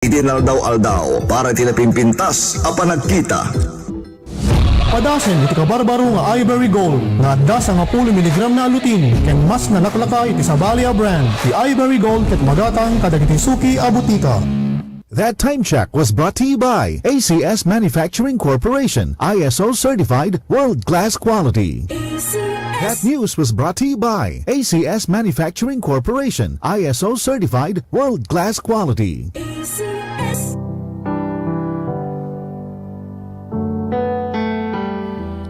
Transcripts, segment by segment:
Itinaldaw-aldaw para tinapimpintas apan nagkita. Padasen iti kabarbaro nga Ivory Gold nga adda sa nga 10 mg na alutin ken mas nalaklaka iti Sabalia brand. Ti Ivory Gold ket magatang kadagiti suki a butika. That time check was brought to you by ACS Manufacturing Corporation, ISO certified world-class quality. That news was brought to you by ACS Manufacturing Corporation, ISO certified world-class quality.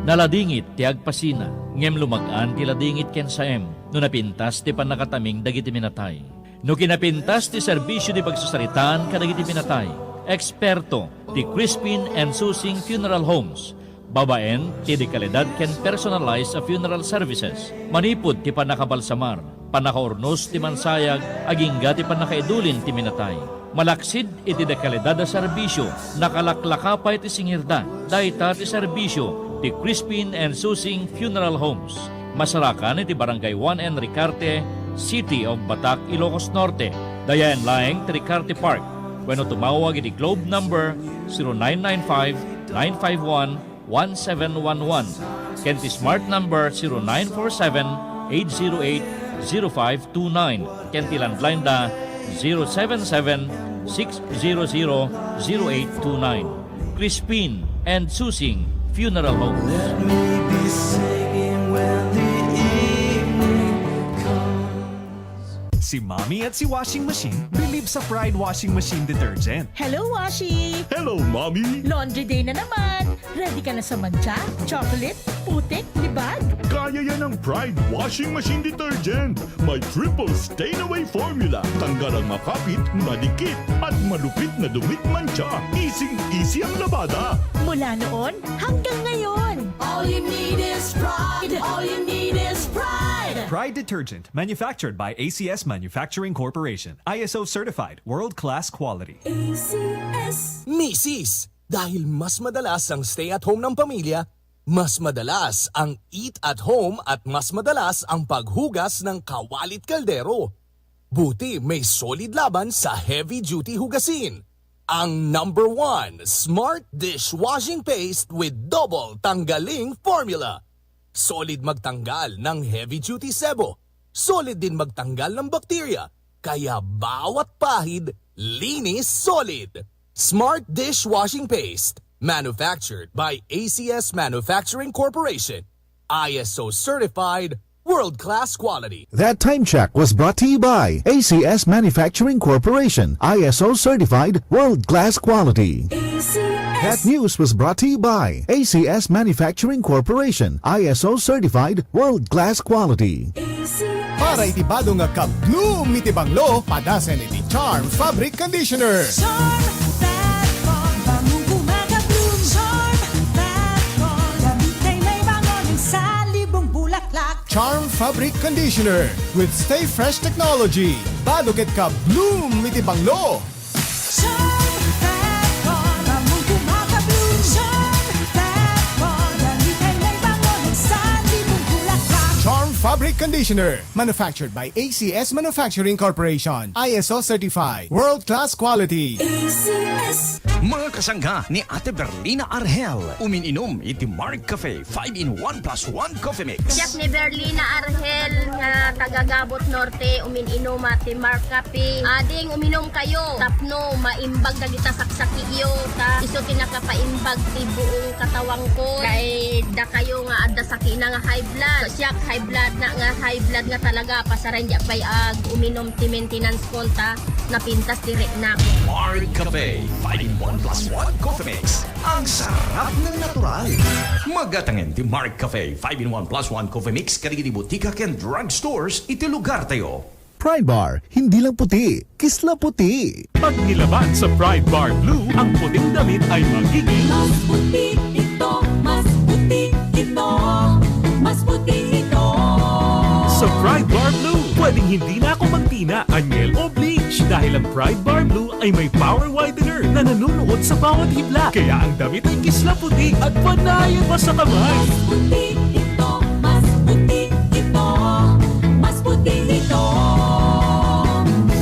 Naladingit ti agpasina, ngem lumagaan ti ladingit ken saem, no napintas ti panakataming dagiti minatay. No kinapintas ti serbisyo ti pagsasaritaan kadagiti minatay. Eksperto ti Crispin and Susing Funeral Homes. Babaen ti dekalidad ken personalized a funeral services. Manipod ti panakabalsamar, panakaurnos ti mansayag, agingga ti panakaidulin ti minatay. Malaksid iti dekalidad a serbisyo, nakalaklaka iti singirda, dayta ti serbisyo ti Crispin and Susing Funeral Homes. Masarakan iti Barangay 1 and Ricarte, City of Batac, Ilocos Norte. Dayan laeng ti Ricarte Park. Wenno tumawag iti globe number 0995-951-1711. Ken ti smart number 0947-808-0529. Ken ti landline da 077-600-0829. Crispin and Susing Funeral Homes. Let me be singing when the evening comes. Si Mommy at si Washing Machine believe sa Pride Washing Machine Detergent. Hello, Washi! Hello, Mommy! Laundry day na naman! Ready ka na sa mancha, chocolate, putik, libag? Kaya yan ang Pride Washing Machine Detergent. May triple stain-away formula. Tanggal ang makapit, madikit, at malupit na dumit mancha. Easy ang labada. Mula noon hanggang ngayon. All you need is pride. All you need is pride. Pride Detergent, manufactured by ACS Manufacturing Corporation. ISO certified, world-class quality. ACS. Misis, dahil mas madalas ang stay at home ng pamilya, mas madalas ang eat at home at mas madalas ang paghugas ng kawalit kaldero. Buti may solid laban sa heavy-duty hugasin. Ang number 1 Smart Dishwashing Paste with double tanggaling formula. Solid magtanggal ng heavy-duty sebo. Solid din magtanggal ng bakterya. Kaya bawat pahid, linis solid. Smart Dishwashing Paste. Manufactured by ACS Manufacturing Corporation. ISO certified, world-class quality. That time check was brought to you by ACS Manufacturing Corporation, ISO certified world-class quality. That news was brought to you by ACS Manufacturing Corporation, ISO certified world-class quality. Para itibado nga ka-bloom iti banglo, padasen iti Charm Fabric Conditioner. Charm that bomb. Bangong gumagabloom. Charm that bomb. Damit ay may bangon sa libong bulaklak. Charm Fabric Conditioner with Stay Fresh Technology. Baduket ka-bloom iti banglo. Charm that bomb. Bangong gumagabloom. Charm that bomb. Damit ay may bangon sa libong bulaklak. Charm Fabric Conditioner. Manufactured by ACS Manufacturing Corporation. ISO certified. World-class quality. ACS. Mga kasangga ni Ate Berlina Argel, umininom iti Mark Cafe 5-in-1 plus 1 coffee mix. Siyak ni Berlina Argel nga tagagabot norte umininom ati Mark Cafe. Ading uminom kayo tapno maimbag dagita saksaki iyo ta iso kinakapaimbag ti buong katawang ko kay da kayo nga adda sakina nga high blood. So, siyak high blood nga talaga pasaran di pay ag uminom ti maintenance konta napintas dire na. Mark Cafe 5-in-1 plus 1 coffee mix. Ang sarap ng natural. Magatangin ti Mark Cafe 5-in-1 plus 1 coffee mix karigiti butika ken drugstores iti lugar tayo. Pride Bar, hindi lang puti, kisla puti. Pag nilaban sa Pride Bar Blue, ang puting damit ay magiging Mas puti ito. Mas puti ito. Mas puti ito. sa Pride Bar Blue. Pwedeng hindi na ako magtina, anyel o bleach dahil ang Pride Bar Blue ay may power widener na nanunuot sa bawat hibla. Kaya ang damit ay kisla puti at panayan pa sa kamay. Mas puti ito. Mas puti ito. Mas puti ito.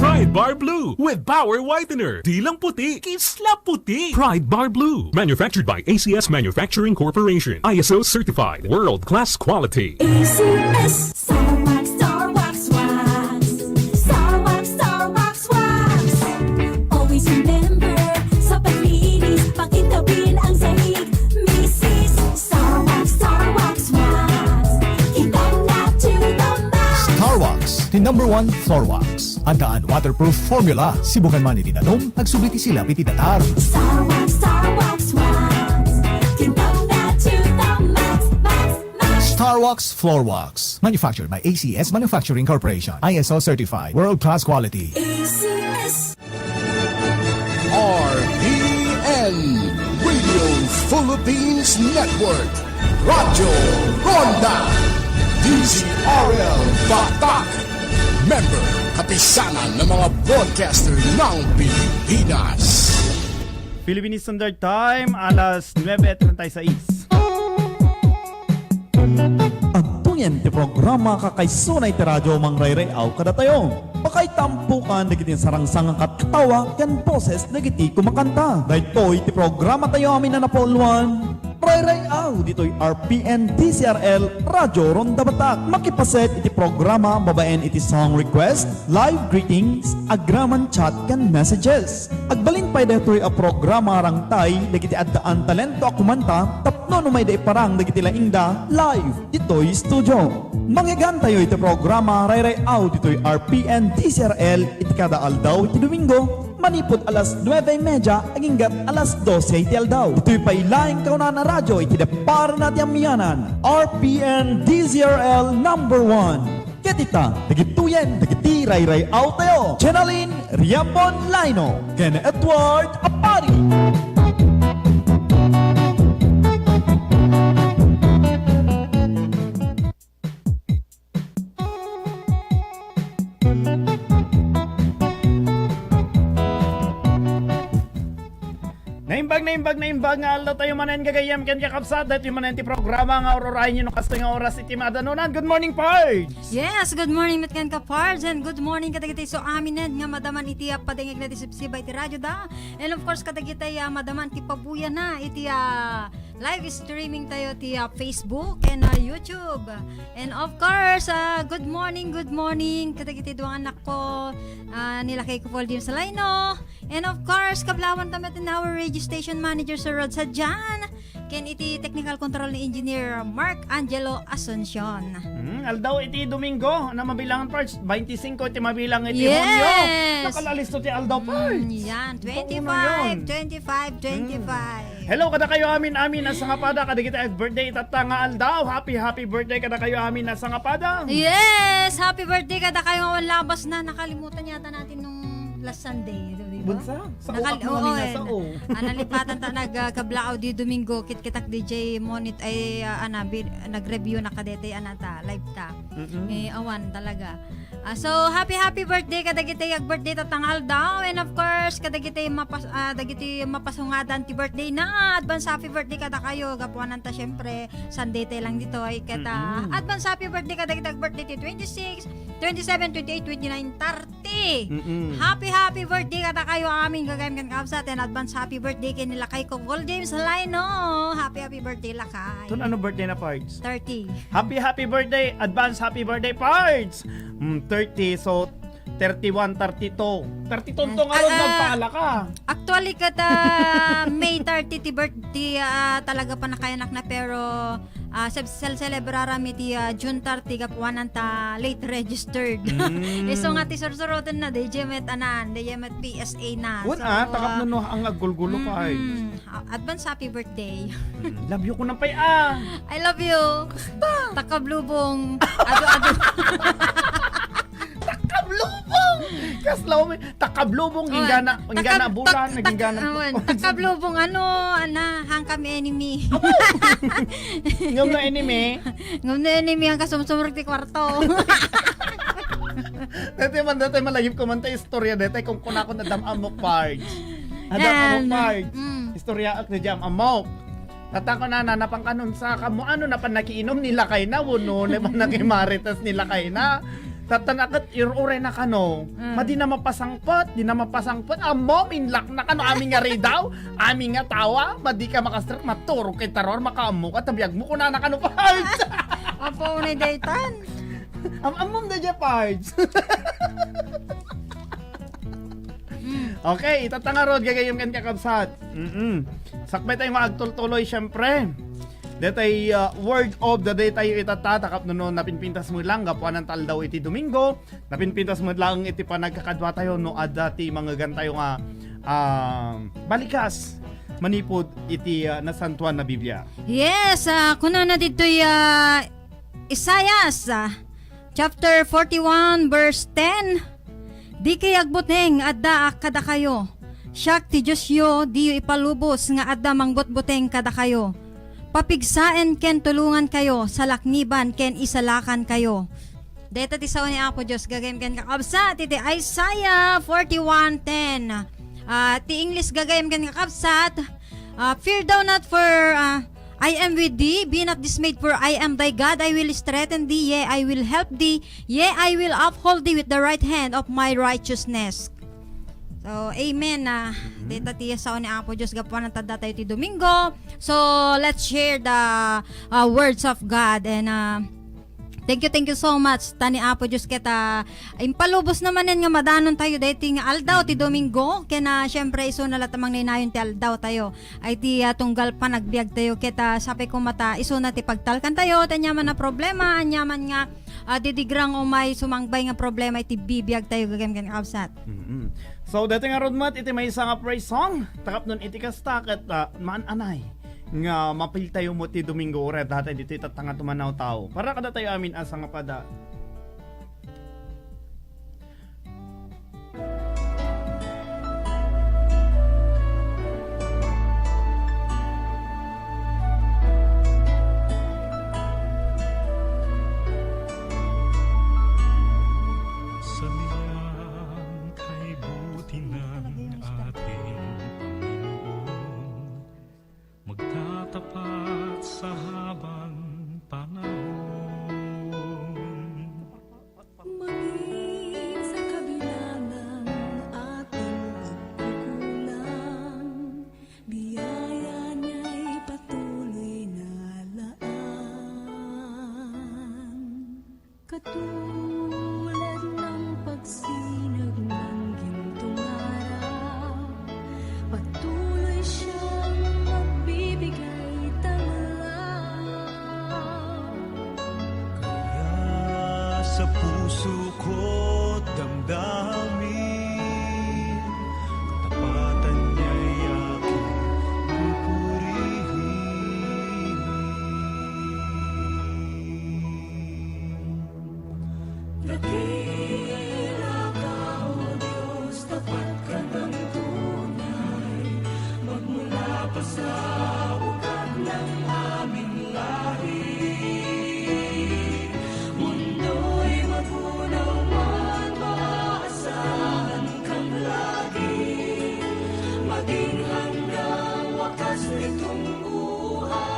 Pride Bar Blue. Blue with Power Whitener. Di lang puti, kisla puti. Pride Bar Blue. Manufactured by ACS Manufacturing Corporation. ISO certified. World-class quality. ACS Starbucks, Starbucks wax. Starbucks, Starbucks wax. Always remember, sa paglinis, pakitawin ang sahig. Mrs. Starbucks, Starbucks wax. Kitang na to the max. Starwax, the #1 floor wax. Andaan waterproof formula. Sibukan man iti danom, agsubliti sila piti datar. Starbucks, Starbucks wax. Kitang na to the max, max, max. Starwax Floor Wax. Manufactured by ACS Manufacturing Corporation. ISO certified. World-class quality. ACS. RPN Radio Philippines Network Radyo Ronda DZRL Batak Member Kapisanan ng mga broadcaster ng Pilipinas. Philippine Standard Time, alas 9:36. Agtunyan ti programa kakaisunay ti radyo mangrayrayaw kada tayo. Pakay tampukan nagiti sarangsang ang katawa ken boses nagiti kumakanta. Daytoy ti programa tayo amin na napolwan. Rayrayaw dito'y RPN DCRL Radyo Ronda Batak. Makipaset iti programa babaen iti song request, live greetings, agraman chat ken messages. Agbalin pa'y daytoy a programa rangtay dagiti addaan talento a kumanta tapno no may day parang dagiti laingda live dito'y studio. Mangyagan tayo iti programa Rayrayaw dito'y RPN DCRL iti kada aldaw iti Domingo manipod alas 9:30 aginggat alas 12 iti aldaw. Ito'y pailaing kauna na radyo iti depar na tiyamiyanan RPN DZRL #1. Ketita, dagituyen, dagiti Rayrayaw tayo. Chanalin Riamon Lino, Ken Edward Apari. Naimbag nga alda tayo manen gagayam ken kakapsat dahil yung manen ti programa nga ororahin nyo no kasto nga oras iti madanunan. Good morning, Pards! Yes, good morning mitkan ka Pards and good morning kadagitay so amined nga madaman iti padengeg na disipsibay iti radyo da. And of course kadagitay madaman ti pabuya na iti live streaming tayo ti Facebook and YouTube. And of course, good morning kadagitay duang anak ko nila kay Kupoldim Salaino. And of course, kablawan tamet in our radio station manager Sir Rod Sadjan. Ken iti technical control ni engineer Mark Angelo Asuncion. Aldaw iti Domingo na mabilangan Pards. 25 iti mabilang iti Yes! Hunyo. Nakalalisto ti aldaw Pards. Yan, 25. Hello kada kayo amin nasa ngapada kada kita birthday itatanga aldaw. Happy birthday kada kayo amin nasa ngapada. Yes! Happy birthday kada kayo nga labas na. Nakalimutan yata natin nung last Sunday. Diba? Bunsa? Sa uwak mo kanina sa o. Nalipatan ta nagkablao di Domingo kitkitak DJ Monit ay nag-review na kadete anata live ta. Awan talaga. So happy birthday kadagitay birthday tatangal daw and of course kadagitay mapasungadan ti birthday na advance happy birthday kada kayo gapuanan ta syempre Sunday tay lang dito ay kata advance happy birthday kadagitay birthday ti 26 27, 28, 29, 30. Happy birthday kada kayo amin gagayam kan kapsat and advance happy birthday kay nila kay Kong James Laino. Happy birthday lakay. Tun ano birthday na Pards? 30. Happy birthday, advance happy birthday Pards. 30 so 31, 32. 32 to nga ron nagpaala ka. Actually kata May 30 ti birthday talaga pa nakayanak na pero celebrara mi ti June 30 kapuanan ta late registered. So nga ti sursuroten na DJ met PSA na. Wala, takap no ang agulgulo pa ay. Advance happy birthday. Love you ko na pay I love you. Takablubong. Ado. Takablubong! Kaslaw mo, takablubong, ingana bulan, ingana. Takablubong, hang kami enemy. Ngam na enemy? Ngam na enemy, ang kasumsumurag ti kwarto. Dati malagip ko man tayo istorya, dati kung kunako na damamok Pards. Damamok Pards. Istorya ak na damamok. Tatako na napang kanon sa kamo, na pa nakiinom nila kay na, wuno, na pa nakimaritas nila kay na. Tatanakat iruray na kano. Madi na mapasangpot, di na mapasangpot. Amo, minlak na kano, aming nga rin daw. Aming nga tawa, madi ka makastrak, maturo kay taror, makaamo ka, tabiyag mo kuna na kano, parts. Apo, unay daytan. Amom na dyan, parts. Okay, itatangarod, gagayom kan kakabsat. Sakbay tayo maagtultuloy, syempre. Detay word of the day tayo itatatakap no napinpintas mo lang gapuan ng taldaw iti Domingo. Napinpintas mo lang iti panagkakadwa tayo no adati mga gantayo nga balikas manipod iti nasantuan na Biblia. Yes, kuno na dito'y Isaias chapter 41 verse 10. Di kay agbuteng adda kada kayo. Siyak ti Diyos yo di ipalubos nga adda mangbutbuteng kada kayo. Papigsaen ken tulungan kayo, salakniban ken isalakan kayo. Deta ti sao ni Apo Diyos gagayem ken kakabsat iti Isaiah 41:10. Ti English gagayem ken kakabsat, fear thou not, for I am with thee, be not dismayed, for I am thy God, I will strengthen thee, yea, I will help thee, yea, I will uphold thee with the right hand of my righteousness. So, amen na. Dita tiya sao ni Apo Diyos gapuan ng tadda tayo ti Domingo. So, let's share the words of God. And thank you so much. Tani Apo Diyos kita. Impalubos naman yan nga madanon tayo. Dahil ti nga aldaw ti Domingo. Kaya na syempre iso na latamang ninayon ti aldaw tayo. Ay ti tunggal pa nagbiag tayo. Kita sabi ko mata iso na ti pagtalkan tayo. Tanyaman na problema. Anyaman nga didigrang o may sumangbay nga problema. Iti bibiyag tayo gagam kan kapsat. So, dati nga rodmat, iti may isa nga praise song. Takap nun iti kastak at maan anay. Nga mapil tayo mo ti Domingo ure. Dati dito itatanga tumanaw tao. Para kada tayo amin asa nga pada. Magtatapat sa habang panahon. Maging sa kabila ng ating pagkukulang, biyaya niya'y patuloy na laan. Katulad ng pagsinag ng gintong araw, patuloy siyang magbibigay tanglaw. Kaya sa puso ko't damdamin, katapatan niya'y aking pupurihin. Dakila ka, O Diyos, tapat ka ng tunay, magmula pa sa ugat ng aming lahi. Mundo'y magunaw man, maaasahan kang lagi, maging hanggang wakas nitong buhay.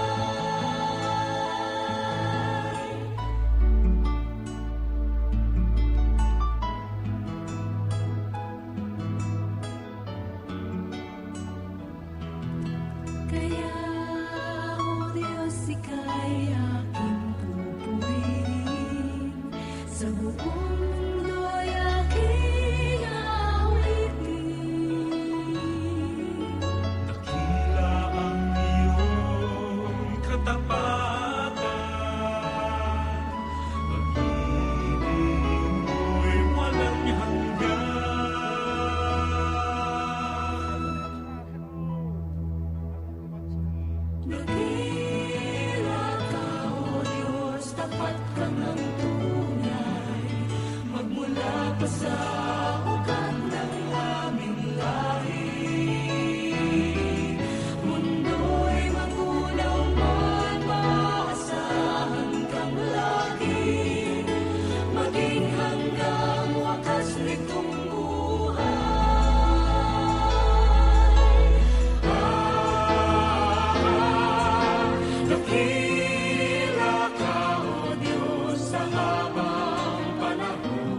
Kaya, O Diyos, ika'y aking pupurihin, sa buong mundo'y aking awitin. Dakila ang iyong katapatan, pag-ibig mo'y walang hanggan. Dakila ka, O Diyos, tapat ka ng tunay, magmula pa sa ugat ng aming lahi. Mundo'y magunaw man, maaasahan kang lagi, maging hanggang wakas nitong dakila ka, O Diyos, sa habang panahon.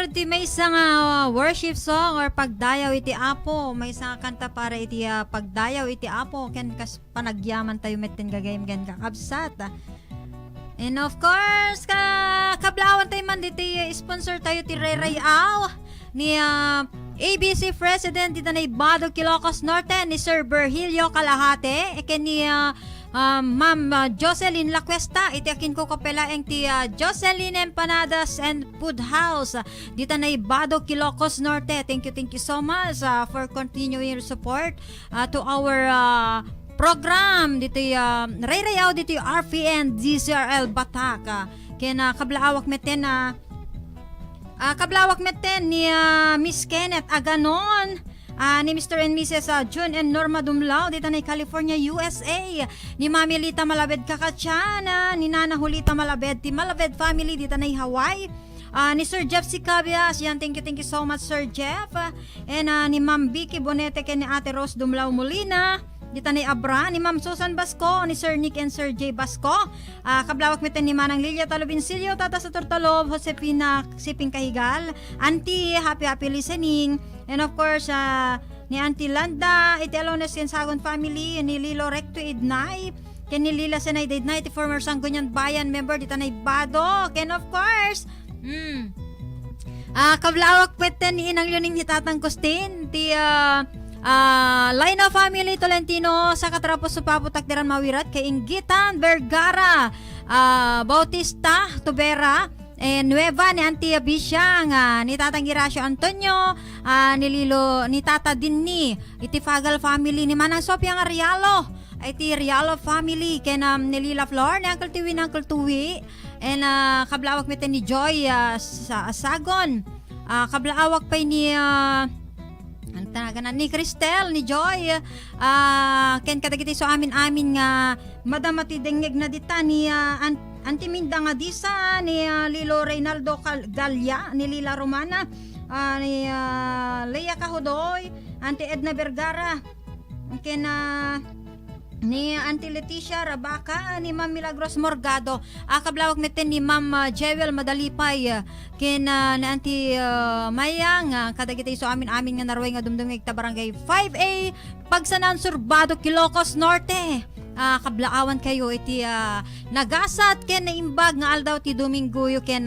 rin ti may isang worship song or pagdayaw iti Apo. May isang kanta para iti pagdayaw iti Apo. Ken kas panagyaman tayo metin gagayim gan kakabsat. And of course, kablawan tayo man diti sponsor tayo ti Rerayaw ni ABC President dito na Ibado, Ilocos Norte ni Sir Virgilio Calahate. Ken ni Ma'am Jocelyn Lacuesta, iti akin ko kapelaeng ti Jocelyn Empanadas and Food House dito na Ibado, Ilocos Norte. Thank you so much for continuing your support to our program dito Rerayaw dito RPN DCRL Batak. Kaya kablaawak meten ni Miss Kenneth Aganon, ni Mr. and Mrs. June and Norma Dumlao dito na California, USA, ni Mami Lita Malabed Kakachana, ni Nana Julita Malabed, ti Malabed family dito na Hawaii, ni Sir Jeff Sicabias, yan, thank you so much Sir Jeff, and ni Ma'am Vicky Bonete ken ni Ate Rose Dumlao Molina dito ni Abra, ni Ma'am Susan Basco, ni Sir Nick and Sir J Basco, kablawak meten ni Manang Lilia Talobinsilio, Tata sa Tortolob, Josepina Siping Kahigal, Auntie, happy listening, and of course, ni Auntie Landa, iti Alones Kensagon family, ni Lilo Recto Idnay, ken ni Lila Senay Idnay, ti former Sangguniang Bayan member dito na Ibado, ken of course, kablawak meten ni Inang Yuning ni Tatang Costin, ti Laina family Tolentino sa katrapos sa paputakdiran mawirat kay Inggitan Vergara, Bautista Tubera, Nueva ni Auntie Bisyang, ni Tatang Iracio Antonio, ni Lilo ni Tata Dinni, iti Fagal family ni Manang Sopiang Arialo, iti Rialo family ken ni Lila Flor, ni Uncle Tuwi, and kablawak meten ni Joy sa Asagon, kablawak pa ni ni Cristel, ni Joy, ken kadagiti so amin nga Madam Matidengeg na dita ni Auntie Minda nga disa, ni Lilo Reynaldo Galya, ni Lila Romana, ni Leia Cahudoy, Auntie Edna Vergara, ken ni Auntie Leticia Rabaca, ni Ma'am Milagros Morgado, kablawak meten ni Ma'am Jewel Madalipay, ken ni Auntie Mayang, kadagiti so amin nga naruway nga dumdumig ta barangay 5A, Pagsanan, Surbado, Ilocos Norte. Kablaawan kayo iti nagasat ken naimbag nga aldaw ti Dominguyo ken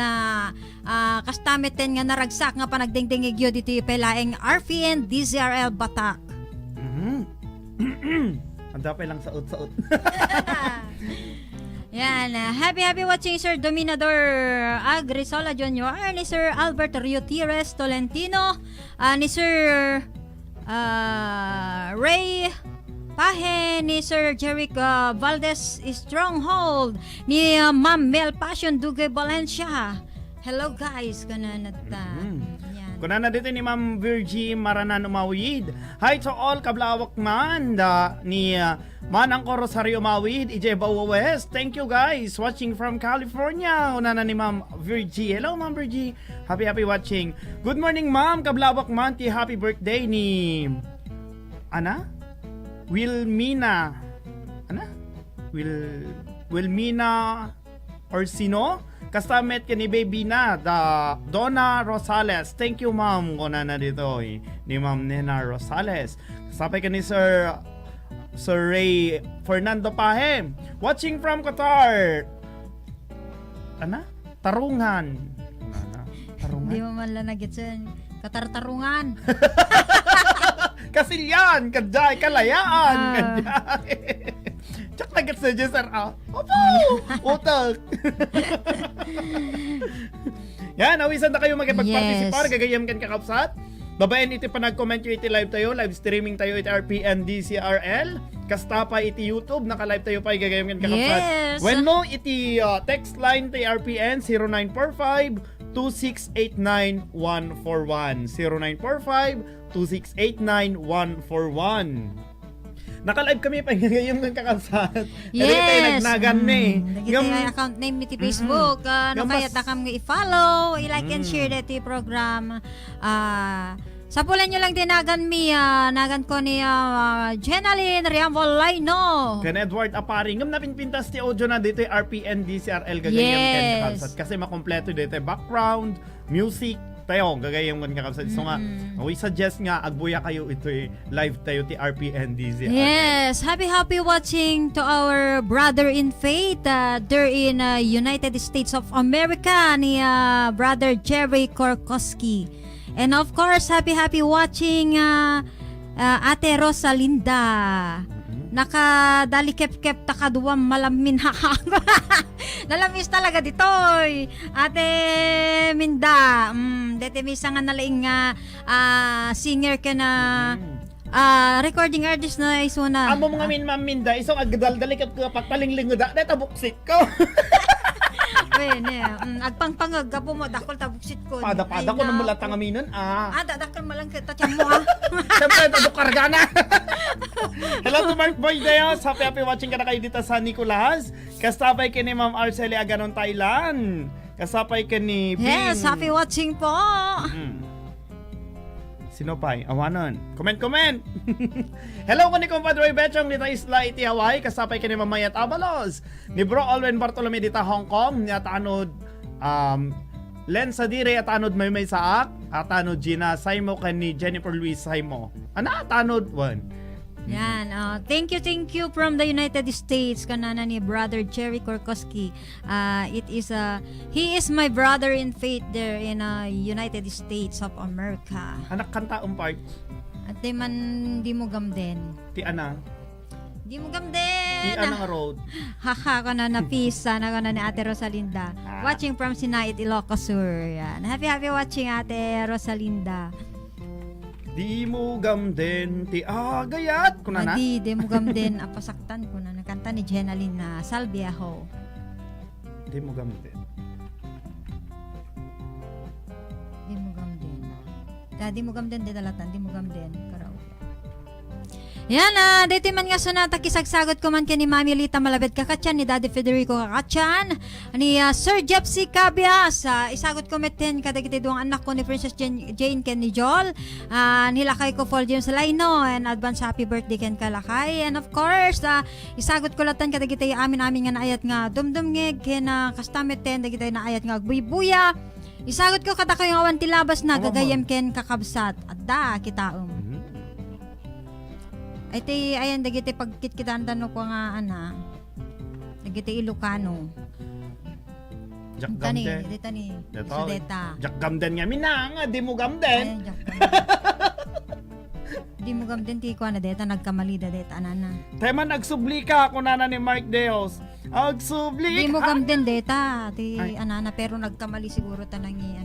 kastameten nga naragsak nga panagdingdingig yo diti pelaeng RPN DZRL Batak. Ang dapay lang saot-saot. Yan, happy watching Sir Dominador Agrisola Jr., ni Sir Albert Riotires Tolentino, ni Sir Ray Pahe, ni Sir Jeric Valdez Stronghold, ni Ma'am Mel Passion Dugay Valencia. Hello guys, kananata. Kunana dito ni Ma'am Virgie Maranan Umawid. Hi to all kablawak man ni Manang Rosario Umawid, Ijebawa West. Thank you guys watching from California. Unana ni Ma'am Virgie. Hello Ma'am Virgie. Happy watching. Good morning Ma'am, kablawak man ti happy birthday ni Wilmina. Wilmina Orsino. Kastamet ka ni baby na Donna Rosales. Thank you ma'am. Kuna na dito ni Ma'am Nena Rosales. Kasapay ka ni Sir Ray Fernando Pahe. Watching from Qatar. Tarungan. Hindi mo man lang nagitsin. Katartarungan. Kasilyan. Kadyay. Kalayaan. Kadyay. Tsak nagit sa dyan, sir. Opo! Utak! Yan, awisan na kayo magipagpartisipar. Gagayam kan kakapsat. Babayan iti panag-comment yung iti live tayo. Live streaming tayo iti RPN DCRL. Kasta pa iti YouTube. Naka-live tayo pa. Gagayam kan kakapsat. Yes! When no, iti text line tayo RPN 0945-2689-141. 0945-2689-141. Naka-live kami pa ngayon ng kakasat. Yes. Tayo nagnagan ni. Yung account name ni Facebook. Kaya takam nga i-follow, i-like and share dito program. Sa pulan nyo lang dinagan mi. Nagan ko ni Jenaline Riambol Laino. Ken Edward Apari. Ngam napinpintas ti audio na dito RPN DCRL gagayam ken kakasat. Kasi makompleto dito background, music, tayo, gagayang man kakabsat. So nga, we suggest nga, agbuya kayo ito live tayo ti RPNDZ. Yes, happy watching to our brother in faith there in United States of America ni brother Jerry Korkoski. And of course, happy watching Ate Rosalinda. Nakadalikep-kep takaduwam malamin hakang. Nalamis talaga ditoy. Ate Minda. Dete misa nga nalaing singer ka na recording artist na iso na. Amo mga Minda, isong agdaldalikep ko pagpalinglingod. Deta buksit ko. Wene, agpangpangag ka po mo, dakol tabuksit ko. Pada ko na mula tangaminan, dadakal mo lang kita tiyan mo, Siyempre, tadukar na. Hello to Mark Boy Deos. Happy watching ka na kayo dito sa Nicolas. Kasapay ka ni Ma'am Arceli Aganon, Thailand. Kasapay ka ni Bing. Yes, happy watching po. Sino pa? Awanon. Comment. Hello ko ni Compadre Betchong dita Isla iti Hawaii. Kasapay ka ni Mamayat Abalos. Ni Bro Alwin Bartolome dita Hong Kong. Ni atanod Len Sadire atanod Maymay Saak. Atanod Gina Saimo ka ni Jennifer Luis Saimo. Ana atanod one. Yan, thank you from the United States kanana ni brother Jerry Korkoski. He is my brother in faith there in United States of America. Anak kanta part. At di man di mo gamden. Ti ana. Di mo gamden. Ti ana road. Haha ka na napisa na ka na ni Ate Rosalinda. Watching from Sinait, Ilocos Sur. Yan. Happy watching Ate Rosalinda. Di mo gamden ti agayat kuna na. Di mo gamden apasaktan ko na nakanta ni Jenaline na Salviaho. Di mo gamden. Di mo gamden di dalatan, di mo gamden karaoke. Yan dito man nga sunata kisagsagot ko man ni Mami Lita Malabed kakatyan ni Daddy Federico kakatyan ni Sir Jepsy Cabias isagot ko meten kadagiti duang anak ko ni Princess Jane ken ni Joel nilakay ko Paul James Laino and advance happy birthday ken kalakay and of course isagot ko latan kadagiti amin nga naayat nga dumdumngeg ken kastameten dagiti naayat nga agbuy-buya isagot ko kada kayo awan tilabas na gagayem ken kakabsat adda kitaom. Iti ayan dagiti pagkitkitan tanong ko nga dagiti Ilocano. Jak gamden. Dita ni. Sudeta. Jak gamden nga minanga, di mo gamden. Di mo gamden ti ko na deta nagkamali deta anana. Tema nagsubli ka kunana ni Mark Deos. Agsubli. Di mo gamden deta ti anana pero nagkamali siguro tanangi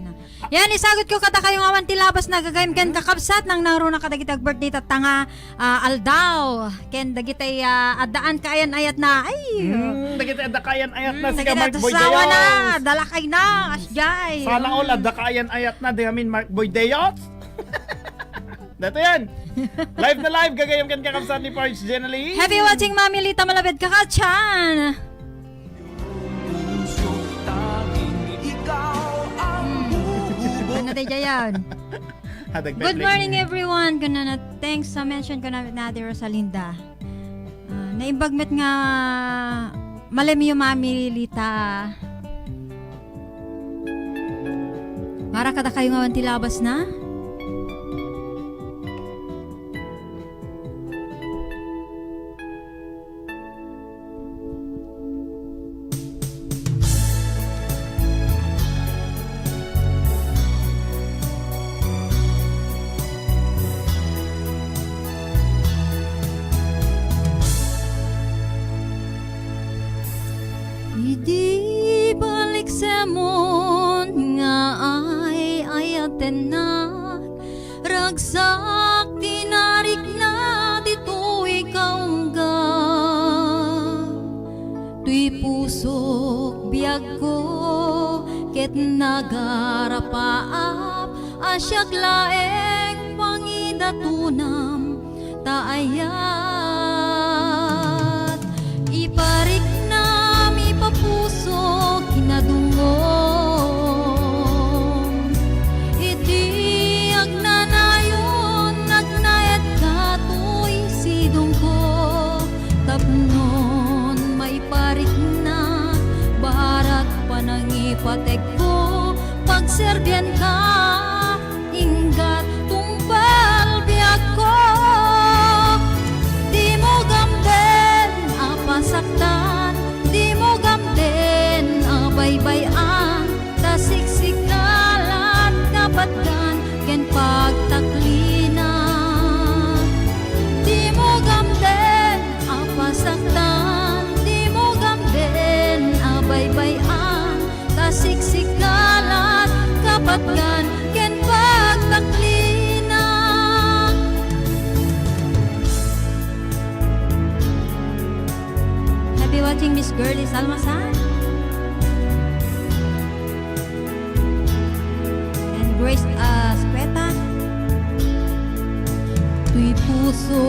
Yan isagot ko kada kayong awan tilabas na gagayem ken kakabsat nang naroon na kadagiti birthday tatanga aldaw ken dagiti addaan kaayan ayat na ay dagiti adda kaayan ayat na si Mark Boy Deos. Na dalakay na asjay. Sana all adda kaayan ayat na di amin Mark Boy Deos. Dato yan. Live na live gagayem ken kakabsat ni Parch Jenaline. Happy watching Mami Lita Malabed kakatyan. Good morning everyone. Thanks sa mention ko na Ate Rosalinda. Naimbagmet nga malem yung Mami Lita. Mara kada kayo nga tilabas na? Idi balik sa mon nga ay ayaten na ragsak tinarik na dito ikaw ga tuy pusok biag ko ket nagarapaap asyak laeng pangidatunam taayat iparik puso kinadungom iti agnanayon nagnayat katoy sidong ko tapnon maiparik na barak panangipatek ko pagserbyan ka ken pagtaklina. Di mo gamden apasaktan, di mo gamden abaybayan, kasiksikalat kapatgan ken pagtaklina. Happy watching Miss Girlie Salmasan and Grace Speta. Tuy puso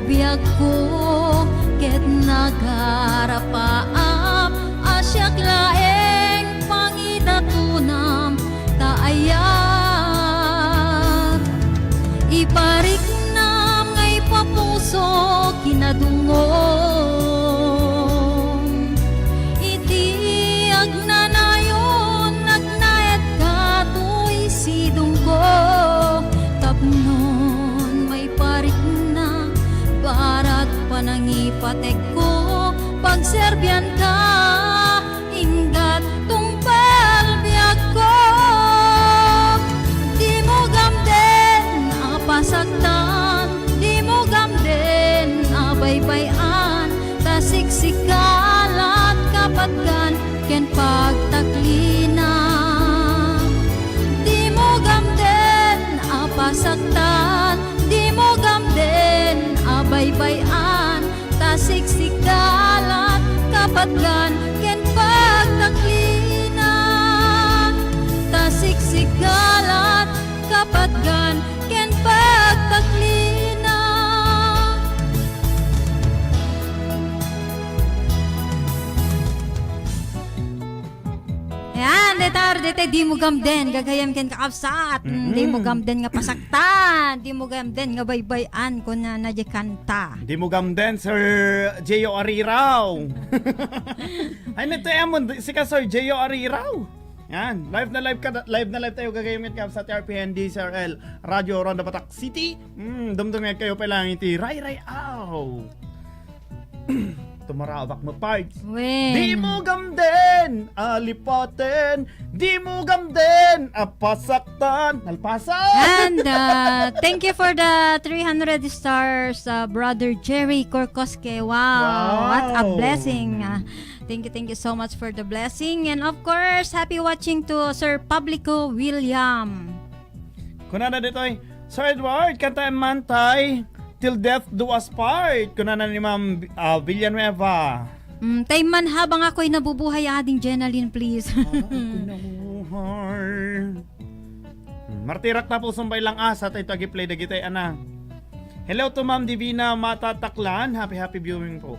biyag ko ket nagarapaam, asyak laeng pangidatunam taayat. Iparik nam ngay papuso kinadungong, itiag na nayon nagnayat ka tuy sidong ko. Tapnon may parik na barat panangipatek ko, pagserbyan ka inggat tungpal biag ko. Di mo gamden apasaktan, di mo gamden abaybayan, tasiksikalat kapatgan ken pagtaklina. Di mo gamden apasaktan, di mo gamden abaybayan, tasiksikalat kapatgan ken pagtaklina. Tasiksikalat kapatgan ken pagtaklina. Ayan, detar, dete, di mo gamden, gagayam ken kakabsat, di mo gamden nga pasaktan, di mo gamden nga baybayan ko na nadya kanta. Di mo gamden, Sir J.O. Ariraw. Ay, nagtayamon, si ka Sir J.O. Ariraw. Yan, live na live tayo gagayamit ka sa TRPND, Sir L. Radio Ronda Batak City. Dumdumit kayo pa lang iti ray aw. Tumarabak mo parts. When? Di mo gamden, alipaten, di mo gamden, apasaktan, alpasan. And thank you for the 300 stars, Brother Jerry Corcosque. Wow, what a blessing. Thank you so much for the blessing. And of course, happy watching to Sir Publico William. Kunana dito'y, Sir Edward, kanta mantay, till death do us part. Kunana ni Ma'am Villanueva. Tay man habang ako'y nabubuhay, ading Jenaline, please. Martirak na po sumbay lang asa, tayo tagi-play dagitay ana. Hello to Ma'am Divina Matataklan. Happy viewing po.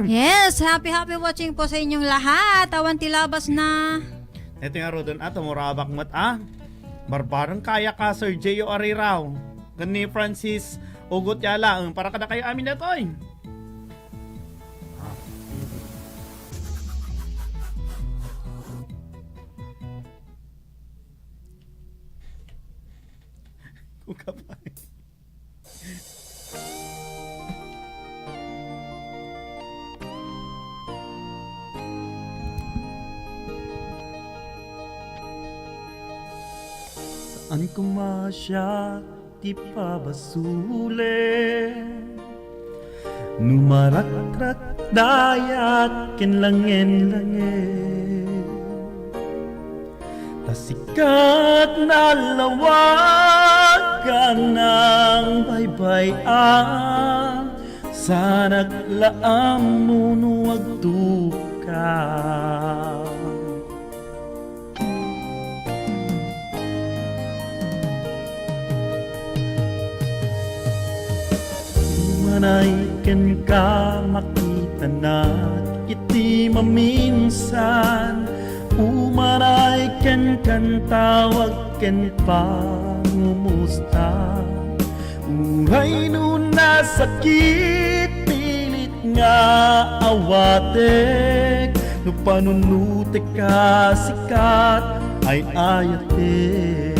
Yes, happy watching po sa inyong lahat. Awan tilabas na. Ito nga ro doon murabak mat barbarang kaya ka, Sir J.O. Ariraw. Gani Francis Ugot Yala. Para kada kayo amin na to eh. Kukapay. Saan kumasya ti pabasule, numarakrat dayat ken langen-langen, tasikat na lawagan ng baybayan, sa naglaam nunuwag tuka. Manayken ka makita na iti maminsan, umanayken kan tawag ken pangumusta. Uray nun nasakit pilit nga awatek, no panunutek ka sikat ay ayatek.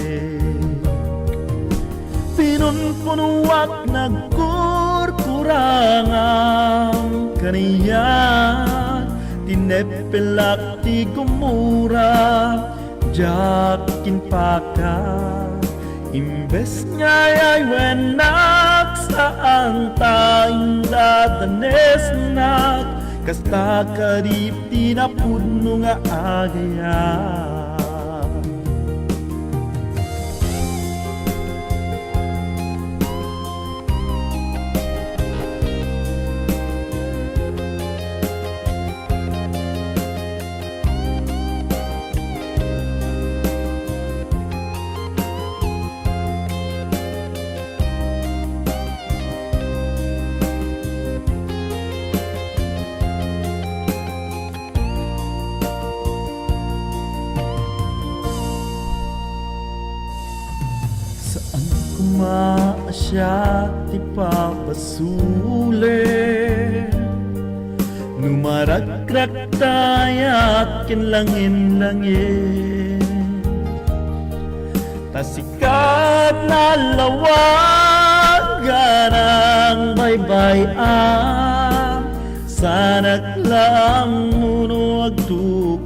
Pinunpunuak nagkurkurangam kaniyan, tinepelak ti kumura, jakin paka Imbes nga ay wenak saan tayong dadanes nak kasta kadipti na puno nga agaya. Maasya ti papasule Numaragrak tayat kin langin-langin Tasikat na lawagan ang baybayan Sanak lang muno agdukan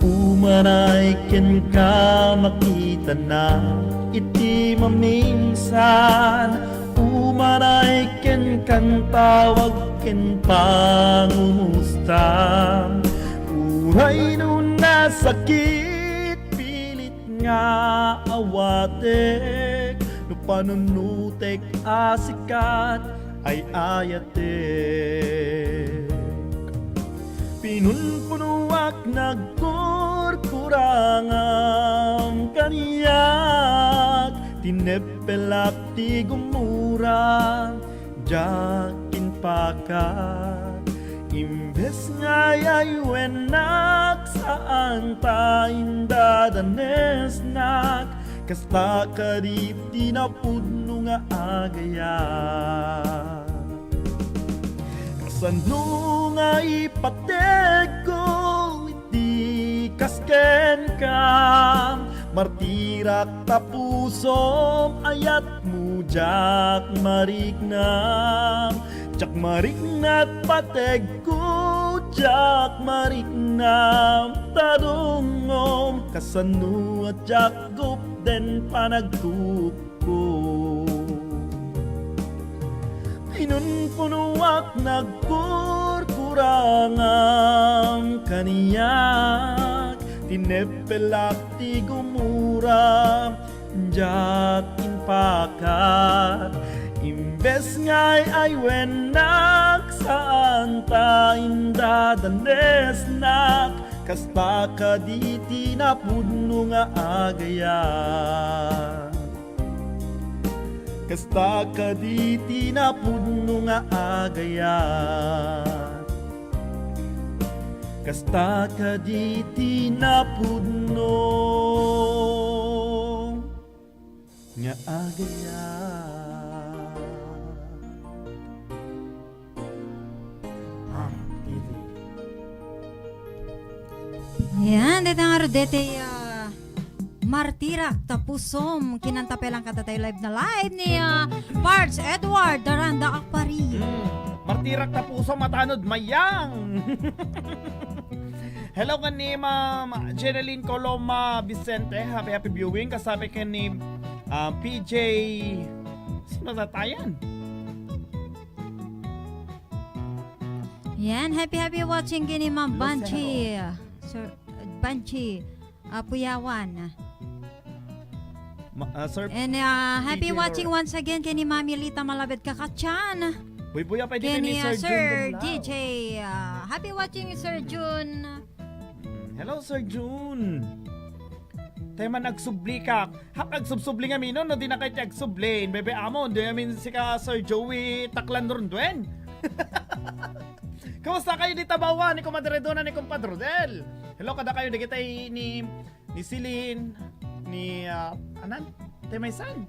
Umanayken ka makita na iti maminsan Umanayken kang tawag ken pangumusta Uray nun nasakit pilit nga awatek No panunutek asikat ay ayatek Pinunpunuak nagkurkurangam kaniyak Tinepelak ti gumura Jakin pakat Imbes nga yayuenak Saan tayong dadanes nak Kasta kadip di na puno nga agaya Sanu nga ipatek ko iti kasken ka Martirak tapusom ayat mo jak marignam Jak marignat patek ko jak marignam Tadungom kasanu at jak gup den panagtup ko Inunpunuak nagkurkurangam kaniyak Tinepelak ti gumura Jakin pakat Imbes nga'y ay wenak Saan tayong dadanes nak Kasta kaditi na puno nga agaya Kasta kaditi na puno nga agayat Kasta kaditi na puno nga agayat Yan, dito nga rodete Martirak tapusom kinantapelang katatay live na live ni Parts Edward Daranda Akpari. Martirak tapusom matanod mayang. Hello ka ni Ma'am Jeneline Coloma Vicente. Happy viewing. Kasama ka ni PJ. Sino tatayan? Yan, happy watching kini Ma'am Banchi. Sir Banchi Puyawan. And happy watching once again kini Mami Lita Malabed Kakachan. Buya pa dito Kini ni Sir Jun DJ. Happy watching Sir Jun. Hello Sir Jun. Tayo man nagsubli ka. Hap nagsubsubli nga minon no di na kay nagsubli. Bebe amon di amin si ka Sir Joey Taklan Ronduen. Kamusta kayo di Tabawan ni Comadre Dona ni Compadre Rodel? Hello kada kayo di kita ni Celine ni anan? Temaysan.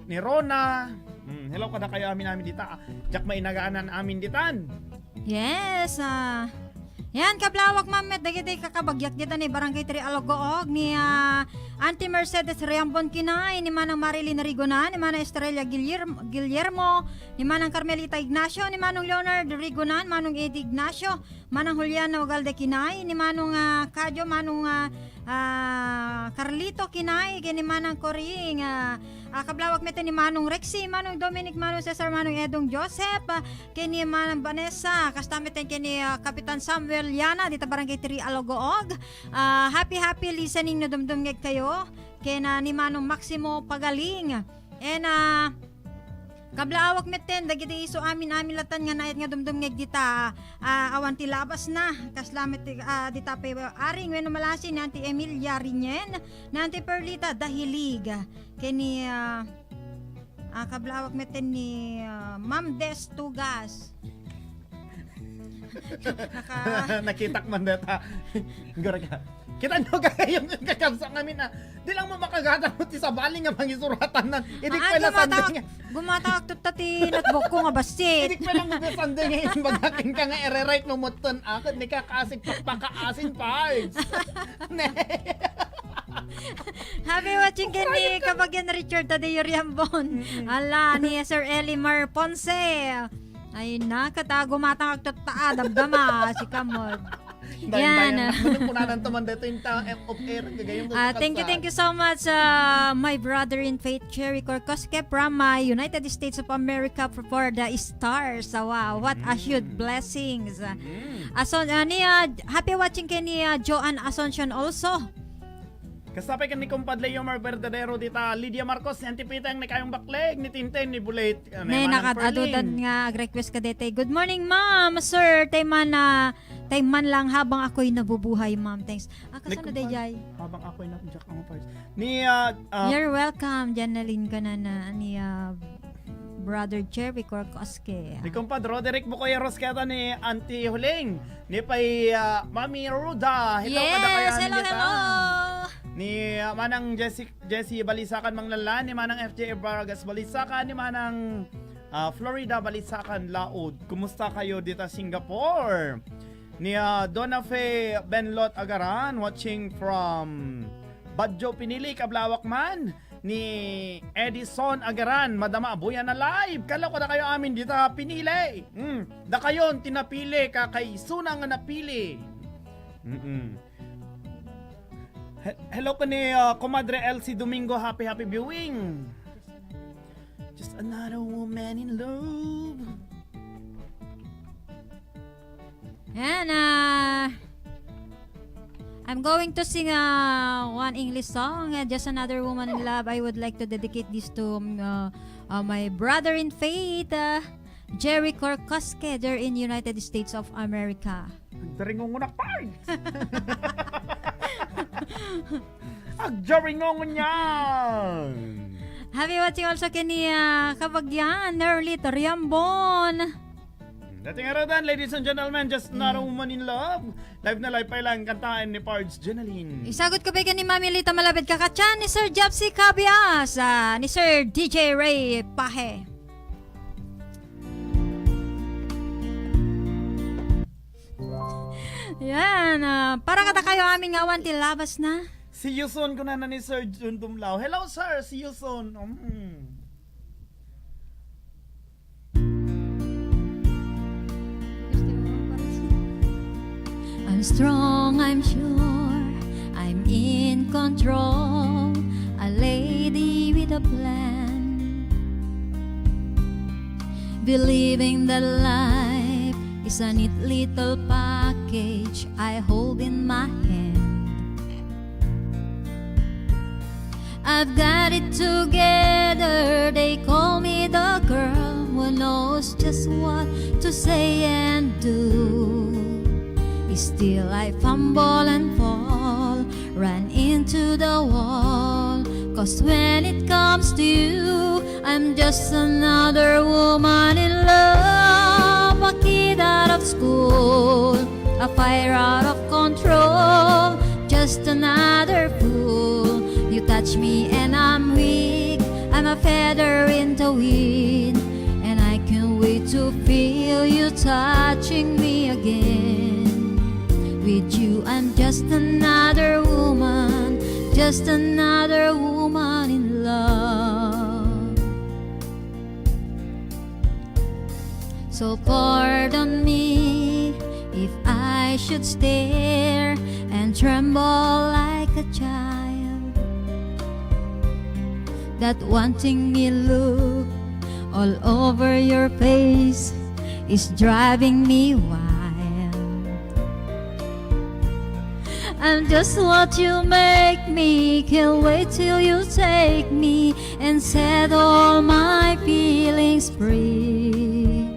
Ni Rona. Hello kada kayo amin dita. Jak mainagaanan amin ditan. Yes, Yan, kablawak mamet, dagiti kakabagyak dito ni Barangay Tri Alogoog ni Auntie Mercedes Riambon Kinay, ni Manang Marilyn Rigonan, ni Manang Estrella Guillermo, ni Manang Carmelita Ignacio, ni Manong Leonard Rigonan, Manong Eddie Ignacio, Manang Juliana Ugalde Kinay, ni Manong Kadyo, Manong Carlito Kinay, ni Manang Coring, kablawak mete ni Manong Rexy, Manong Dominic, Manong Cesar, Manong Edong Joseph, kini Manang Vanessa, kastamiten kini Kapitan Samuel Yana, dito Barangay Tri Alogoog. Happy listening na dumdumgeg kayo, kina ni Manong Maximo Pagaling. And kablawak meten dagiti iso amin latan nga naayat nga dumdumgeg dita awan ti labas na kaslamit dita pe aring wenno malasi ni Auntie Emilia Rinyen, na Auntie Perlita Dahilig, kini kablawak meten ni Ma'am Des Tugas. Nakitak man data. Gora ka. Kita nyo kaya yung kakabsa namin na di lang mo makagatan mo ti sabali nga mangisuratan na idik pala sanding nga. Gumatawag tutati notebook ko nga basit. Idik pala mo sanding nga yung bagaking ka nga ere-write mo muton akad ni kakasig pakaasin parts. Happy watching kini kabagyan Richard Tadeo Riambon. Ala ni Sir Elimar Ponce. Ay nakatago matang agtata damdama si Kamod. Yan. Thank you so much my brother in faith Cherry Corcosque from United States of America for the stars. Wow, what a huge blessings. Happy watching kini Joanne Asuncion also. Kasapay kan ni kumpadle Yomar Verdadero dita Lydia Marcos, ni Antipitang ni kayong bakleg ni Tintin ni Bulate. May nakatadudan nga ag-request ka dete. Good morning ma'am, sir. Tayman lang habang ako'y nabubuhay ma'am. Thanks. Kasunod day jay. Habang ako'y nabubuhay ang parts. Ni You're welcome. Janalyn ka na ni Brother Jerry Corcosque. Ni kumpad Roderick Bukoy Rosqueta ni Auntie Huling. Ni pay Mami Ruda. Hello kada kaya hello. Ni Manang Jessie Balisakan Manglala, ni Manang FJ Vargas Balisakan, ni Manang Florida Balisakan Laod. Kumusta kayo dito sa Singapore? Ni Donna Fe Benlot Agaran watching from Badjo Pinili Kablawak man. Ni Edison Agaran, Madama Buyan na live. Kala ko na kayo amin dito pinili. Da kayon tinapili ka kay Suna nga napili. Hello ko ni Comadre Elsie Domingo, happy viewing. Just another woman in love. And I'm going to sing one English song, Just Another Woman in Love. I would like to dedicate this to my brother in faith, Jerry Corcosque, there in United States of America. Agdaringon na parts. Agdaringon niyan. Happy watching also kini kabagyan, Nerly Riambon. Dating aradan, ladies and gentlemen, Just Another Woman in Love. Live na live pa lang kantaan ni Pards Jenaline. Isagot ko ba ni Mami Lita Malapit Kakachan, ni Sir Japsi Cabias, ni Sir DJ Ray Pahe. Yan, para kata kayo aming awan tilabas na. See you soon ko na ni Sir Jun Dumlao. Hello sir, see you soon. I'm strong, I'm sure, I'm in control, a lady with a plan, believing that life is a neat little package I hold in my hand. I've got it together, they call me the girl who knows just what to say and do. Still I fumble and fall, run into the wall. Cause when it comes to you, I'm just another woman in love. A kid out of school, a fire out of control, just another fool. You touch me and I'm weak, I'm a feather in the wind, and I can't wait to feel you touching me again. With you, I'm just another woman in love. So pardon me if I should stare and tremble like a child. That wanting me look all over your face is driving me wild. I'm just what you make me. Can't wait till you take me and set all my feelings free.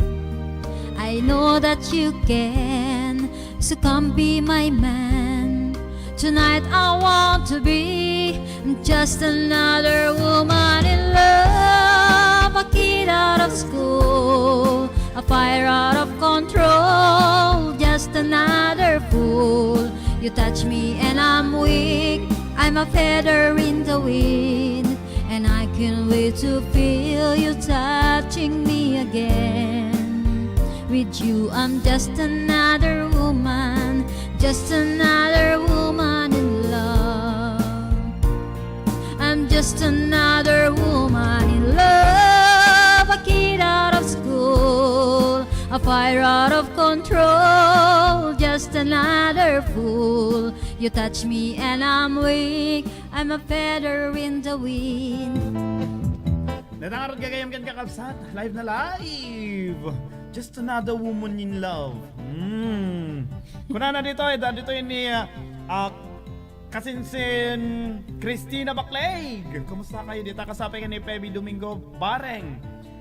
I know that you can, so come be my man. Tonight I want to be just another woman in love. A kid out of school, a fire out of control, just another fool. You touch me and I'm weak, I'm a feather in the wind, and I can't wait to feel you touching me again. With you I'm just another woman in love. I'm just another woman in love. A kid out of school, a fire out of control, just another fool. You touch me and I'm weak, I'm a feather in the wind. Natangarod gagayam kan kakabsat, live na live. Just another woman in love. Kuna na dito yun ni Kasinsin Christina Baclaig. Kumusta kayo dito? Kasapay ka ni Pebi Domingo Bareng.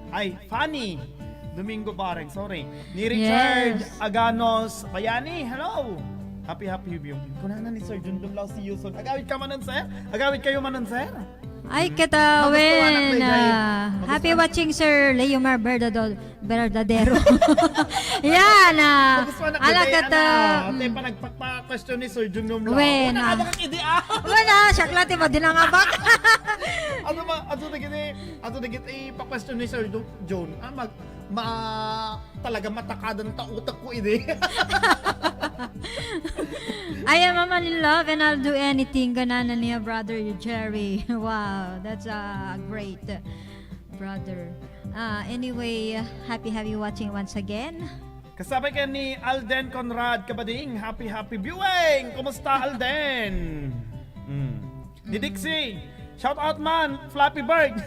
Ay, Fanny Domingo Bareng, sorry. Ni Richard Aganos Bayani, hello. Happy viewing. Kuna na ni Sir Jundum Lau si Yuson. Agawit ka manon, sir? Agawit kayo manon, sir? Ay, katawin. Happy watching, Sir Leomar Verdadero. Yan. Ala kata. Ate pa nagpa-question ni Sir Jundum Lau. Wena. Wala, syaklati ba din ang abak? Ano ba? Ato na gini pa-question ni Sir John. Talaga matakadan utak ko ini. I am a man in love and I'll do anything. Ganana niya, brother Jerry. Wow, that's a great brother. Anyway, happy watching once again. Kasabay ka ni Alden Conrad Kabading. Happy viewing! Kumusta, Alden? Ni Dixie. Shout out man, Flappy Bird.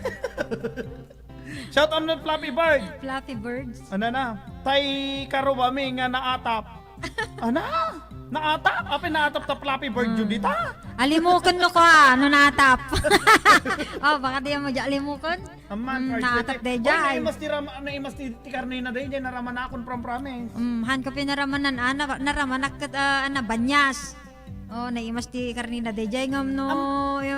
Shout out man, Flappy Bird. Fluffy birds. Ano na? Tay karubami nga naatap. Ano? Naatap? Apin naatap ta Flappy Bird yun dito? Alimukan no ko ano natap. Oh, baka di mo alimukan. Naatap de jay. Naimas ti karne na de jay naraman akon from promise. Han ka pinaramanan naramanak banyas. Oh, naimas ti karnina de jay ngam no.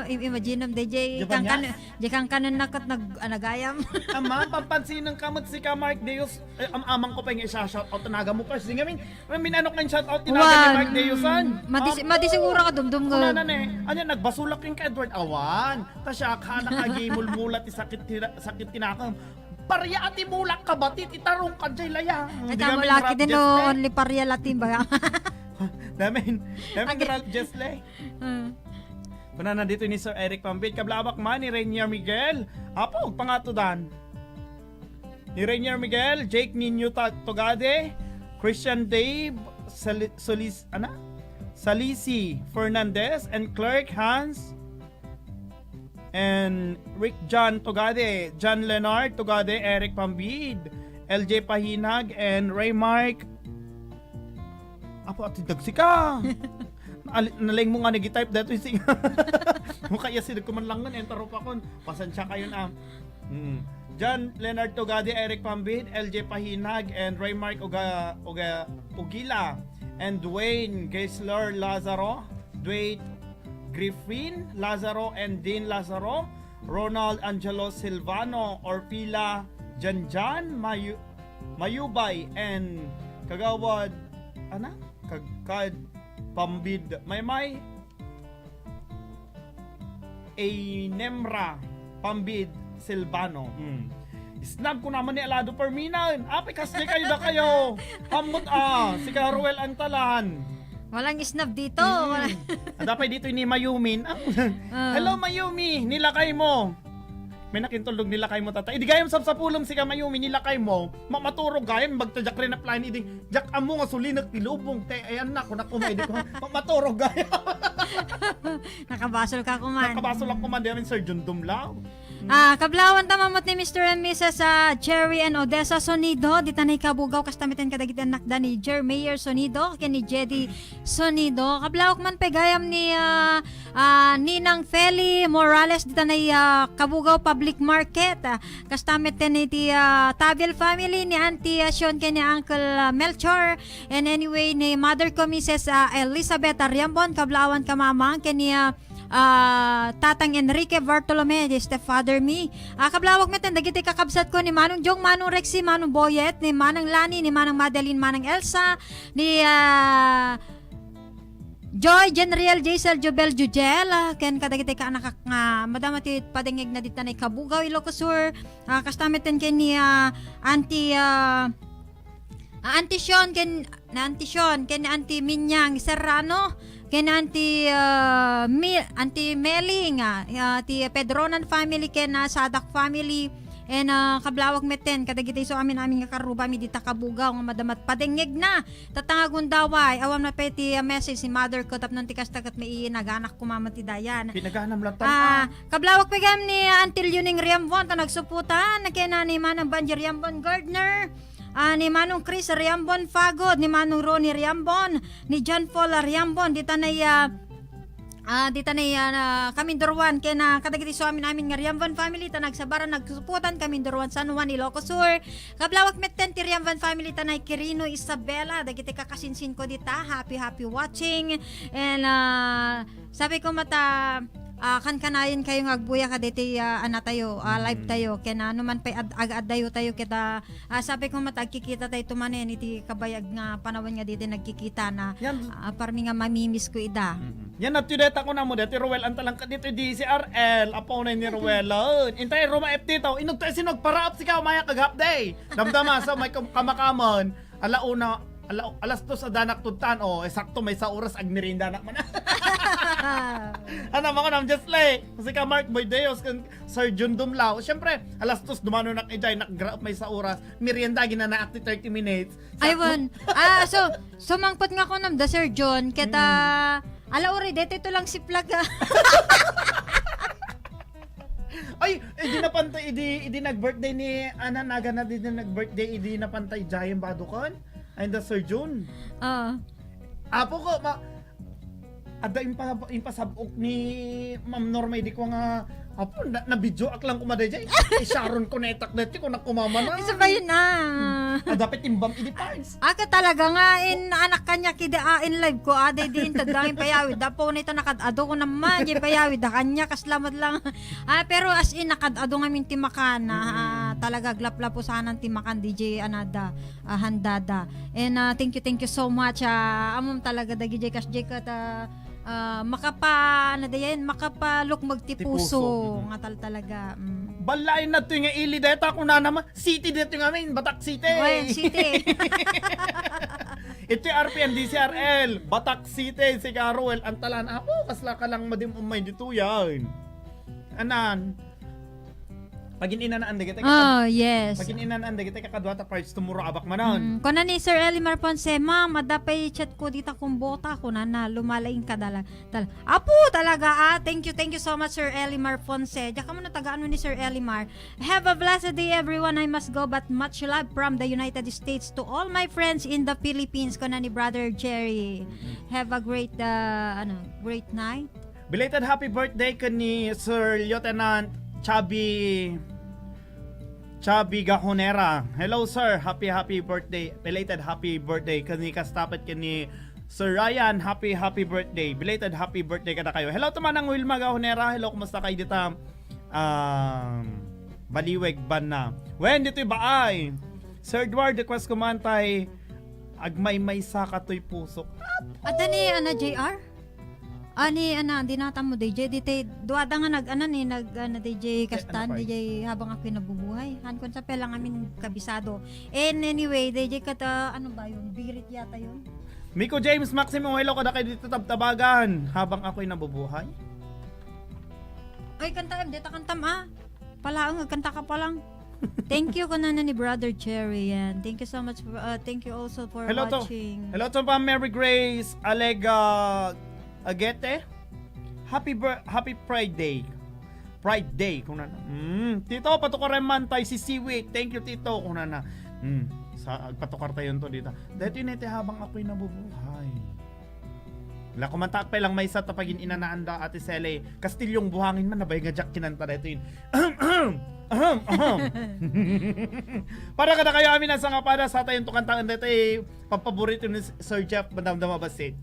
Imagine de jay kang kanan nakot nagayam. Ama, papansin ng kamot si ka Mark Deus. Amang ko pa yung isa-shout out tanaga mo kasi ngamin. Minanok na yung shout out tinaga ni Mark Deusan. Mati siguro ka dumdum ko. Kuna na anya nagbasulak yung ka Edward Awan. Ta siya ka nakagimul-mulat ti sakit tinakam. Parya ati mulak ka batit itarong ka jay laya. Ay tamo laki din no only parya latin ba. Damin rap just lay. Kuna na dito ni Sir Eric Pambit kablabak man ni Rainier Miguel. Apo pangatudan. Ni Rainier Miguel, Jake Ninyo Togade, Christian Dave, Salisi Fernandez, and Clerk Hans, and Rick John Togade, John Leonard Togade, Eric Pambid, LJ Pahinag, and Ray Mark. Apo at dagsi ka. Naling mo nga nag-type dato yung singa. Mukha iya sinig kumanlangan, entaro pa kon. Pasensya kayo na. John Leonard Togade, Eric Pambid, LJ Pahinag, and Raymark Ugila, and Dwayne Geisler Lazaro, Dwayne Griffin Lazaro, and Dean Lazaro, Ronald Angelo Silvano, Orpila Janjan Mayubay, and Kagawad Kagkad Pambid Maymay Nemra Pambid Silvano. Snag ko naman ni Alado Perminan. Api kasi kayo na kayo. Hamot si Ruel Antalan. Walang snub dito. Walang... Dapat dito ni Mayumin. Hello Mayumi, nilakay mo. May nakintulog nilakay mo tatay. Idi gayam sa pulong si ka Mayumi nilakay mo. Maturog gayam magtajak rin na plan idi. Jak amo nga sulinak tilubong te. Ayan na ko nakumay di ko. Maturog gayam. Nakabasol ka kuman. Nakabasol ako man diyan Sir John Dumlao. Kablawan tamamot ni Mr. and Mrs. Cherry and Odessa Sonido. Dita na ikabugaw kastamitan kadagitan nakda ni Jermayer Sonido ken ni Jedy Sonido. Kablawak man pegayam ni Ninang Feli Morales dita na kabugaw public market. Kastamitan ni Tabil family ni Auntie Sean ken ni Uncle Melchor. And anyway ni mother ko Mrs. Elizabeth Ariambon kablawan kamamang ken ni Tatang Enrique Bartolome, the stepfather me. Kablawag meten dagiti kakabsat ko ni Manong Jong, Manong Rexy, Manong Boyet, ni Manang Lani, ni Manang Madeline, Manang Elsa, ni Joy, Jenriel, Jaisel, Jobel, Jujel, ken kadagiti ka anak nga madama ti padengeg na dita na Kabugaw, Ilocosur, kastamiten ken ni Auntie Sean, ken Auntie Minyang Serrano, ken Auntie Meling, ti Pedronan family, ken Sadak family, and kablawag meten kadagiti so amin nga karuba mi dita Kabugaw nga madamat padengeg na tatangagon daway awam na peti message si mother ko tapnon ti kastagat may naganak ko mama ti dayan pinaganam lang kablawag pegam ni Auntie Yuning Riambon ta nagsuputan na kena ni Manang Banjer Riambon Gardner, ni Manong Chris Riambon Fagod, ni Manong Ronnie Riambon, ni John Paul Riambon, dita na Kamindorwan kaya na kadagiti so amin namin nga Riambon family ta nagsabaran nagsuputan Kamindorwan San Juan Ilocosur. Kablawak meten ti Riambon family ta na Quirino Isabela dagiti kakasinsin ko dita happy watching and sabi ko mata kan kanayon kayo nga agbuya ka dito tayo live tayo kaya naman pa agad tayo kita sabi ko matagkikita tayo tumanen iti kabayag nga panahon nga dito nagkikita na parmi nga mamimiss ko ida. Yan at tudeta ko na mo dito Ruel ang talang dito di si RL apo na ni Ruel intay Roma FT tao inugtay sinog para up si ka maya kag day damdama sa may kamakaman alauna alas 2 sa danak tutan sakto may sa oras ag merienda na man. Ano mga nam just like kasi ka Mark Boy Deos kan Sir John Dumlao. Syempre alas 2 dumano nak ijay nak may sa oras merienda gina na active 30 minutes. Aywan. So mangpot nga ko nam da Sir John kita alauri dito ito lang si Plaga. Ay, hindi napantay idi nag-birthday ni Ana Naga na din nag-birthday idi napantay Jayem Badukan. Ay the Sir John. Apo ko ada impasabok ni Ma'am Norma di ko nga apo na video ak lang kumaday jay. Sharon ko netak dati ko nakumama na. Isa ba yun na? Dapat timbang idi parts. Aka talaga nga anak kanya kida in live ko aday din tadangin payawid dapo nito nakadado ko naman di payawid da kanya kaslamad lang. Pero as in nakadado ngamin timakan talaga glaplapo sanan timakan DJ Anada handada. And thank you so much amom talaga dagi jay kas jay kat makapalukmag ti puso nga talaga. Balay na to nga ili deta ko na naman city dito nga amin Batak City. City. Ito RPN DCRL Batak City si Caruel antalan apo kasla ka lang madim umay dito yan. Anan pagin inanaan dagiti yes. Pagin inanaan dagiti kakadwata parts tumuro abak manon. Kuna ni Sir Elimar Ponce, ma'am, madapay chat ko dita kung bota ko na lumalaing ka Apo talaga thank you so much Sir Elimar Ponce. Diyan ka mo na taga-ano ni Sir Elimar. Have a blessed day everyone. I must go but much love from the United States to all my friends in the Philippines. Kuna ni Brother Jerry. Have a great great night. Belated happy birthday ka ni Sir Lieutenant Chubby Gahonera. Hello sir, happy birthday. Belated happy birthday kani kastapat kani Sir Ryan, happy birthday. Belated happy birthday kada kayo. Hello to manang Wilma Gahonera. Hello, kumusta kayo dito? Baliweg ban na. When dito baay? Sir Edward request kumantay agmay sa katoy puso. At ni JR? Ani di nata mo DJ dite duada nga DJ Kastan DJ habang ako nabubuhay hankon sa pelang amin kabisado. And anyway DJ kata ano ba yun birit yata yun Miko James Maximo, hello kada kayo dito tabtabagan habang ako'y nabubuhay. Oy, kanta dito kantam Palaang kanta ka pa lang. Thank you kanana ni Brother Cherry yan. Thank you so much thank you also for watching. Hello to pa Mary Grace Alega Agete. Happy Pride Day. Pride Day kung nana. Tito patukareman tayo si Siwi. Thank you Tito kung nana. Sa patukar tayo to dito. Dito inete habang ako'y nabubuhay. La kumantak pa lang may sa tapagin inanaanda Ate Sele. Kastilyong buhangin man nabay nga jack kinanta dito yun. Para kada kayo amin sa nga para sa tayong tukantaan dito papaborito ni Sir Jeff Madamdama Basit.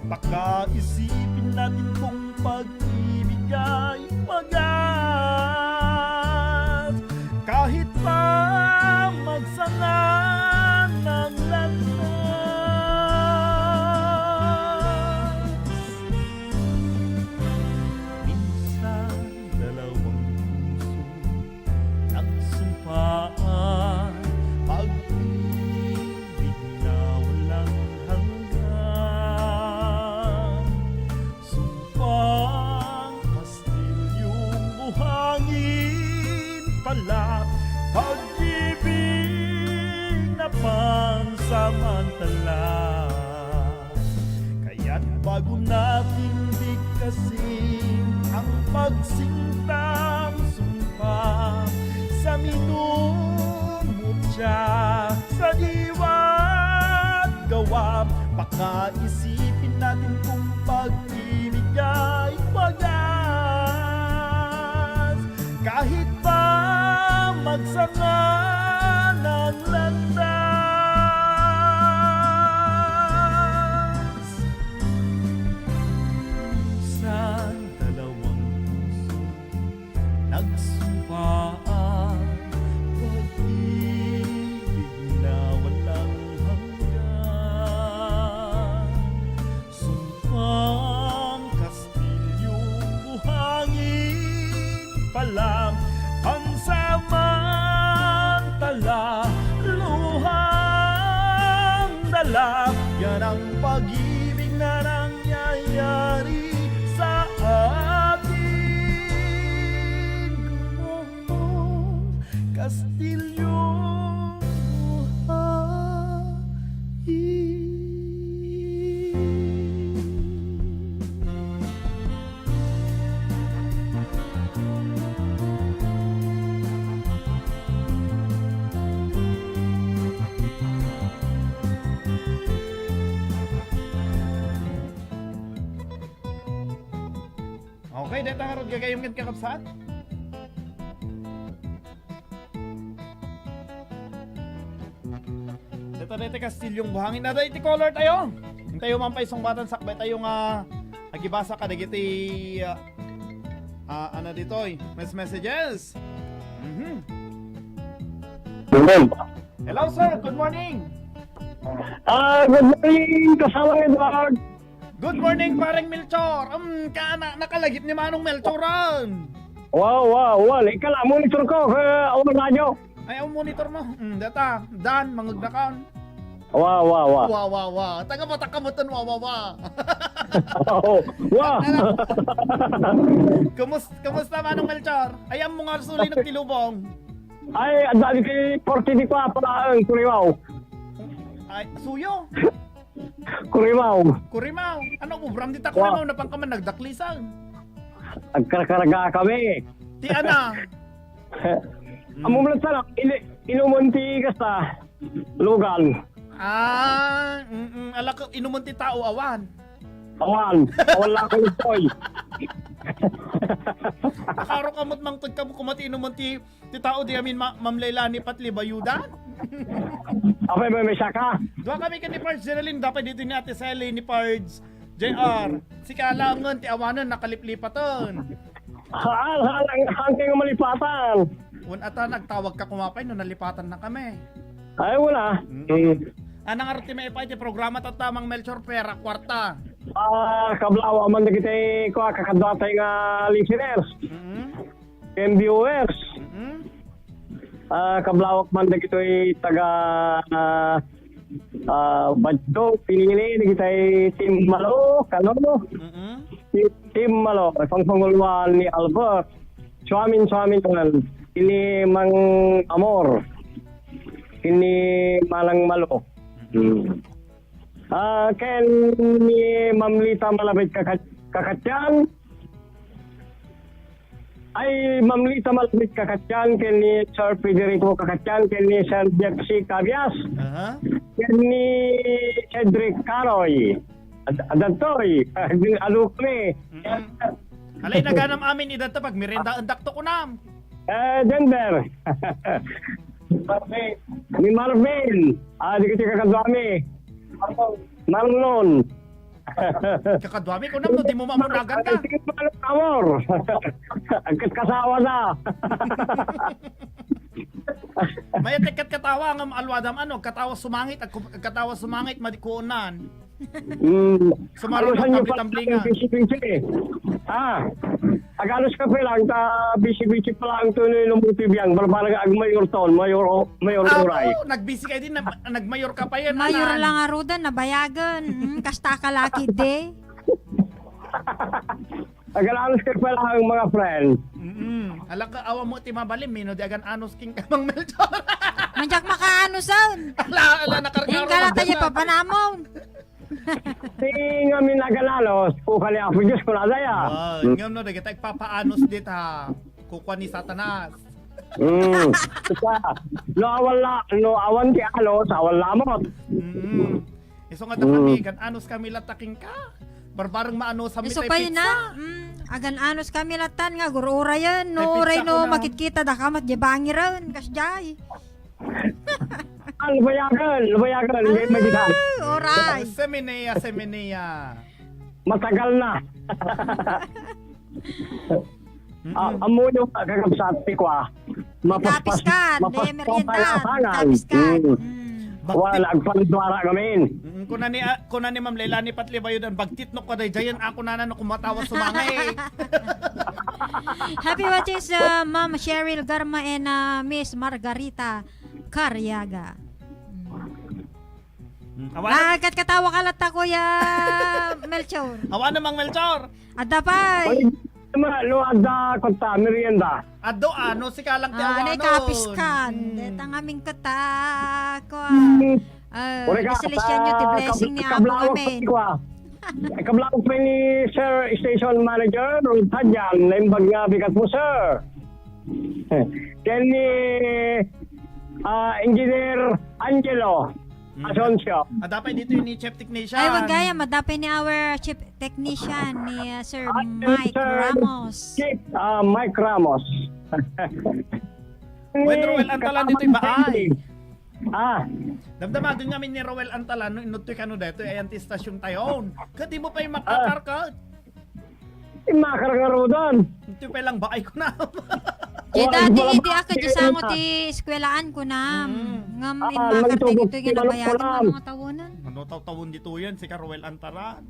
Baka isipin natin kung pag-ibig ay wagas. Kahit pa magsanga ng landas. Minsan dalawang puso nagsumpaan, pag-ibig na walang pala pag-ibig na pansamantala. Kaya't bago natin bigkasin ang pagsintang sumpa sa minumutya, sa diwa't gawa, baka isipin natin kung pag-ibig ay wagas. Kahit pa magsanga ng landas. Sa dalawang puso nagsumpaan, pag-ibig na walang hanggan. Sumpang kastilyong buhangin palang pansamantala, luhang dala. Yan ang pag-ibig na nangyayari sa atin. Kastilyong buhangin. Okay, dito harod gagayong kan kakapsat. Dito kastilyong buhangin na dito color tayo. Tayo man pa isang batan sakbay tayo nga agibasa ka dagiti ano dito messages. Hello sir, good morning. Good morning, kasama Edward. Good morning, parang Melchor. Nakalagit ni Manong Melchoran. Wow. Ikala, monitor ko sa radyo. Ay, ang monitor mo. Data, Dan, mangagdakan. Wow. Wow. Taga matakamutan, wow. Wow. Kumusta Manong Melchor? Ay, ang mga suli ng tilubong. Ay, ang dami kay 40 di pa pala ang kurimaw. Ay, suyo. Kurimaw. Ano mo, Bram, di ta kurimaw na pang kaman nagdaklisan. Agkarkaraga kami. Ti ana. Amulat sana, inumunti ka sa lugan. Ala ko, inumunti tao, awan. Awan lang ko ito'y. Nakaro kamot mang tagkamo kumati inumunti ti tao di amin Ma'am Leilani Patli Bayudan. Apay may saka. Dua kami ka ni Pards Geraldine, dapat dito ni Ate Sally ni Pards JR. Si kalangan ti awanan nakaliplipatan. Hanggang malipatan. Ata nagtawag ka kumapay no nalipatan na kami. Ay wala. Anang arti may ipay ti programa tatamang Melchor Pera kwarta. Kablawa man na kita ko kakadwatay nga listeners. And viewers. Kablawak man na kita taga Baddo, pinili na kita Team Malo, kano? Team Malo, pangpanguluan ni Albert. Suamin naman. Ini Mang Amor. Ini Malang Malo. Ken ni Mamlita Malabit Kakatyan. Ay Mamlita Malabit Kakatyan. Ken ni Sir Federico Kakatyan. Ken ni Sir Jepsi Cabias. Ken ni Cedric Caroy. Adantoy. Alukli. Alay naganam amin idanta pag merenda andak to kunam. Denver. Ni Marvin. Di kita kakadwami. Marlon. Kakadwami ko nam no, di mo mamuragan ka. Amor. Agkat kasawa na. May tikat katawa ng alwadam katawa sumangit at katawa sumangit madikuunan. Sumaro ng tambling-tamblingan. Agalos ka pa lang, bisi-bisi pa lang ito ng butibiyang, barbarang ag-mayor taon, mayor uray. Nagbisi kayo din, nagmayor ka pa yan. Mayor lang arudan, nabayagan. Kasta ka laki de. Agalos ka pa lang mga friend. Alam ka, awa mo timabalim, mino di agan anos king kamang Melchor. Manjak makaanusan. Ala, nakargaro. Yung kalata niya papanamon. Ngamin nagalalos, kukali ako Diyos ko na daya. Ngam no, kita ipapaanos dit ha. Kukwa ni Satanas. No awan ti alos, awan lamot. Iso nga kami, kan anos kami lataking ka. Barbarang maano sa mitay pizza. Iso pa yun na. Agan anos kami latan nga, gurura yan. No, ray no, makikita da kamat jabangi ron, kasjay. Lubayagan. Alright. Semineya. Matagal na. Amo yung kakabsati ko Kapiskan, merienda, kapiskan. Wala, agpalidwara kami. Kuna ni Ma'am Leilani Patli Bayudan, bagtitno ko day jayan ako na kumatawa sumangay. Happy watches Ma'am Cheryl Garma and Miss Margarita Carriaga. Katawa ka lata Kuya Melchor. Awa namang Melchor. Adda pa. No, adda konta merienda. Addo ano si kalang ti awa no. Kapiskan. Detang aming kata ko. Celestial nyo ti blessing ni Amo amen. Kablao pa ni Sir Station Manager Rod Tadyan, naimbag nga bigat mo sir. Ken ni Engineer Angelo Asonsio. Dapat dito yung ni Chief Technician. Ay, wag gaya, madapay ni our Chief Technician ni Sir Mike Ramos. Mike Ramos. When Roel Antalan dito yung baay. Damdama din namin ni Roel Antalan, inutoy ka no dito, ay anti-stasyon tayon. Kadi mo pa yung makakarkat. Makarkaro doon. Ito pa lang baay ko na. dati di ako di sango ti eskwelaan ko na. Nga makarte ito yung nabayagan ng mga tawonan. Taw-tawon dito yan, si Caruel Antara.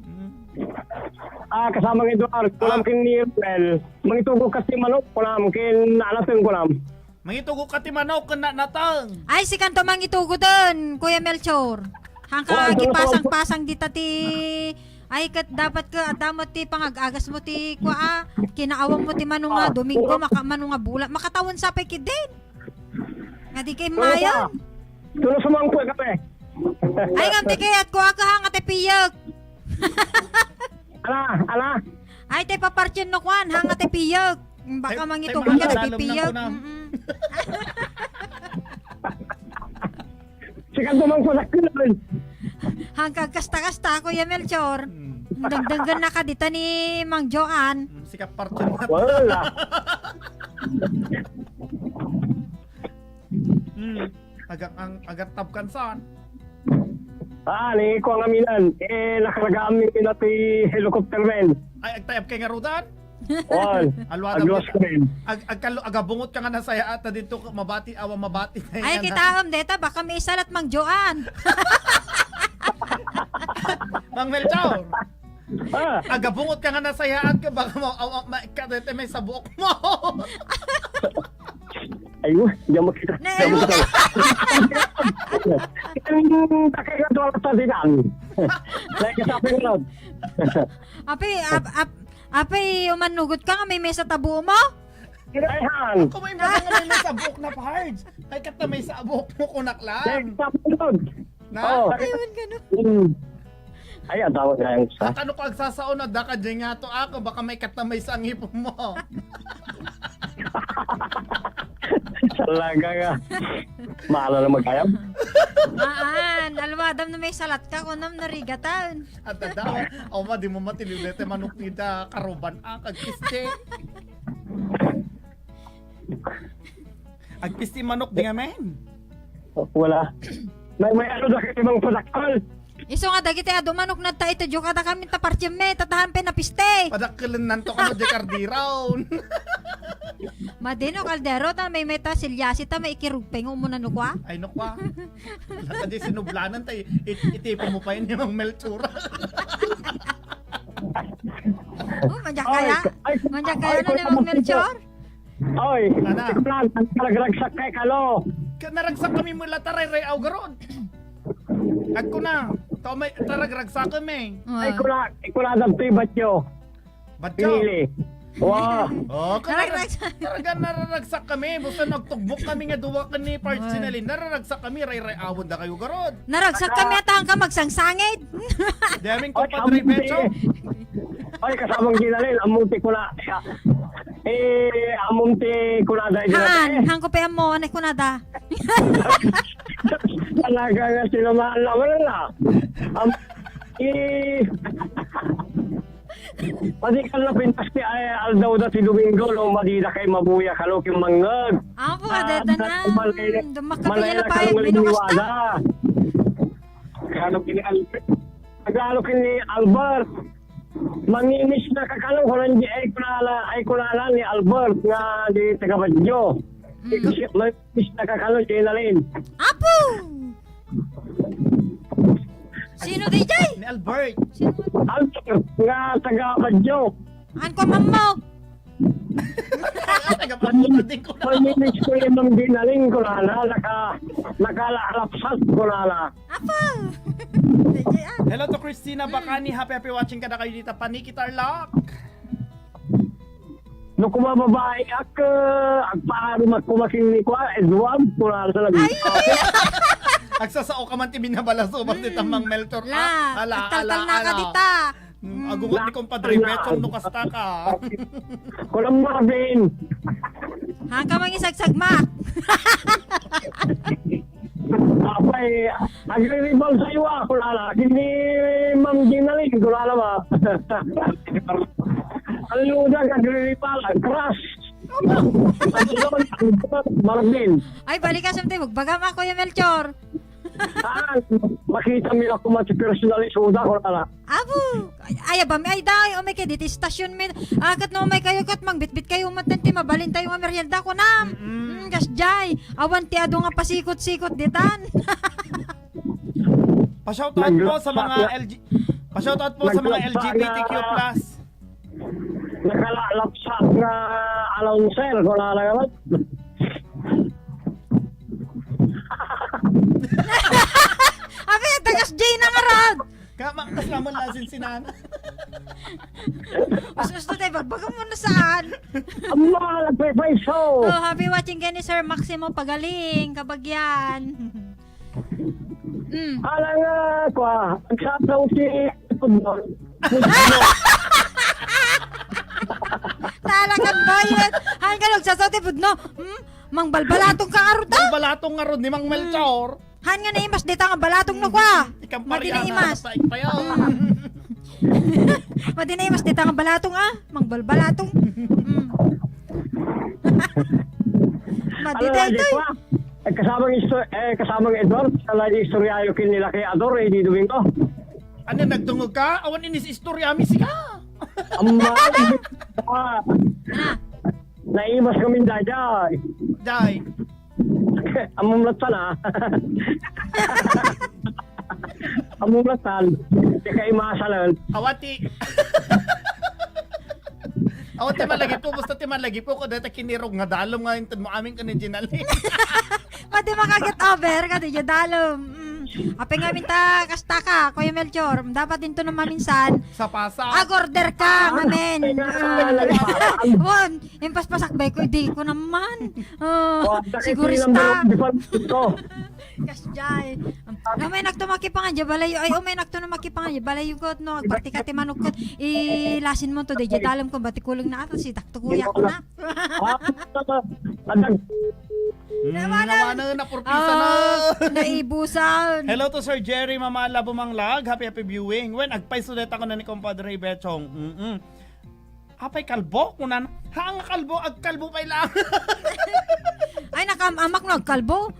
Kasama ng Eduard, kulam kin ni Well. Mangitugo kasi manok, kulam kin alasin kulam. Mangitugo ka ti manok, kena natang. Ay, si kanto mangitugo doon, Kuya Melchor. Hangka gipasang-pasang dita ti... Ay, dapat ka, damot ti pangag-agas mo ti kwa kinaawang mo ti manunga, Domingo, manunga bulan, makatawon sa pekidin. Nga di kay mayan. Tulo sumang po kape. Ay, nga ti kayat ko ka hanga ti piyag. Ala. Ay, ti papartyan no kwan, hanga ti piyag. Baka mangitugon ka ti piyag. Sikan tumang po sa kilin. Hanggang kasta-kasta, Kuya Melchor. Dagdagan na ka dita ni Mang Joan. Sikap partyan na. Wala. Agat tabkan saan? Ni ko ang aminan. Nakaragaan mi pinati helicopter men. Ay, agtayap kay nga rudan? Wal. Aglos ko rin. Agabungot ka nga na saya at dito mabati na Ay, kita deta, baka may isalat Mang Joan. Mang Melchor. Agabungot ka nga na saya at baka kadete may sa buhok mo. Ayun, diyan mo kita. Takay ka doon sa sinan. Like kasapin lang. Ape, umanugot ka nga may mesa tabo mo? Ayhan. Kung may mga may sa buhok na pards. Ay kata may sa buhok mo kunaklan. Na? Ayun ka no. Ay, tawag nga yung sa. At ano ko agsasaon na daka dyan nga to ako, baka may katamay sa ngipon mo. Talaga nga. Maala na magkayam. Alwadam na may salat ka, kunam narigatan. At daw, di mo matililete manok nida karuban agpiste. Agpiste manok di nga men. Wala. May ano na kayo mga pasakal. Iso nga dagiti manok na ta ito kada kami tapartyan me tatahan pe na piste. Padakilan nanto ka no di kardiraw. Madino kaldero ta may meta silyasi ta may ikirugpeng umuna no kwa. Ay no kwa. Laka di sinublanan ta itipo mo pa yun yung Melchura. Manjak kaya na ni Mang Melchor. Oy, plan talagragsak kay kalo. Naragsak kami mula taray ray awgaron. Ako na. May talagragsak kami. Ay kula dagtoy batyo. Pinili. Wow. Talaga nararagsak kami. Basta nagtugbok kami nga duwa ka ni parts sinalin. Nararagsak kami. Ray-ray awon da kayo garod. Naragsak kami at hangka magsangsangit. Daming kompadre Becho. Ay kasamang ginalin. Amunti ko na. Amunti ko na dahil. Hangko pa mo. Anay ko na da. Talaga nga sinamaan naman na. Padikan na pintas ti ay aldaw da ti Domingo no madida kay mabuya kalok yung mangag. Apo ka deta na. Dumakapila pa yung binukasta. Kagalo kini Albert. Manginis na kakalo ko lang ay kunala ni Albert nga di Tagabadyo. Manginis na kakalo di Nalin. Apo! Sino DJ? Ni Albert. Albert nga Tagabadyo. An ko mamo. Manginis ko yung dinaling kunala nakalapsat kunala. Apo! Hello to Christina Bacani. Happy watching ka na kayo dito. Paniki Tarlac. No kumababae agpaano magkumaking ni kwa Edward kunala sa labi. Agsasao ka man ti binabalaso basta tamang Melchor. Tal na ka dita. Agungot ni kompadre Becho no kasta ka. Kulang Marvin. Hangka mangisagsagma. Apay, agri-ribal sa iyo ako lala. Hindi Ma'am Ginalin ko lala ba? Aludag agri-ribal, crush. Marvin. Ay, balik ka samtay. Magbagam ako yung Melchor. Makita mo ako personalisuda ko na. Abo, ay ba may dayo may kay dito stasyon min. Akat no may kayo kat mangbitbit kayo matenti mabalin tayo nga merienda ko na. Kasjay, awan ti ado nga pasikot-sikot ditan. Pa-shoutout po sa mga Pa-shoutout po sa mga LGBTQ+. Nakalalapsak na announcer ko na lang. Abi, tagas Jay na nga rad. Kasama lasin si Nana. Gusto tayo, bagbaga mo na saan? Amma, nagpipay show. Oh, happy watching kay ni Sir Maximo Pagaling, kabagyan. Alang ko, nagsasaw si Pudno. Talagang bayet. Hanggang nagsasaw ti Pudno. Mang balbalatong ka arod ah. Balbalatong nga ron ni Mang Melchor. Han nga naimas dita nga balatong no kwa. Mati na imas. Mati na imas dita nga balatong ah. Mang balbalatong. Mati na ito. Kasamang Edward, sa lagi istoryayo kin nila kay Ador, di Domingo. Ano, nagdungog ka? Awan inis istoryami si ka. Amma, naimas kami dada. Day. Amumlatan ah. Amumlatan. Di ka imasalan. Awati. Awati malagip ko. Basta ti malagip ko. Kung dati kinirog nga dalom nga yung mo aming kanijinal. Pati makaget over ka di dalom. Apeng nga minta kasta ka, Kuya Melchor. Dapat din to na maminsan. Sa pasa. Agorder ka, mamen. Won, impas pasakbay ko, di ko naman. Sigurista. Kasjay. May nagtumaki pa nga, balayo. Ay, may nagtumaki pa nga, balayo ko, no, agparti ka timanok ko. Ilasin mo to, di dalam ko, bati kulong na atas, si takto kuya ko na. Naman na purpisa na. Naibusan. Hello to Sir Jerry Mamala Bumanglag. Happy viewing. When agpay sudet ako na ni Compadre Bechong. Apay kalbo kunan. Haang kalbo ag kalbo pay lang. Ay nakamamak no kalbo.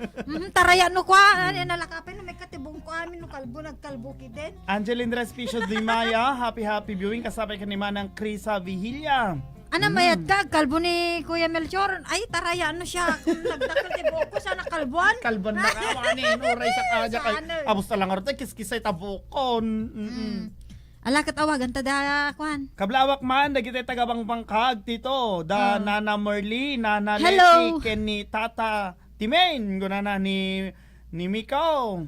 Taraya no kwa nalakapin may katibong ko amin no kalbo nagkalbo kiden. Angeline Respicio Di Maya. Happy viewing kasabay kanima ng Krisa Vigilia. Ana mayat ka, kalbo ni Kuya Melchor. Ay, taraya, ano siya? Kung nagdakal ti buko, sana kalbuan. Kalbuan na ka, manin, uray sa kanya kay. Abos talang arot, kiskisay tabukon. Alakat awagan, tada, Kwan. Kablawak man, nagitay tagabang bangkag, tito. Da Nana Merly, Nana Hello. Leti, Ken ni Tata Timain, guna na ni Miko.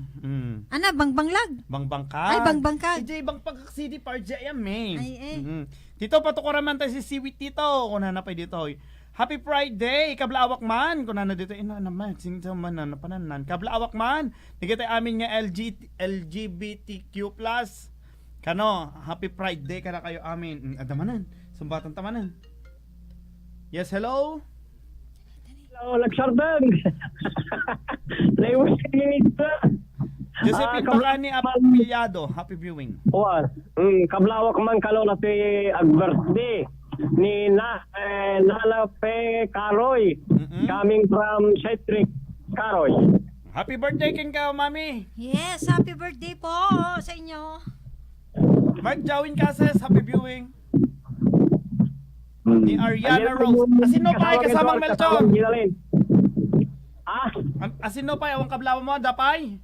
Ana, bangbanglag. Bangbangkag. Ay, bangbangkag. Ijay bang pagkaksidi parja yan, eh. Ay, Tito, patukuran man tayo si Siwit Tito. Kung na pa dito. Happy Friday, kablawak man. Kung na dito, naman, sinito man na pananan. Kablawak man, nagitay amin nga LGBTQ+. Kano, happy Friday ka na kayo amin. Adamanan, sumbatan tamanan. Yes, hello? Hello, Laksardan. Laiwas ka nito. Josephine Bacani Apiliado, happy viewing. Kablawak man kalo na ti ag-birthday ni Nana Pe Caroy, coming from Cedric Caroy. Happy birthday kin ka, mami. Yes, happy birthday po sa inyo. Mark Jawin Cases, happy viewing. Ni Ariana Rose. Asino pa ay kasamang Melchor? Asino pa ay awang kablawa mo, dapay?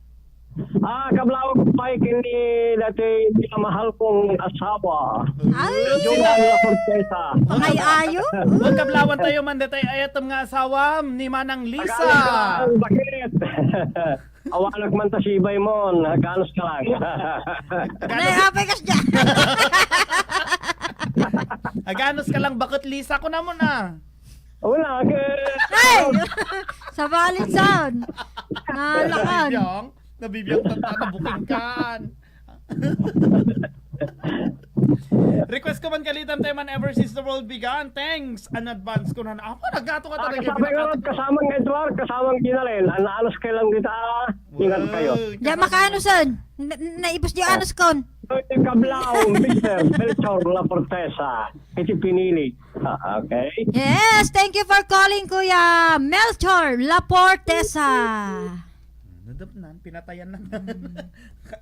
Kablawak ko pa kini dati mahal kong asawa. Ay! Joanna Fortesa. Ay, ayo? Huwag kablawan tayo man dati ayatom nga asawa ni Manang Lisa. Bakit? Awalag man ta si Ibay mo, ganos ka lang. Apay kas dyan. Ganos ka lang, bakit Lisa ko naman Wala. Ay! Sa Balitsan. Nalakan. Nabibiyang tata, booking kan. Request ko man kalitan tayo man ever since the world began. Thanks. An advance ko na. Ako, naggato ka talaga. Kasamang Edward, kasamang Ginalin. Anos kayo lang dito. Ingat kayo. Diyan makaano son? Naipos di anos kon. Kablaw, Mr. Melchor La Fortesa. Iti pinili. Okay. Yes, thank you for calling Kuya Melchor La Fortesa. nadapnan, pinatayan na.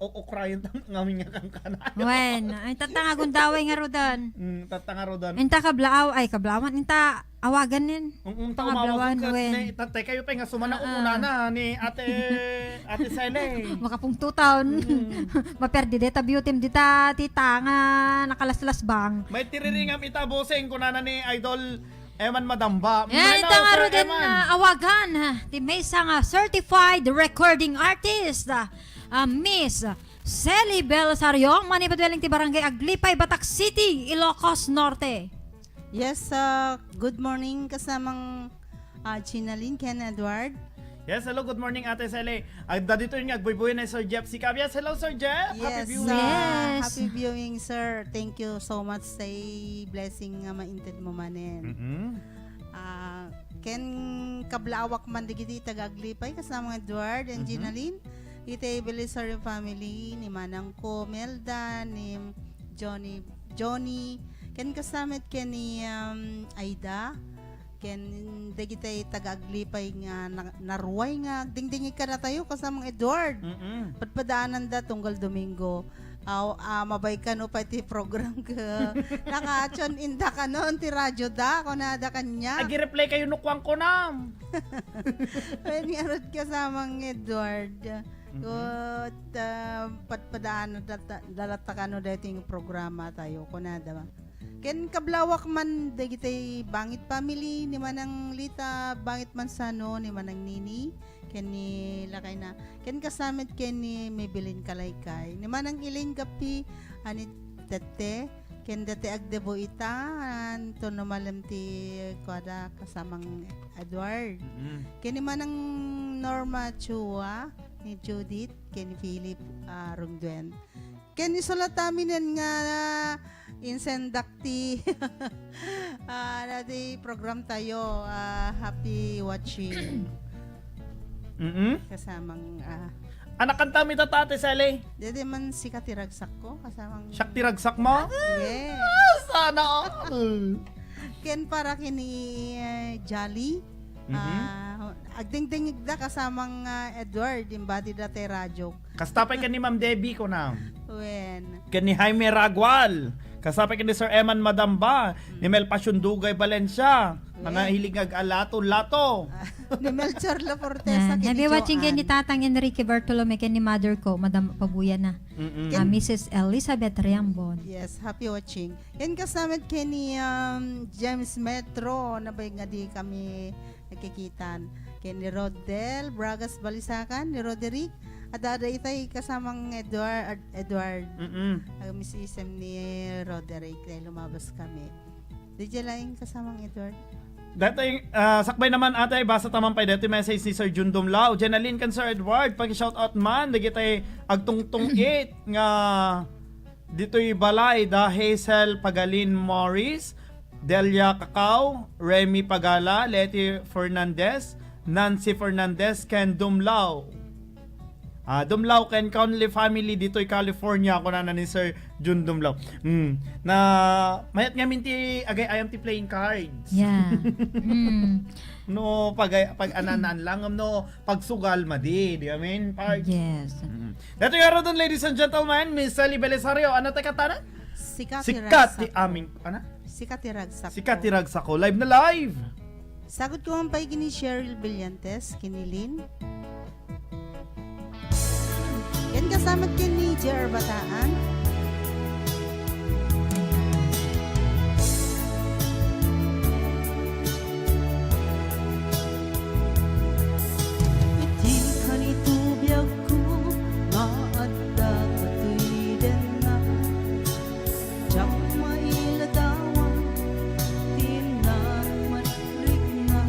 Ukrayan tang ngamin nga kang kanan. Wen, ay tatanga gundaway nga rodan. Tatanga rodan. Inta kablaaw, ay kablawan, inta awagan nin. Unta umawag ka, tatay kayo pa nga sumana una na ni ate Sele. Makapung 2 taon. Maperdi deta beauty dita tita nga nakalaslas bang. May tiriringam itaboseng kunana ni Idol Eman Madamba. Yan, ita nga rodan na awagan. Ti may nga certified recording artist. Miss Sally Belisario, manipadweling ti Barangay Aglipay, Batak City, Ilocos Norte. Yes, good morning kasamang Chinalyn, Ken Edward. Yes, hello, good morning Ate Sally. Dito yung agbuy-buy na Sir Jeff Sicabias. Hello Sir Jeff, happy viewing. Happy viewing sir. Thank you so much sa blessing nga mainted mo manen. Ken kablawak man digiti taga-Aglipay kasama Edward and Chinalyn. Ite Belisario family ni Manang ko, Melda, ni Johnny, ken kasamit ken ni Aida, ken dagitay taga-Aglipay nga naruway nga dingdingi ka na tayo kasamang Edward. Padpadaanan da tunggal Domingo. Mabay ka no pa iti program ka. Nakachon inda ka noon ti radyo da kunada kanya. Agi-replay kayo nukwang ko nam. Panyarot kasamang Edward. Padpadaanan dalata ka no dating programa tayo kunada ba. Ken kablawak man dagitay bangit family ni Manang Lita, bangit man sano ni Manang Nini, ken ni lakay na. Ken kasamit ken ni Maybelline Kalaykay. Ni Manang Elaine Gapi ani tete, ken dati agdebo ita anto no malam ti kwada kasamang Edward. Ken ni Manang Norma Chua, ni Judith, ken ni Philip Rungduen. Ken ni sulataminan nga insendakti di program tayo. Happy watching. Kasamang anak kanta mi tatate Sally. Dede man si katiragsak ko kasamang Siyak tiragsak mo? Yes. Sana all. Ken para kini Jolly. Agdingdingig da kasamang Edward imbadi da te radyo. Kastapay ka ni Ma'am Debbie ko na. Wen. Ken ni Jaime Ragual. Kasapay ka ni Sir Eman Madamba. Ni Mel Pasyundugay Valencia. Mga hilig ag-alato-lato. Ni Melchor Lafortesa. Nabi watching ken ni Tatang Enrique Bartolome ken ni mother ko, Madam Pabuya na. Mrs. Elizabeth Riambon. Yes, happy watching. Yan kasamit ken ni James Metro. Nabay nga di kami nakikitan. Ken ni Rodel Bragas Balisakan, ni Roderick. Ada itay kasamang Edward. Miss Isem ni Roderick dahil lumabas kami. Di lang kasamang Edward. Dati sakbay naman ate basa tamang pa dati message ni Sir Jun Dumlao. Jenaline kan Sir Edward pag-shout out man dagitay agtungtung 8 nga dito'y balay da Hazel Pagalin Morris, Delia Cacao, Remy Pagala, Letty Fernandez, Nancy Fernandez, Ken Dumlao. Dumlao ken Conley family dito'y California ako na ni Sir Jun Dumlao. Na mayat nga minti agay ayam ti playing cards. Yeah. No pag ananan lang no pagsugal madi, di amin part. Yes. Dito yaro doon ladies and gentlemen, Miss Sally Belisario, ano ta katana? Sikat ti amin, ana? Sikat tiragsak. Sikat tiragsak ko. Live na live. Sagot ko man pa'y kini Cheryl Brillantes, kinilin. Yan kasamat kin ni J.R. Bataan. Iti kanitubiyag ko, maadda katoy den na. Diyak mailadawan, tinan matrik na.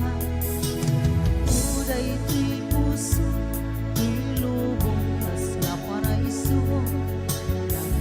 Uday ito'y puso, ilubong sa paraiso, yang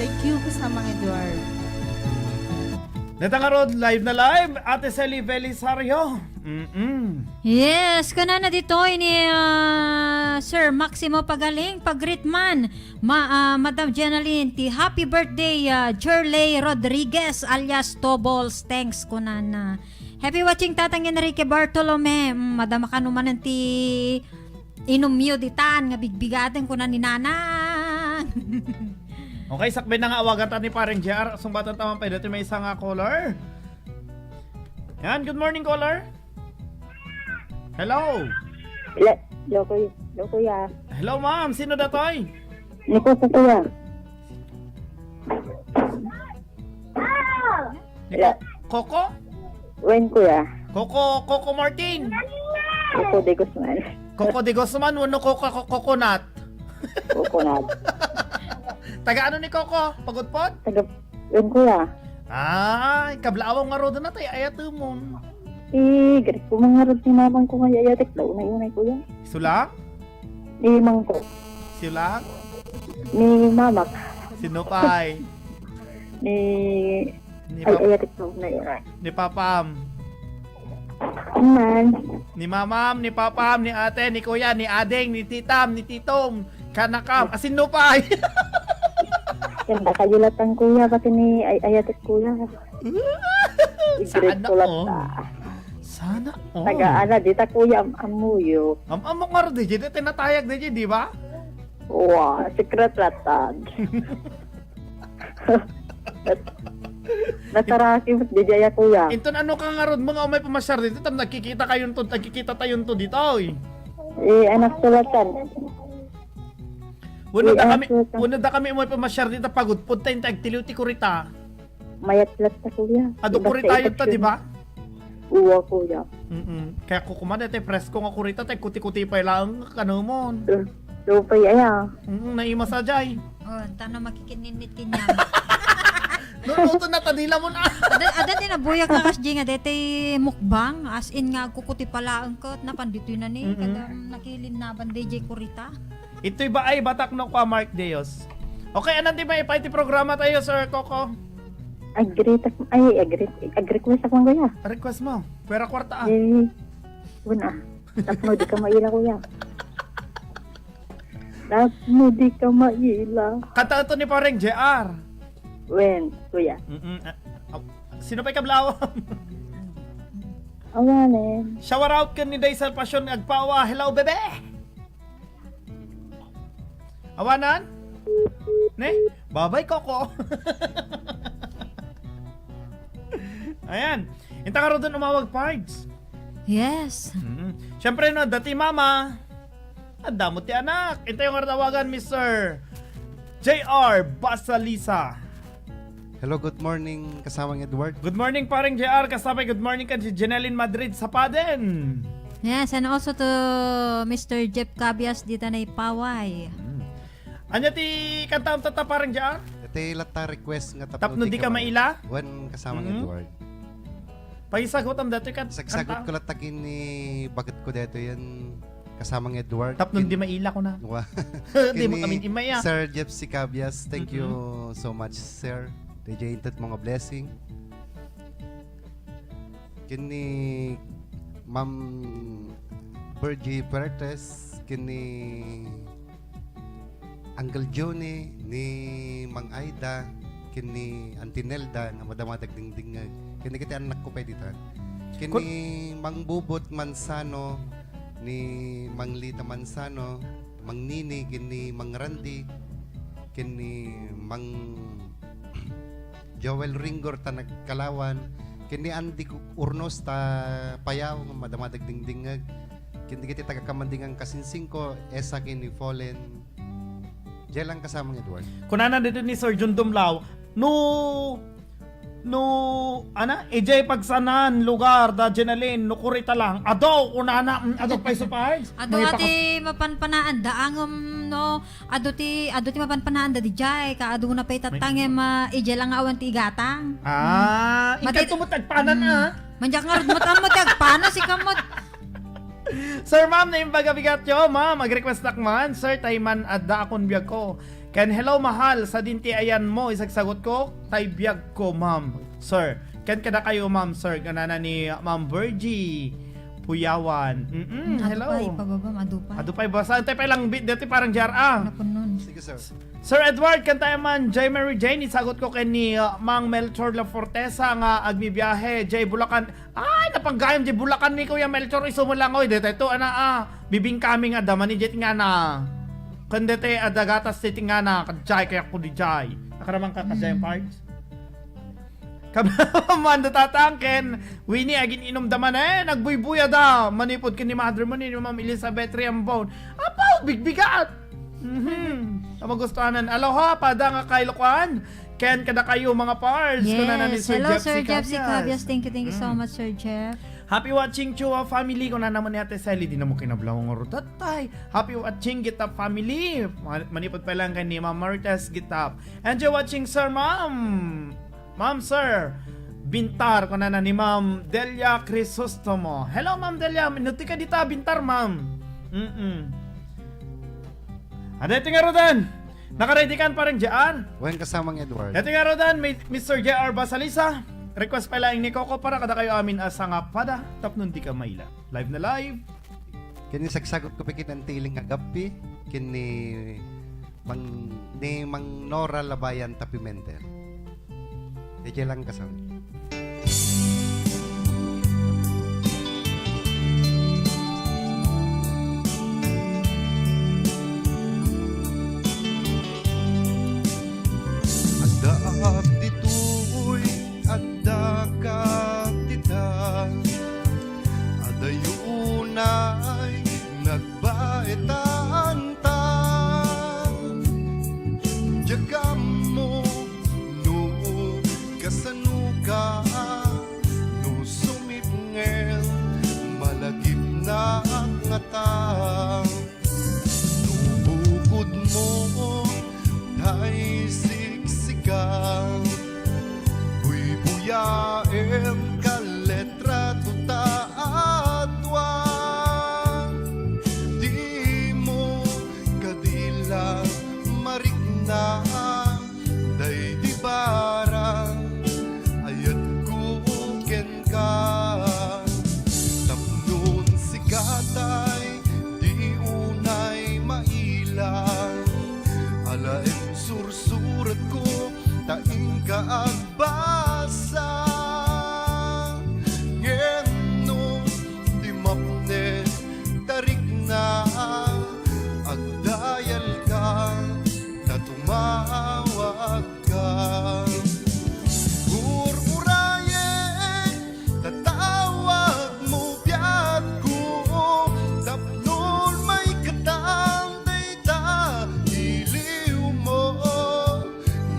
Thank you kasamang Edward. Natangarod, live na live, Ate Sally Belisario. Yes, kana na dito ni Sir Maximo Pagaling, pagritman, Madam Jenaline, ti happy birthday, Jerley Rodriguez alias Tobols, thanks kuna na. Happy watching Tatang Enrique Bartolome, Madam kanuman ti inumyo ditan, nga bigbigaten kuna ni Nanang. Okay, sakbay na nga awagan ta ni pareng JR. Sumbatan taman pa dito may isang caller. Yan, good morning caller. Hello. Hello, kuya. Hello ma'am, sino datoy? Niko po, kuya. Coco? Wen, kuya. Coco Martin. Coco de Guzman. Coco de Guzman, wano coconut. Coconut. Taga ano ni Coco? Pagudpod? Taga, wen, kuya. Ay, kablaawang nga rodo na tayo, ayato mo. Garit ko mga rod ni mamang ko nga yayatik daw na yun ay kuya. Sulang? Ni mang ko. Sulang? Ni mamak. Sinupay? Ni Ay, ayatik daw na yun. Ni Papam? Man. Ni Mamam, ni Papam, ni Ate, ni Kuya, ni Adeng, ni Titam, ni Titom, Kanakam, Sinupay. Kanda kayo latang kuya, pati ni ayatik kuya. Sana all. Sana all. Taga-ana, dita kuya, amuyo. Amok nga rin, di tinatayag di ba? Wow, secret latan. Nataraki mo, di jaya kuya. Inton ano ka nga rin, mga umay pamasyar dito, tam nagkikita tayo to dito, oy. Anak sulatan. Una da kami umay pamasyar dito, pagod punta yung tagtiliw ti kurita. Mayat lat ta kuya. Ado kurita yun ta, di ba? Uwa kuya. Kaya kukumanda tayo presko nga kurita, tayo kuti-kuti pa lang kanumon. Lupay aya. Naima sa jay. Oh, tano makikininit kinya. Nuto na tadila mo na. Ada din nabuyak nga kasdi nga dete mukbang as in nga kukuti pala ang kot na pandito na ni kada nakilin na ban DJ Kurita. Ito'y ba ay batak no kwa Mark Deos? Okay, anong di ba ipaiti programa tayo, Sir Coco? Agree request ako kuya. Request mo? Pera kwarta ah. Una. Tapno di ka maila kuya. Tapno di ka maila. Kanta ito ni pareng JR. Wen, kuya. Sino pa'y kablaw? Awanen. Shower out ka ni Daisal Pasyon agpawa. Hello, bebe! Awanan? Ne? Babay, Coco. Ayan. Inta ka rin doon umawag parts. Yes. Siyempre no, dati mama. At damot ti anak. Inta yung karatawagan, Mr. JR Basalisa. Hello, good morning kasamang Edward. Good morning parang JR. Kasabay good morning ka si Jeneline Madrid sa Paden. Yes, and also to Mr. Jeff Cabias dito na ipaway. Anya ti kantaon tata parang JR? Iti lata request nga tapno di ka maila? Wan kasamang Edward. Pagisagot am dati ka. Sagsagot ko latakin ni bagat ko dito yan kasamang Edward. Tapno di maila ko na. Di mo kami imaya. Sir Jeff Cabias, thank you so much, sir. DJ Intet mga blessing. Kini Ma'am Bergie Pertes, kini Uncle Johnny, ni Mang Aida, kini Antinelda, nga madamatag dingdingag. Kini kita anak ko pa dito. Kini Mang Bubot Mansano, ni Mang Lita Mansano, Mang Nini, kini Mang Randy, kini Mang Joel Ringor ta nagkalawan, kini Andy Urnos ta payaw nga madamatag dingdingag. Kini kita taga-kamandingang kasinsing ko, esa kini Fallen. Diyan lang kasamang Edward. Kunana dito ni Sir John Dumlao, ejay pagsanan lugar da Jenaline no kurita lang. Ado kunana ado pa supay. Ado ati mapanpanaan daangom no. Ado ti mapanpanaan da dijay ka ado na pay tatangem ejay lang awan ti igatang. Ikat tumutagpanan Manjak nga mo tagpana si kamot. Sir ma'am na yung bagabigat yo ma'am, mag-request man. Sir Tayman adda akong biyag ko. Ken hello mahal, sa dinti ayan mo, isagsagot ko, taybiyag ko ma'am, sir. Ken kada kayo ma'am, sir, ganana ni Ma'am Virgie Puyawan. Hello. Adupay, pababa, adupay. Adupay ba? Saan tayo pa lang bit, dati parang JRA. Sige, sir. Sir Edward, kanta man, J. Mary Jane, isagot ko kay ni Mang Melchor La Fortesa nga agbibiyahe, J. Bulacan. Ay, napanggayam, J. Bulacan ni Kuya Melchor, isumulangoy, dito ito, bibing kami nga, daman ni Jet nga na. Kandete, adagatas titi nga na, kadjay, kaya ko di Jay. Nakaramang kakasayang parts. Kaman tatangken, Winnie agin inom daman nagbuybuya da, manipod ka ni Mother mo ni Ma'am Elizabeth Riambon. Apaw, bigbigat! Magustuhanan. Aloha, pada nga kay Lukuan. Ken kada kayo mga pars. Yes, hello Sir Jeffsy Cabias. Thank you so much Sir Jeff. Happy watching Chua family. Kung na naman ni Ate Sally, di na mo kinablawang orutatay. Happy watching Gitap family. Manipod pa lang kay ni Ma'am Marites Gitap. Enjoy watching Sir Ma'am. Ma'am Sir Bintar. Kung na ni Ma'am Delia Crisostomo. Hello Ma'am Delia. Minuti ka dita Bintar Ma'am. Ada ito nga Rodan. Nakaready kan parang dyan. Walang kasamang Edward. Ito nga Rodan. Mr. J.R. Basalisa. Request pa lang ni Coco para kada kayo amin asa nga pada. Tapnon di ka maila. Live na live. Kini sagsagot ko pa kinantiling agapi. Kini Mang Nora Labayan Tapimenter. Ito lang kasama. Adda dito'y adda ka tita, adayunay nagbaitan ta, jagam mo no kasanuka, no sumipngel malagip na ang ngata, no bukod mo dahil siksikan, buyaem ka letra tuta atwan, di mo kadila marikna, day di barang ayat kuken ka, tapnon si katay di unay mailang, alaem sursurat ko taing kaagbasa, ngeno di mapne tarik na agdayal ka na tumawag ka, ururaye tatawag mo biyat ko, tapnon may katangday ta iliw mo,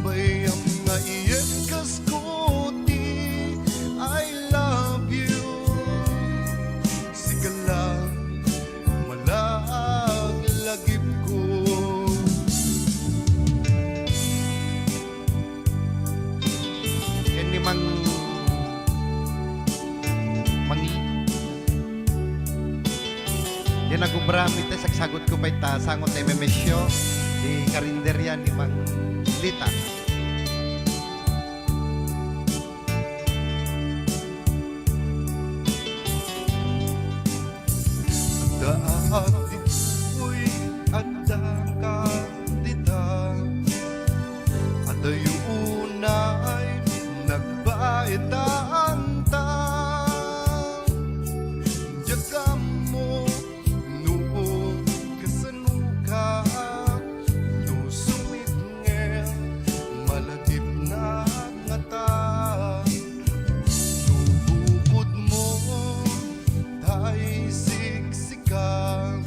bayam nga iyan kaskuti, I love you, sigala malaglagip ko. Kini Yan nagubramit sagsagot ko pa ita sangot ay memesyo di karinderya ni Mang Lita. Daat uy adda ka dita, adayunay nagbaitan ta, jagam mo no kasanuka, no sumipngel malagip na ngata, no bukod mo dahil siksikan,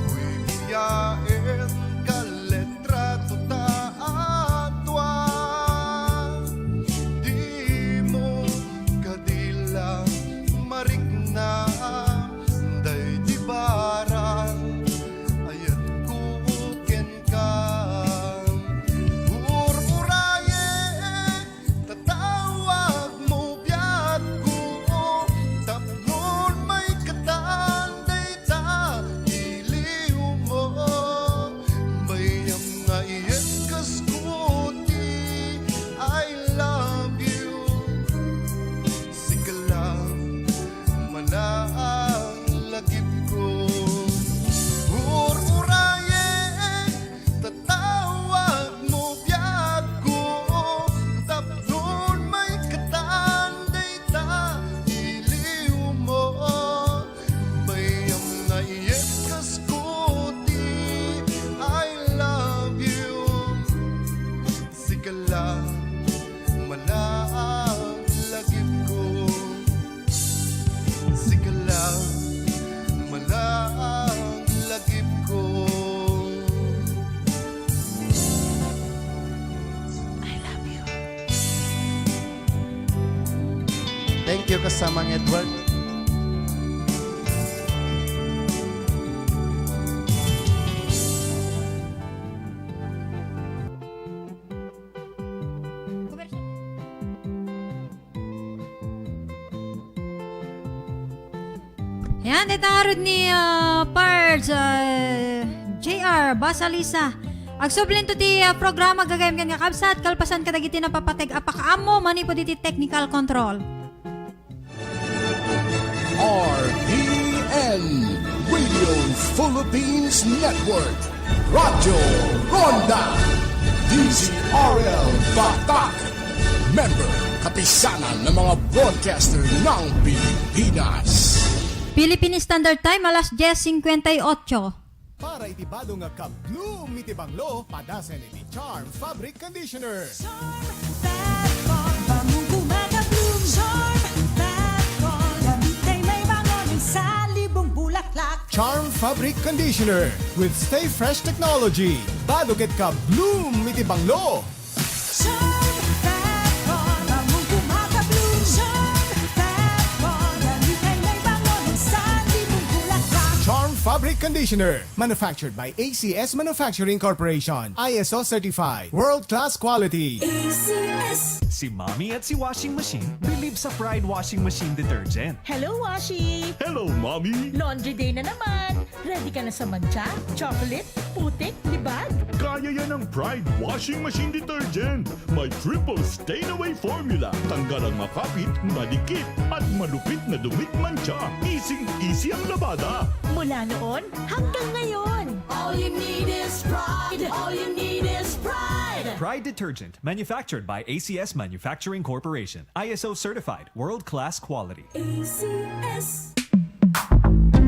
buyaen ka letra tuta atwan, di sigala malagip ko sigala malagip ko. Thank you kasamang Edward. Yan, ito nga rin ni Pards, JR, Basalisa. Agsublin to ti programa gagayam kan nga kabsat, kalpasan kadagiti na papateg apakaamo, mani po diti technical control. RPN Radio Philippines Network Radyo Ronda DZRL Batak Member Kapisanan ng mga broadcaster ng Pilipinas. Philippine Standard Time, alas 10:58. Para itibado nga ka-bloom iti banglo, padasen iti Charm Fabric Conditioner. Bangong kumaka-bloom, Charm Fatcon. Damit ay may bangon sa libong bulaklak. Charm Fabric Conditioner with Stay Fresh Technology. Baduket ka-bloom iti banglo. Charm Fatcon. Bangong kumaka-bloom, Charm Fatcon. Damit ay may bangon sa libong bulaklak. Charm Fabric Conditioner, manufactured by ACS Manufacturing Corporation. ISO certified, world-class quality. Si Mommy at si Washing Machine believe sa Pride Washing Machine Detergent. Hello, Washi! Hello, Mommy! Laundry day na naman. Ready ka na sa mancha, chocolate, putik, libag? Kaya yan ang Pride Washing Machine Detergent. May triple stain-away formula. Tanggal ang makapit, madikit, at malupit na dumit mancha. Easy ang labada. Mula noon hanggang ngayon. All you need is pride. All you need is pride. Pride Detergent, manufactured by ACS Manufacturing Corporation. ISO certified, world-class quality. ACS.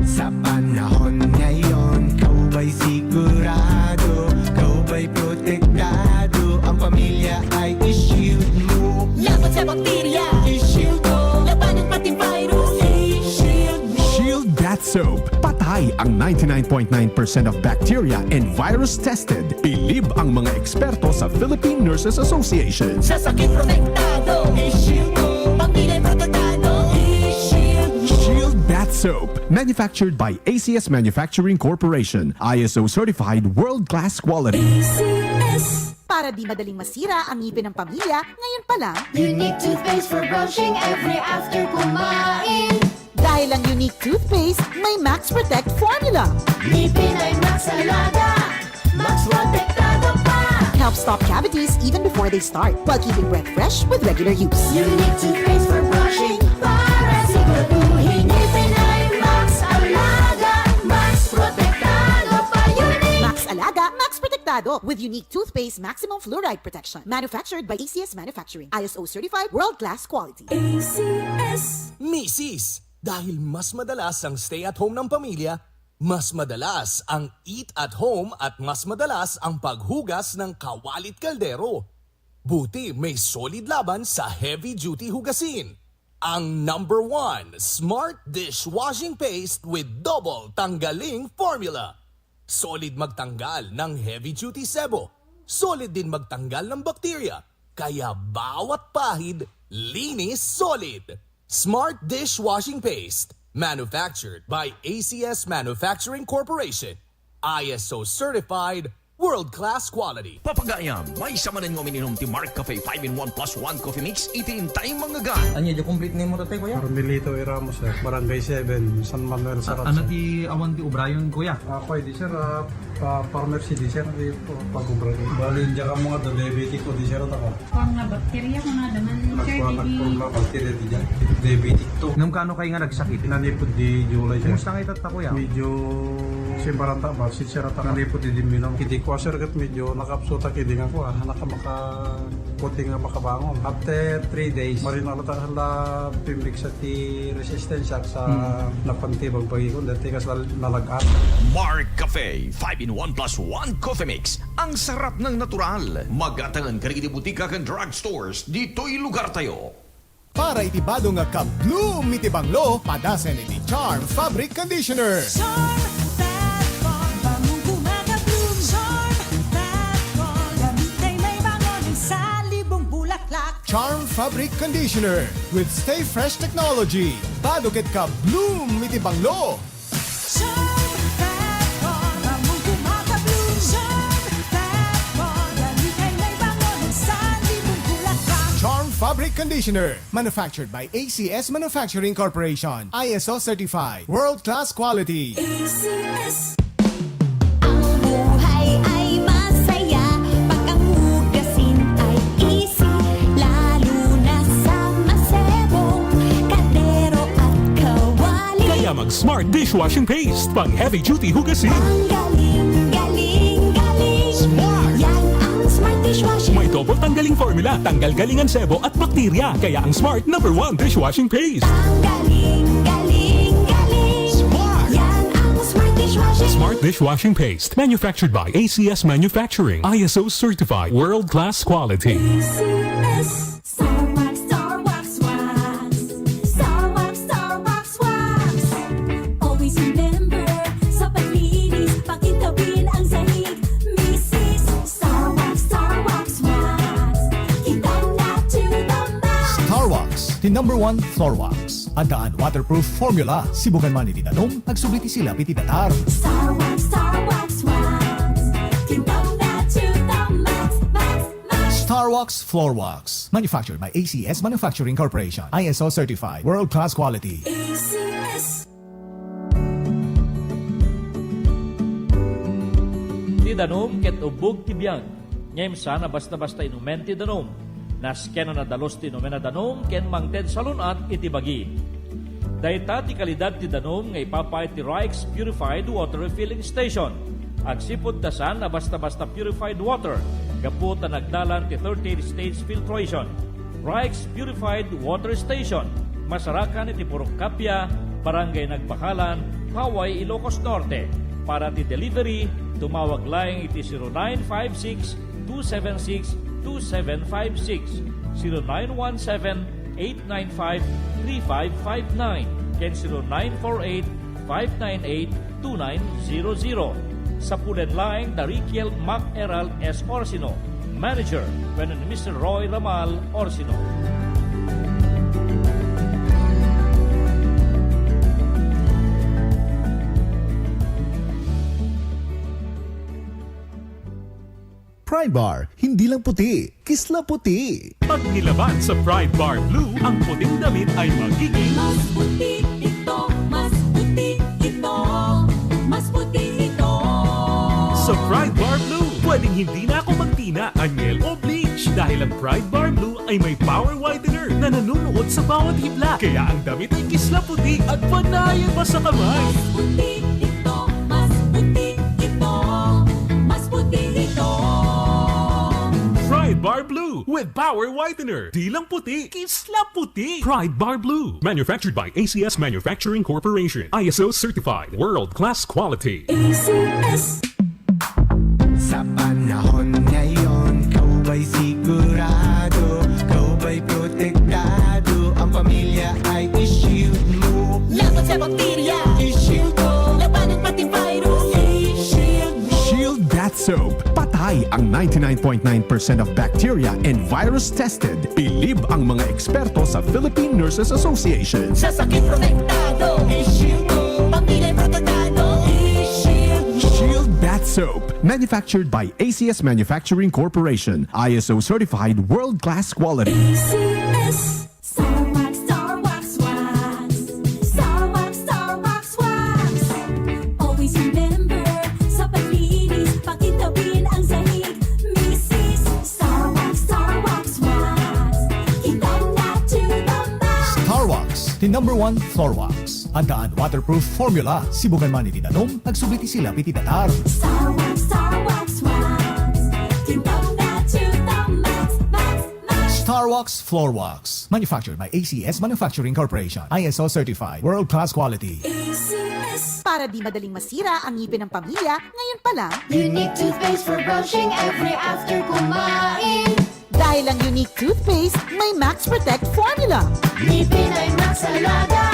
Sa panahon ngayon, kau ba'y sigurado? Kau ba'y protektado? Ang pamilya ay i-shield mo. Laban sa bakterya, i-shield ko. Labanan pati virus, i-shield mo. Shield Bath Soap. Patay ang 99.9% of bacteria and virus tested. Bilib ang mga eksperto sa Philippine Nurses Association. Sa sakit protektado, i-shield ko. Pamilya protektado, i-shield mo. Shield Bath Soap. Manufactured by ACS Manufacturing Corporation. ISO certified world-class quality. ACS. Para di madaling masira ang ngipin ng pamilya, ngayon pa lang, Unique toothpaste for brushing every after kumain. dahil ang unique toothpaste, may Max Protect formula. Ngipin ay Max Alaga, Max Protektado pa. Helps stop cavities even before they start, while keeping breath fresh with regular use. Unique toothpaste for brushing para siguraduhin. Ngipin ay Max Alaga, Max Protektado pa. Unique Max Alaga, Max Protectado with unique toothpaste maximum fluoride protection. Manufactured by ACS Manufacturing. ISO certified world-class quality. ACS. Misis, dahil mas madalas ang stay at home ng pamilya, mas madalas ang eat at home at mas madalas ang paghugas ng kawalit kaldero. Buti may solid laban sa heavy duty hugasin. Ang number 1 Smart Dishwashing Paste with double tanggaling formula. Solid magtanggal ng heavy duty sebo. Solid din magtanggal ng bakterya. Kaya bawat pahid, linis solid. Smart Dishwashing Paste, manufactured by ACS Manufacturing Corporation. ISO certified, world-class quality. Papagayam, may samanan ng uminom ti Mark Cafe 5-in-1 plus 1 coffee mix, itintay mga gan. Anya, yung complete name mo tatay, kuya? Carmelito Ramos, Barangay 7, San Manuel, Sarat. Ano ti awan ti Ubrayon, kuya? Ako, di sir, farmer si di sir, di pag-ubra. Bali, diyan ka mga diabetic ko, di sir, ako. Kung nga bakterya ko na daman, sir, Nagpapagpurma, bakterya di dyan. Diabetic to. Nung kano kayo nga nagsakit? Nanipod di July, sir. Kumusta kayo tata, kuya? Medyo simbaranta ba, si sir, nanipod di minum. Hindi ko, sir, kat medyo nakapsuta, hindi nga ko, nakamaka puti nga makabangon. After 3 days, marinalata la pimbik sa ti resistensya sa napantibang pagikon. Dati kas nalagat. Mark Cafe 5-in-1+1 Coffee Mix. Ang sarap ng natural. Magatangan karigiti butika kan drugstores. Dito'y lugar tayo. Para itibado nga ka-bloom iti banglo, padasen iti Charm Fabric Conditioner. Charm Fat Con, bangong kumaka-bloom. Charm Fat Con, gamitin may bangon sa libong bulaklak. Charm Fabric Conditioner with Stay Fresh Technology. Badukit ka-bloom iti banglo. Charm Fat Con, bangong kumaka-bloom. Charm Fat Con, gamitin may bangon sa libong bulaklak. Charm Fabric Conditioner. Manufactured by ACS Manufacturing Corporation. ISO certified. World-class quality. ACS. Buhay ay masaya pag ang hugasin ay easy, lalo na sa masebong kaldero at kawali. Kaya mag-Smart Dishwashing Paste. Pang heavy-duty hugasin. Ang galing, galing, galing. Smart! Yan ang Smart Dishwashing. May double tanggaling formula. Tanggal galingan sebo at bakterya. Kaya ang Smart #1 Dishwashing Paste. Ang galing, galing, galing. Smart! Yan ang Smart Dishwashing. Smart Dishwashing Paste. Manufactured by ACS Manufacturing. ISO certified. World-class quality. ACS. Star Wax, Star Wax, Wax. Star Wax, Star Wax, Wax. Always remember, sa paglinis, pakitawin ang sahig. Mrs. Star Wax, Wax. Kitang na to the max. Star Wax, the #1 floor wax. Adaan waterproof formula. Sibukan man iti danom, agsubliti sila piti datar. Star Wax, Wax. Kitang na to the max, max, max. Star Wax Floor Wax. Manufactured by ACS Manufacturing Corporation. ISO certified. World-class quality. ACS. Ti danom ket ubog ti biyag. Ngem sana basta-basta inumen ti danom. Nas ken na dalos ti inumen na danom ken mangted salunat iti bagi. Dayta ti kalidad ti danom nga ipapay ti Rike's Purified Water Refilling Station. Agsipod tasan na basta-basta purified water. Gapot na nagdalan ti 30 stage filtration. Rike's Purified Water Station. Masarakan iti Purok Kapya, Barangay Nagpakalan, Hawaii, Ilocos Norte. Para ti delivery, tumawag lang iti 0956-276-2756, 0917-895-3559, ken 0948-598-2900. Sa pulen laing Darikiel Mac Eral S. Orsino, Manager, when Mr. Roy Ramal Orsino. Pride Bar, hindi lang puti, kisla puti. Pag nilaban sa Pride Bar Blue, ang puting damit ay magiging Mas puti ito, mas puti ito, mas puti ito. sa Pride Bar Blue. Pwedeng hindi na ako magtina, anyel o bleach dahil ang Pride Bar Blue ay may power whitener na nanunuot sa bawat hibla. Kaya ang damit ay kisla puti at panayan pa sa kamay. Puti ito, mas puti ito, mas puti ito. Pride Bar Blue with power whitener. Di lang puti, kisla puti. Pride Bar Blue. Manufactured by ACS Manufacturing Corporation. ISO certified. World-class quality. ACS. Sa panahon ngayon, kau ba'y sigurado? Kau ba'y protektado? Ang pamilya ay i-shield mo. Laban sa bakterya, I-shield ko. labanan pati virus. I-shield mo. Shield Bath Soap. Patay ang 99.9% of bacteria and virus tested. Bilib ang mga eksperto sa Philippine Nurses Association. Sa sakit protektado, I-shield mo. pamilya protektado. Shield Bath Soap. Manufactured by ACS Manufacturing Corporation. ISO certified world-class quality. ACS. Star Wax, Star Wax, Wax. Star Wax, Star Wax, Wax. Always remember, sa paglinis, pakitawin ang sahig. Mrs. Star Wax, Wax. Kitang na to the max. Star Wax, the #1 floor wax. Adaan waterproof formula. Sibukan man iti danom, agsubliti sila piti datar. Star Wax, Wax. Kitang na to the max, max, Starwax Floor Wax. Manufactured by ACS Manufacturing Corporation. ISO certified. World-class quality. Para di madaling masira ang ngipin ng pamilya, ngayon pa lang, Unique toothpaste for brushing every after kumain. dahil ang unique toothpaste, may Max Protect formula. Ngipin ay Max Alaga,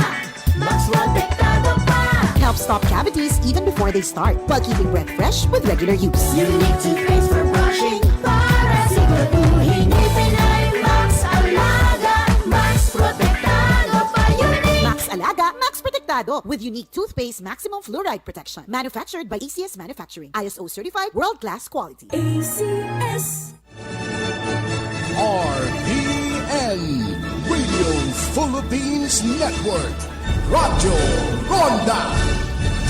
Max Protektado pa. Helps stop cavities even before they start, while keeping breath fresh with regular use. Unique toothpaste for brushing para siguraduhin ngipin ay Max Alaga, Max Protektado pa. Unique Max Alaga, Max Protectado with unique toothpaste maximum fluoride protection. Manufactured by ACS Manufacturing. ISO certified world-class quality. ACS. RPN Radio Philippines Network Radyo Ronda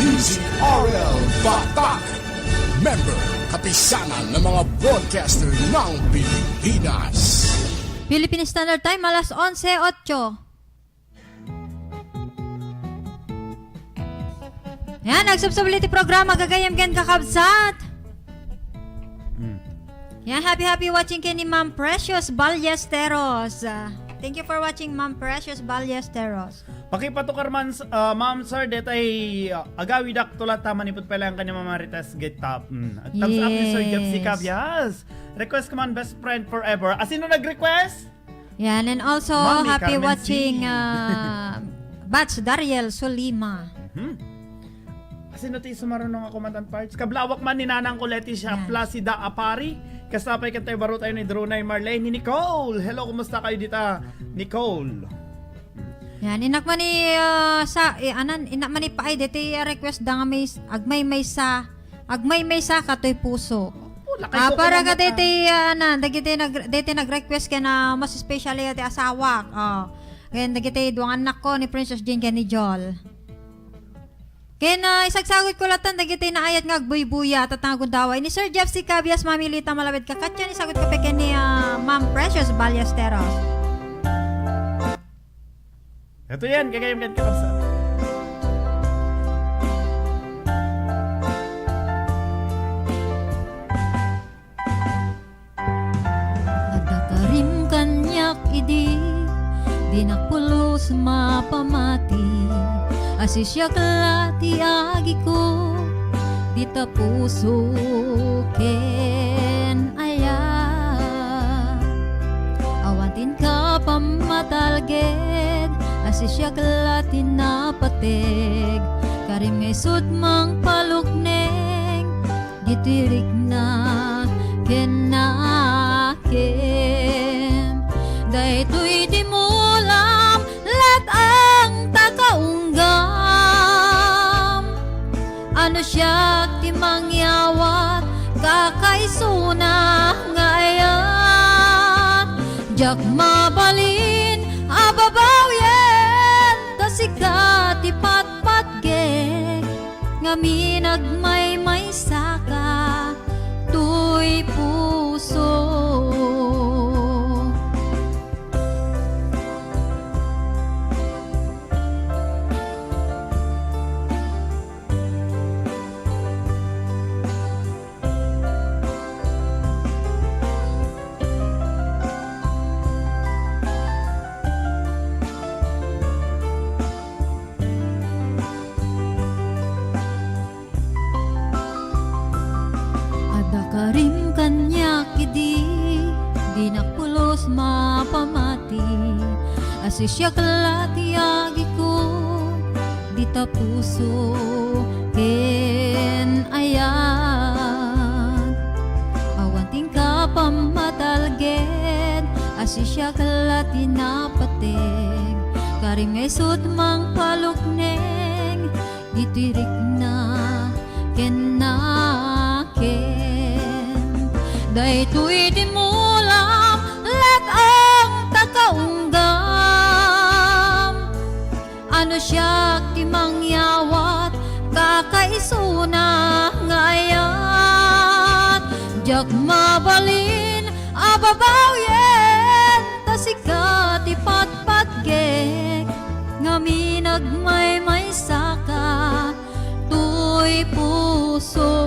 DZRL Batak Member kapisanan ng mga broadcaster ng Pilipinas. Philippine Standard Time, alas 11:08. Yan, nagsubsubliti programa, gagayam gan kakabsat. Yan, happy watching kay ni Ma'am Precious Ballesteros. Thank you for watching, Ma'am Precious Ballesteros. Pakipatukar man, ma'am sir, detay agawi dak tulat tama nipot pala ang kanyang mamaritas get top. At thumbs up ni Sir Jeff Sikab, yes. Request ko man, best friend forever. Sino nag-request? Yan, and also Mami happy Carmen watching Bats Dariel Solima. Sino tayo sumarunong ako mantan parts? Kablawak man ni Nanang Colette siya, Placida Apari. Kasapay katay baro tayo ni Dronay Marlene, ni Nicole. Hello, kumusta kayo dita, Nicole? Yan, inak man ni inak man ni paay dito request da nga may agmay may sa katoy puso. Para ka dito dito nag-request ka na mas especially ati asawa. Ngayon dito duang anak ko ni Princess Jane ka ni Joel. Kaya na isagsagot ko latan dagiti na ayat nga agbuy-buya at nagundaway ni Sir Jeff Sicabias mamilita malapit ka katya ni sagot ka pe ni Ma'am Precious Ballesteros. Ito yan, kagayam kan kakabsa. Adakarim kanyak idi dinapulos mapamati. Asisya kalati agi ko dita puso ken aya awantin ka pamatalged asisya kalati napatig karim ngay sudmang palukneng ditirik na kenakem daytoy di mulam let ang takaunggam ano siya ti mangyawat kakaisuna ngayon jak mabalin ababawyen tasikat ti patpatgek ngamin agmay saka tuy puso. Karim kanyak idi di napulos mapamati asisya kalati agi ko di tapuso ken ayan awanting ka pamatalged asisya kalati napatig karim ngay sudmang palukneng ditirik na kenaken daytoy di mulam let ang takaunggam ano siya ti mangyawat kakaisuna ngayon jak mabalin ababawyen tasikat ti patpatgek ngamin agmay saka tuy puso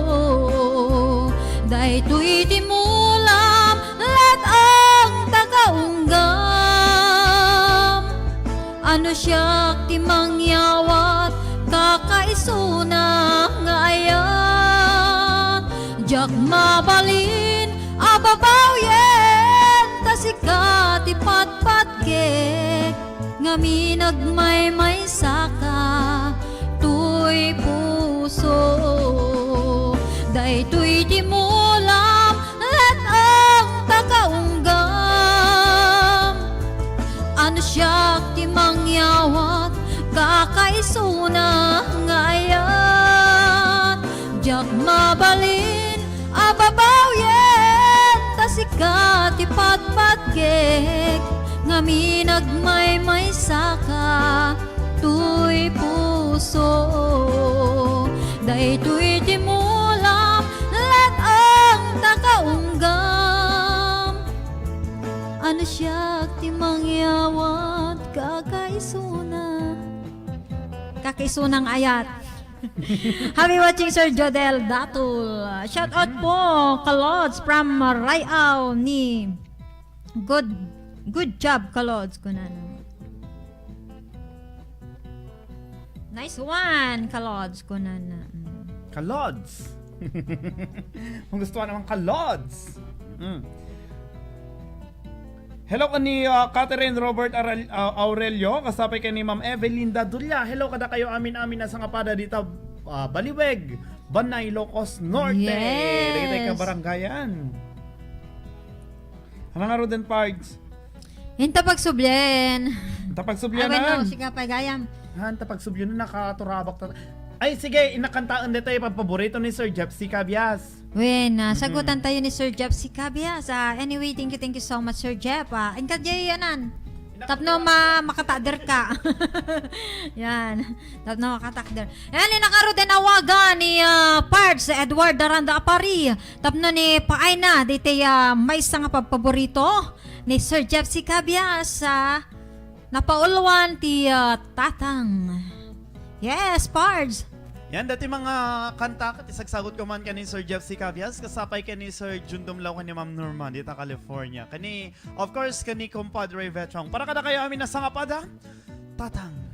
daytoy di mulam let ang takaungga Ano siya ti mangyawat kakaisuna nga ayat. Jak mabalin ababaw yen tasika ti patpatgek ngami nagmay saka tuy puso daytoy di mulam let ang takaunggam. Ano siya ti mangyawat kakaisuna nga ayat. Jak mabalin ababaw yen tasika ti patpatgek ngami nagmay saka tuy puso daytoy ti mulam let ang takaunggam. Ano siya ti mangyawat kakaisunang ayat. Happy watching Sir Jodel Datul. Shout out po Kalods from Rayao ni Good job Kalods kunan. Nice one Kalods kunan. Kalods. Kung gusto naman Kalods. Hello ka ni Catherine Robert Aurelio, kasapay ka ni Ma'am Evelyn Dadulya. Hello kada kayo amin na sa ngapada dito Baliweg, Banay, Ilocos Norte. Yes. Dagitay ka baranggayan. Ano nga Roden Parks? Hinta pagsublen. Tapagsubyanan. Sige pagayam. Tapagsubyanan nakaturabak. Ay sige, inakantaan dito yung paborito ni Sir Jeff C. Cabias. Sagutan tayo ni Sir Jeff C. Cabias. Anyway, thank you so much Sir Jeff. Inkadya yanan. Tapno makatader ka. Yan. Tapno makatader. Yan, inakaro din awagan ni Pards Edward Daranda Apari. Tapno ni Paayna. Dito may isang paborito ni Sir Jeff C. Cabias. Napauluan ti Tatang. Yes, Pards. Yan, dati mga kanta, isagsagot ko man kani Sir Jeff C. Cabias, kasapay kani Sir Jundom Law ni Ma'am Norma, dito California. Kani, of course, kani Compadre Vetchong. Para kada kayo amin na sangapada, Tatang.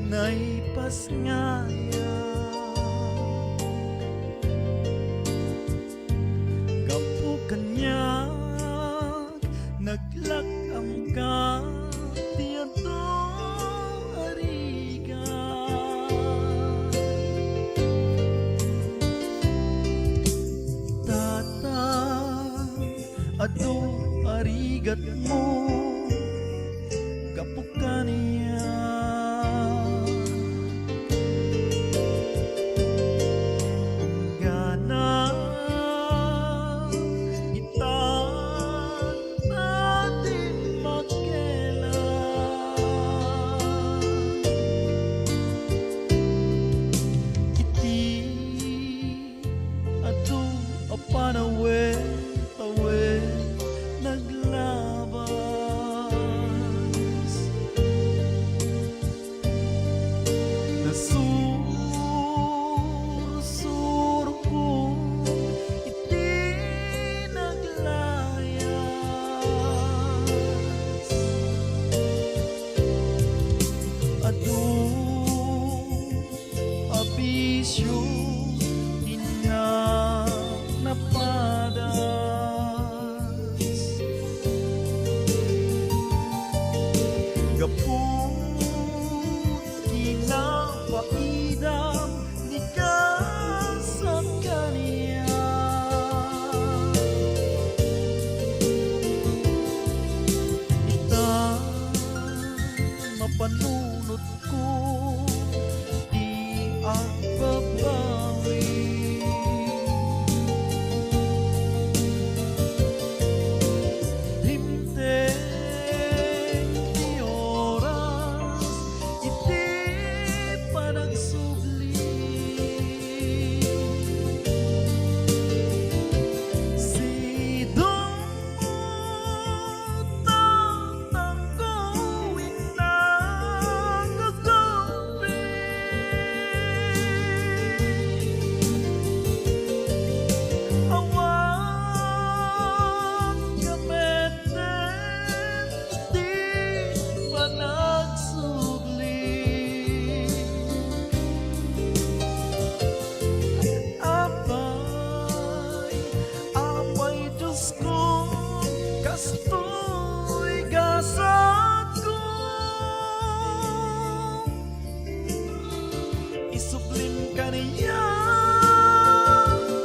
Naipas ngaya Gapu kanya Naglak ang ka Tiyanto ariga Tata Ado arigat mo Gapu kanya Ina napada kasto'y gasat ko. Isublim ka niya,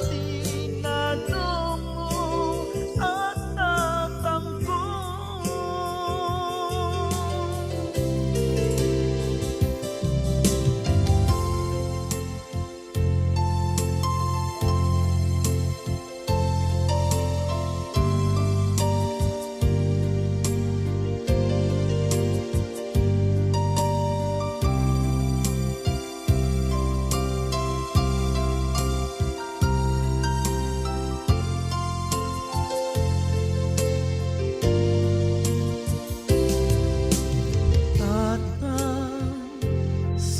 tinanong mo at tatangko.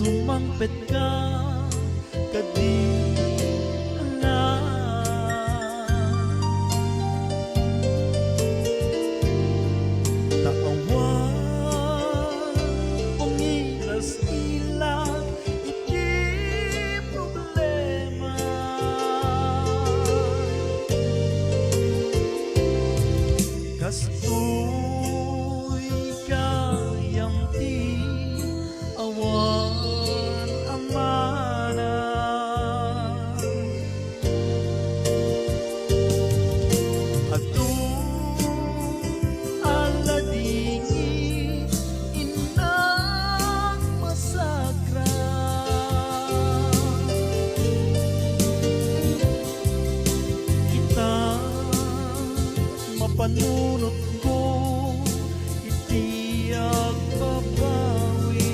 Sumangpet ka, kadi na. Taawan, ungilas-ilas, iti problema. Kastoy kayang ti awan amana. Ato aladingi inang masakra. Kita mapanunot ko iti agbabawi.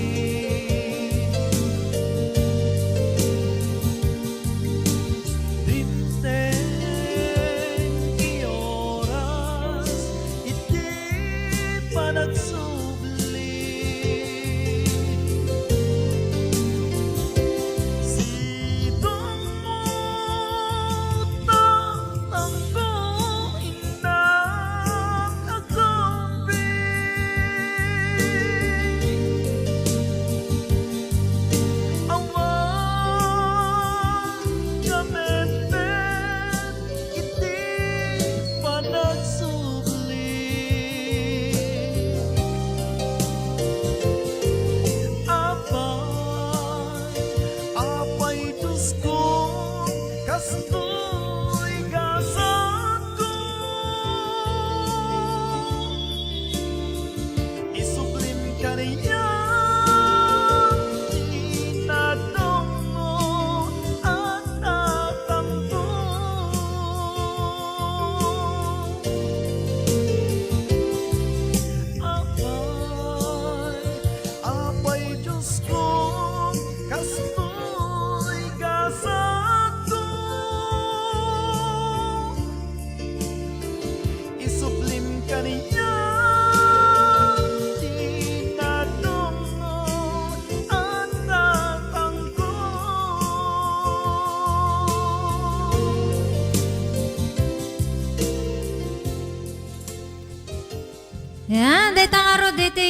Yan, dito nga ro, dito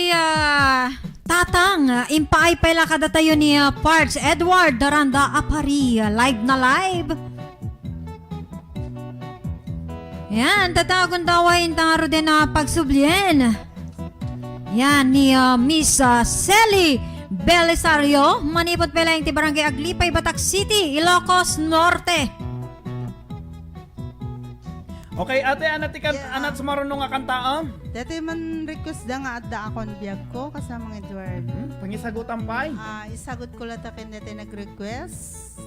tatang, impaay pala kada tayo ni Parts Edward Daranda Apari, live na live. Yan, tatagon dawain tanga ro din na pagsublyen. Yan, ni Miss Selly Belisario, manipot pala yung Barangay Aglipay, Batak City, Ilocos Norte. Okay, ate, anat sumarunong nga kantaan? Dati man request da nga adda akon biyag ko kasama ng Edward. Pangisagutan pa isagot ko lang takin dati nag-request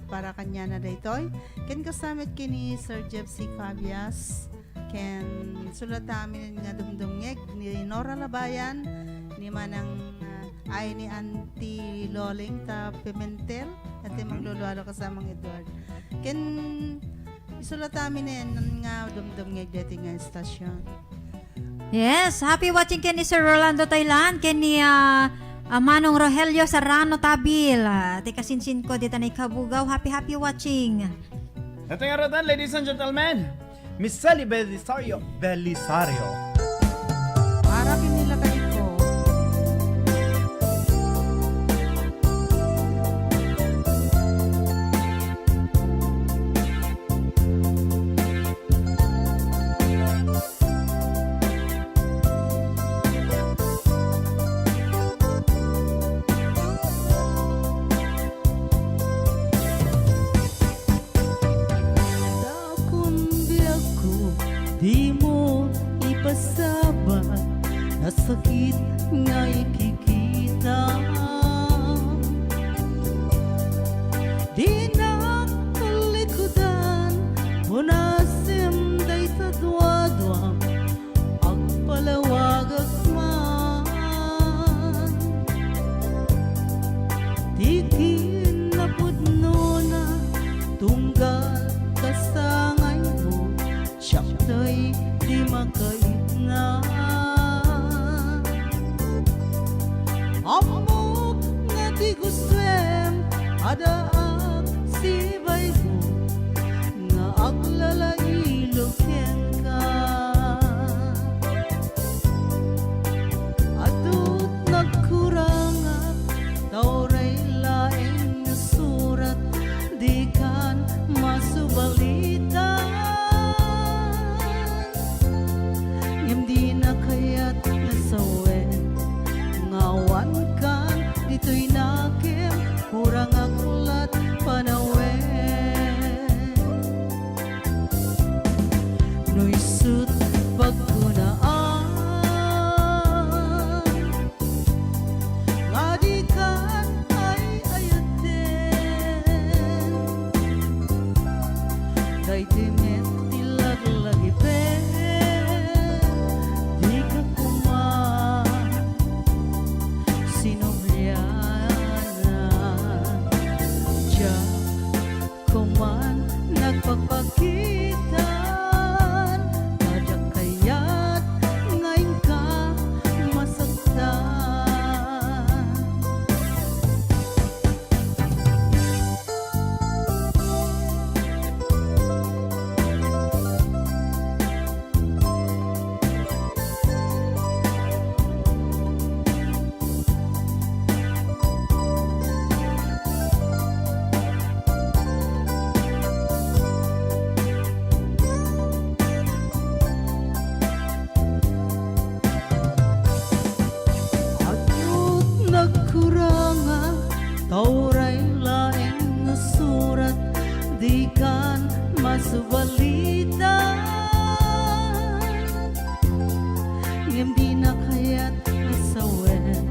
para kanya na daytoy. Ken kasamit kini Sir Jeff C. Fabias. Ken sulat amin nga dumdumngeg ni Nora Labayan ni manang ay ni Auntie Loling ta Pimentel at maglulualo kasama ng Edward. Ken isulat amin nga dumdumngeg dati nga estasyon. Yes, happy watching ken ni Sir Rolando Thailand, ken ni Manong Rogelio Serrano Tabil. Tika sinsin ko dito na ikabugaw. Happy watching. Ito nga rodan, ladies and gentlemen, Miss Selly Belisario. Para pinila kayo ko. sakit nga ikikita. Di na kalikudan, munasim day tadwadwa, agpalawag man. Di kinapudno na, tunggal kasangay mo, siya tay di makait na. Amo nga di guswem, ada ang sibay mo, nga aglalaylo ken ka. Atut nagkurangat, tauray laing nga surat, di kan masubalita. Ngem di na kaya't nasawen, ngawan kan dito'y nakim, kurang akulat panawen. Nuisut pagkunaan, ngadikan ay ayaten, kay timet tilaglagi pen, di ka kuman, sinobliana. Diya kuman nagpagpakitan, ada kaya't ngayon ka masaktan. Atut nagkurangan, tauray laing nga surat, di kan masubalita. Ngem di na kaya't nasawen,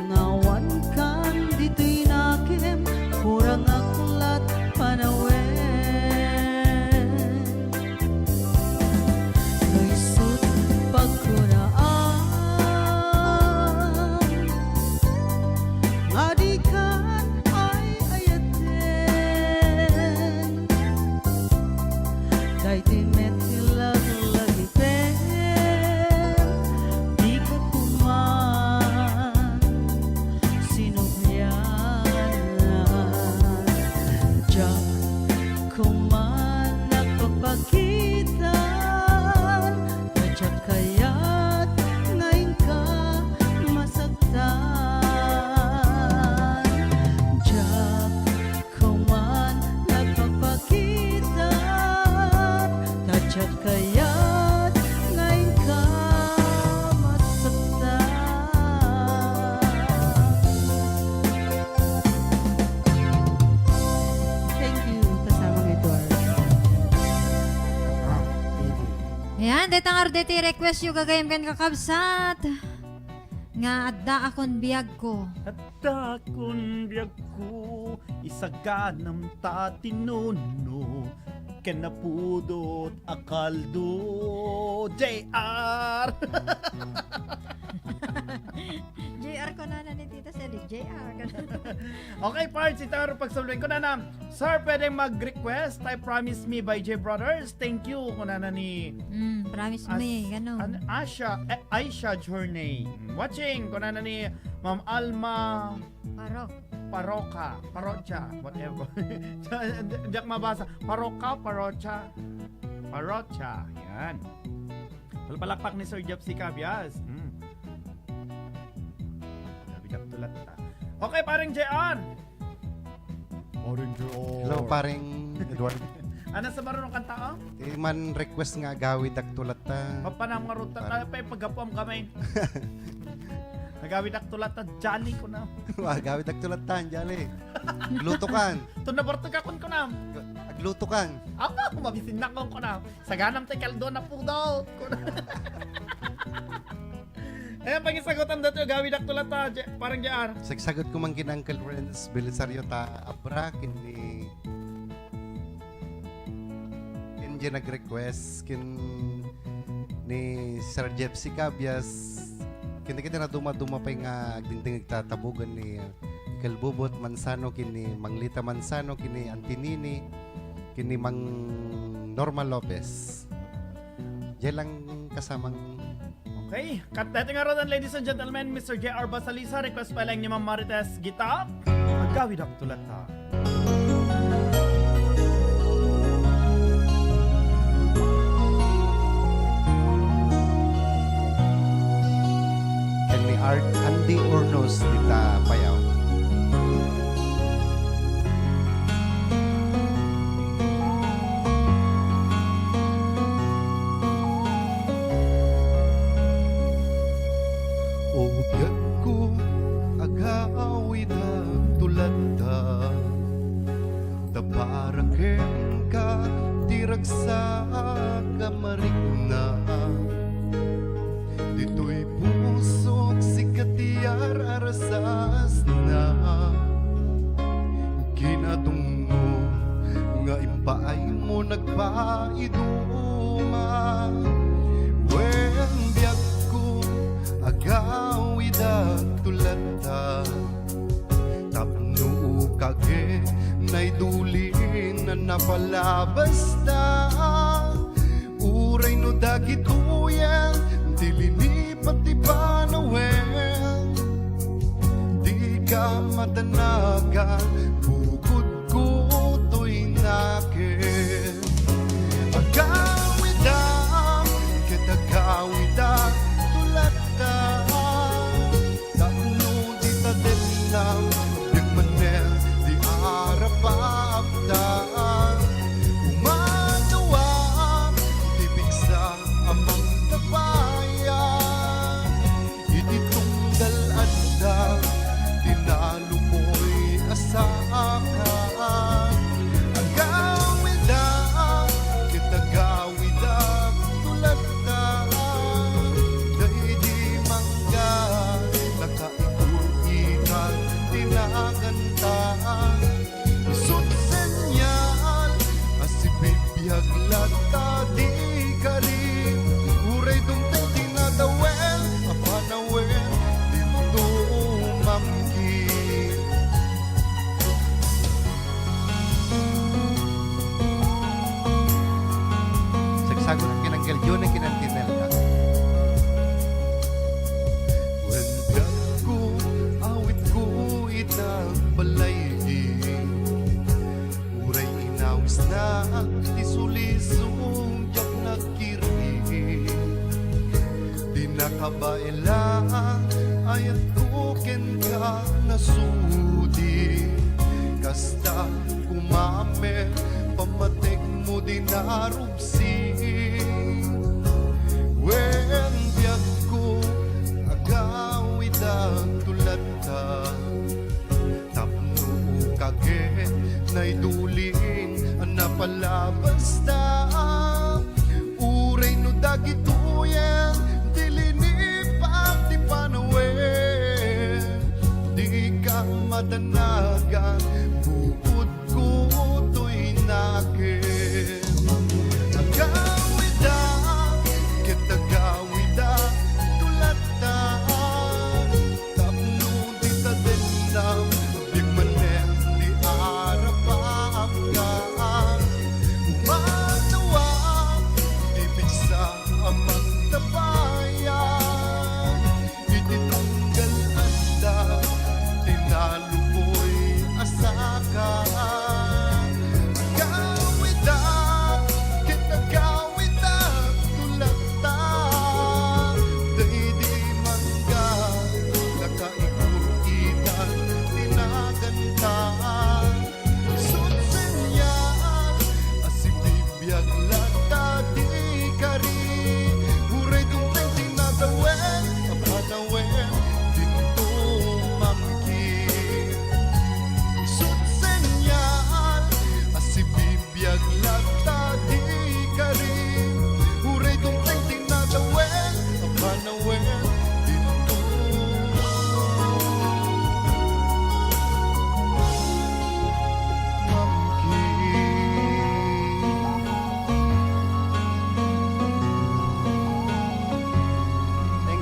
ngawan kan dito'y nakim, kurang akulat panawen. Nuisut pagkunaan, ngadikan ay ayaten, kay timet tilaglagi pen, di ka kuman, sinobliana. Diya kuman nagpagpakitan, nadya't kaya't ngayon ka masaktan. Diya kuman nagpagpakitan, nadya't kaya't ngayon ka masaktan. Thank you, kasamang Edward. Ayan, detang ardeti request yung gagayam kan kakabsat. Nga adda akon biyag ko. Adda kun biyag ko, isaganam ta tinuno, kenapudot akaldo. JR! JR ko na ni Tita Sally. JR. Okay, parts, ito ang pagsaluhin ko na na. Sir, pwede mag-request I Promise Me by J Brothers. Thank you ko na ni Promise me, ganun. Aisha Journey. Watching ko na ni Ma'am Alma Parocha, whatever. Hindi ako mabasa. Parocha. Yan. Palakpak ni Sir Jeff C. Cabias. Tulat ta. Okay, paring JR. Hello, paring Edward. Ano sa marunong kanta, oh? Di man request nga gawid ak tulat ta. Mapanang maruta tayo pa yung paggapuam kami. Nagawid ak tulat ta, Johnny ko na. Wah, gawid ak tulat ta, Johnny. Aglutukan. Tunabortagakon ko na. Aglutukan. Aba, mabisin na ko na. Saganam tayo kaldo na po daw. Eh, pangisagutan dato gawi daktulat ta, parang jaar. Sagsagot ko man kin Uncle Renz Belisario ta abra kini nag-request kin ni Sir Jepsi Cabias kita na duma-duma pa nga agdingding tatabugan ni Kalbubot Mansano kini Manglita Mansano kini Antinini kini Mang Norma Lopez. Diyan lang kasamang. Okay, cut natin nga rodan, ladies and gentlemen, Mr. J.R. Basalisa, request pa lang ni Ma'am Marites Gita. Agawid ako tulat ta. Ni Art Andy Ornos dita Payaw. Ugad ko agawid tulad ta taparakeng ka tirag sa kamarik na dito'y pusok si katiyar arasas na kinatungo nga impaay mo nagpaiduma wen biyak ko agawid tulad ta tapno kage naidulin na napalabas na uray no dagit uyan dilini pati panawel di ka matanagan bukod ko to'y nakin agawidang kitagawidang tulad na tapno di tadilang nagmanel di arapapdan umanawa di bigsa amang tabayan ititunggal adda tinalo mo'y asakan agawidang kitagawidang tulad na dahil di mangga nakaikurikan tinaganta isut senyal asibibiyag lata di kalim uray dumte tinadawel apanawel dito mamgi sagsagon ang kinanggel yun ang kinantinel ka wendag ko awit ko itang balaygi uray inawis na di sulisong jak nagkiri di nakabailang ayat ko ken ka nasudi kasta kumame pamatik mo din narubsi wen biyak ko agawid tulad ta tapno kage naidulin napalabas na uray no dagituyen dilini pati panawen di ka matanagan bukod ko to'y nakin agawidang kitagawidang tulad na tapno di tadendam bigmanen di arapapkan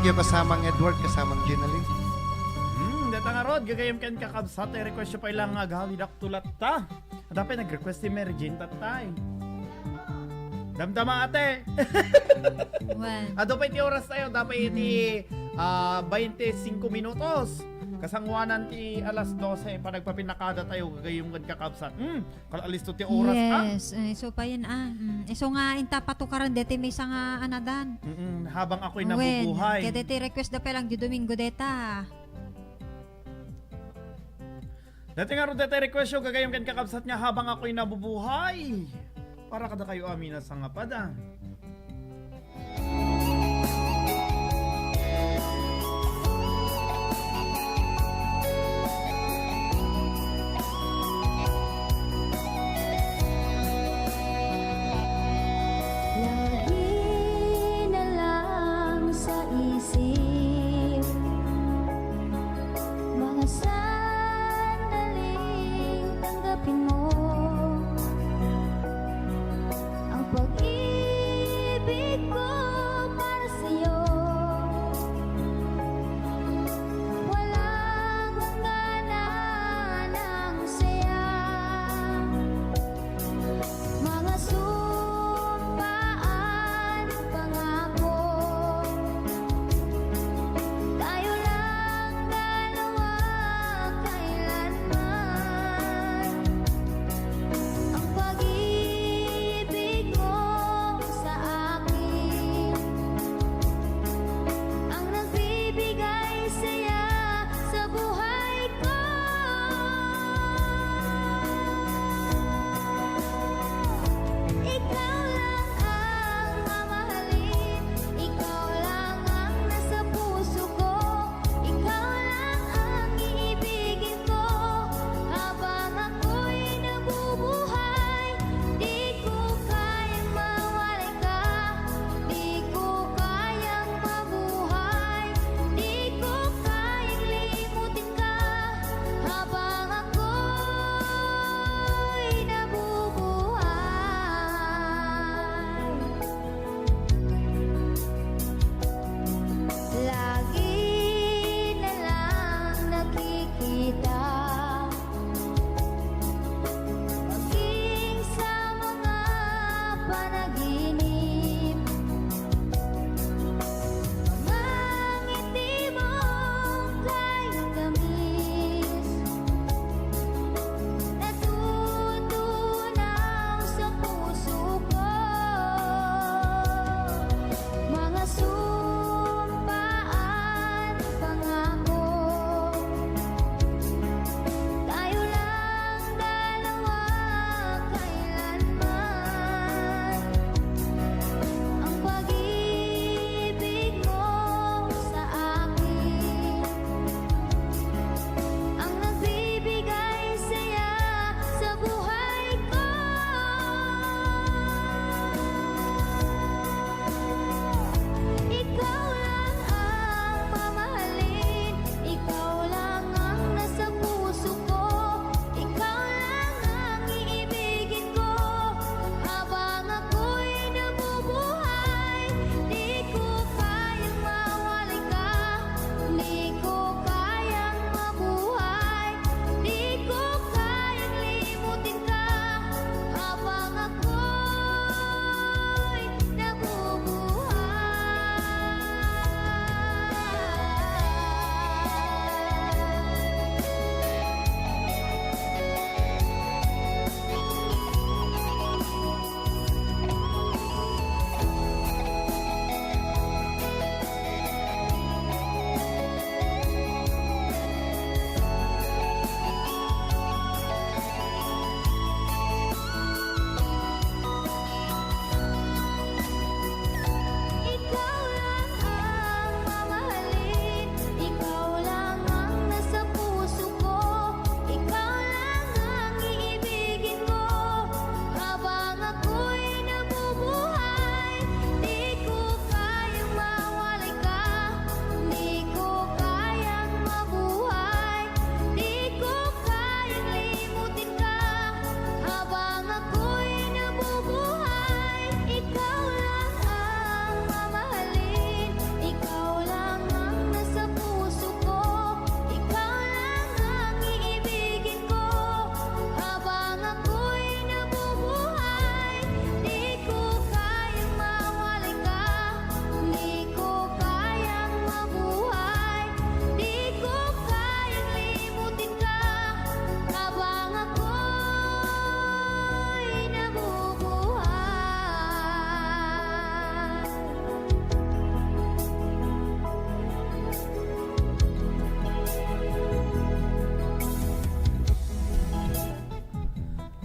niyo kasamang Edward, kasamang Ginaline. Deta nga rod, gagayam kan kakabsat, ay request siya pa ilang agawi daktulat ta. Dapat nag-request si Mary Jane tatay. Damdama ate. Ado pa iti oras tayo, dapat iti 25 minutos. Kasangwanan ti alas 12 pa nagpapinakada tayo gagayong kan kakabsat. Kalalis to ti oras yes, so pa yan so nga inta patukaran dete may isa nga anadan. Habang ako'y nabubuhay. Kaya dete request da pa lang di Domingo deta. Dati nga ro dete request yung gagayong kan kakabsat niya habang ako'y nabubuhay. Para kada kayo amina sa nga pada. Lagi na lang sa isip mga sandaling tanggapin mo ang pag-ibig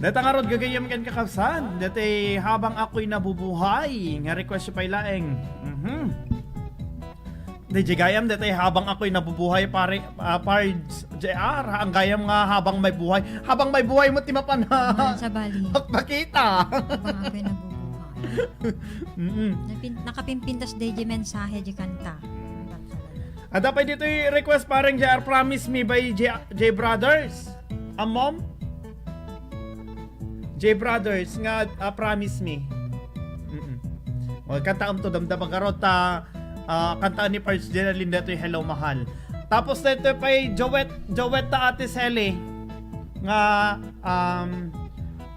Deta nga rod gagayam kan kakabsan. Deta habang ako'y nabubuhay. Nga request pa ilaeng. DJ gayam deta habang ako'y nabubuhay pare pards JR ang gayam nga habang may buhay. Habang may buhay mo timapan na. Sa Bali. Pakita. Habang ako'y nabubuhay. Nakapimpintas DJ mensahe di kanta. At dapat dito yung request parang JR Promise Me by J Brothers. Mom? J Brothers nga Promise Me. Kanta to damdamang karot kanta ni Pards Jenaline dito yung Hello Mahal. Tapos dito pa yung Joet ta Ate Sally nga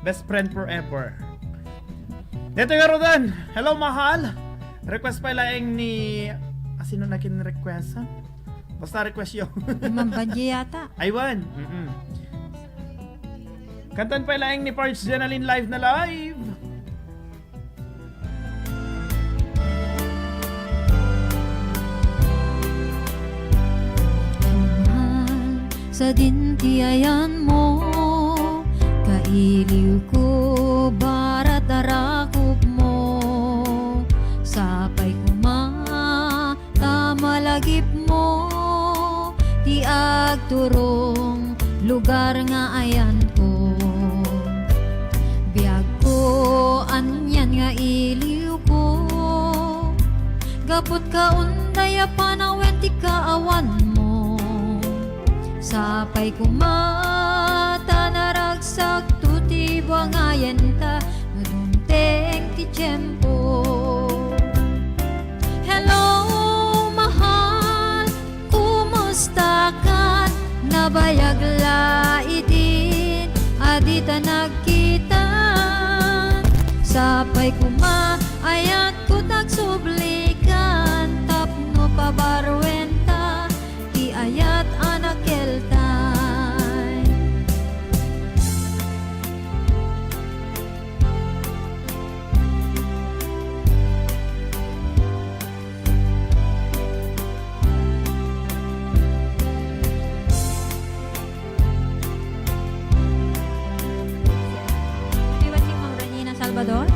Best Friend Forever. Dito yung karotan Hello Mahal. Request pa laing ni sino na kin-request ha? Basta request yun. Ma'am Banji yata. Aywan. Kantan pa laing ni Pards Jenaline live na live. Sa dintiayan mo, kailiw ko, barat arakop mo, sapay malagip mo, di agturong lugar nga ayan ko. Biag ko, anyan nga iliw ko, gapot ka unday panawen ti kaawan mo. Sapay kumata naragsak tuti buangayan ta, nadumteng ti tiyempo. Hello mahal, kumusta ka? Nabayag laidin, adita nagkita. Sapay ayat ko tagsublikan, tapno pabarwenta, ti ayat anak keltay. Salvador.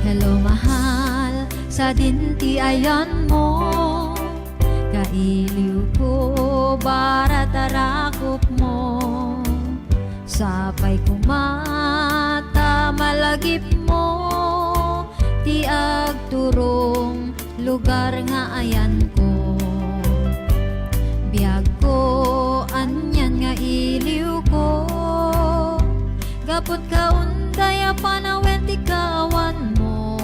Hello mahal, sa dinti ayan mo, kailiw ko, barat arakop mo, sapay kumata malagip mo, ti agturong lugar nga ayan ko. Biag ko, anyan nga iliw ko, gapot ka unday panawen ti kawan mo.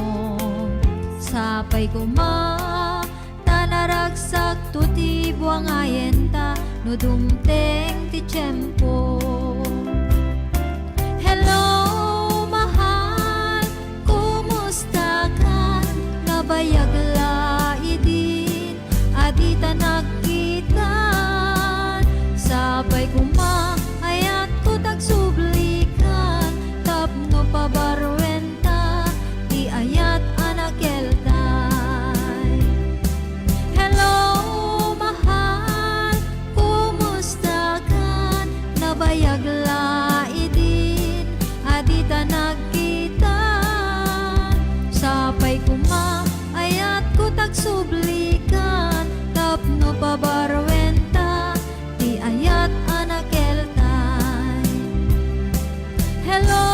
Sapay tanaragsak tuti buangayen ta, no dumteng ti tiyempo. Hello mahal, kumusta ka? Nabayag laidin, adita nagkita. Sapay ayat ko tagsublikan, tapno pabarwenta, di ayat anak keltay. Hello mahal, kumusta ka? Nabayag laidin, adita nagkita. Sapay ayat ko tagsublikan, tapno pabarwenta, di ayat anak keltay. Hello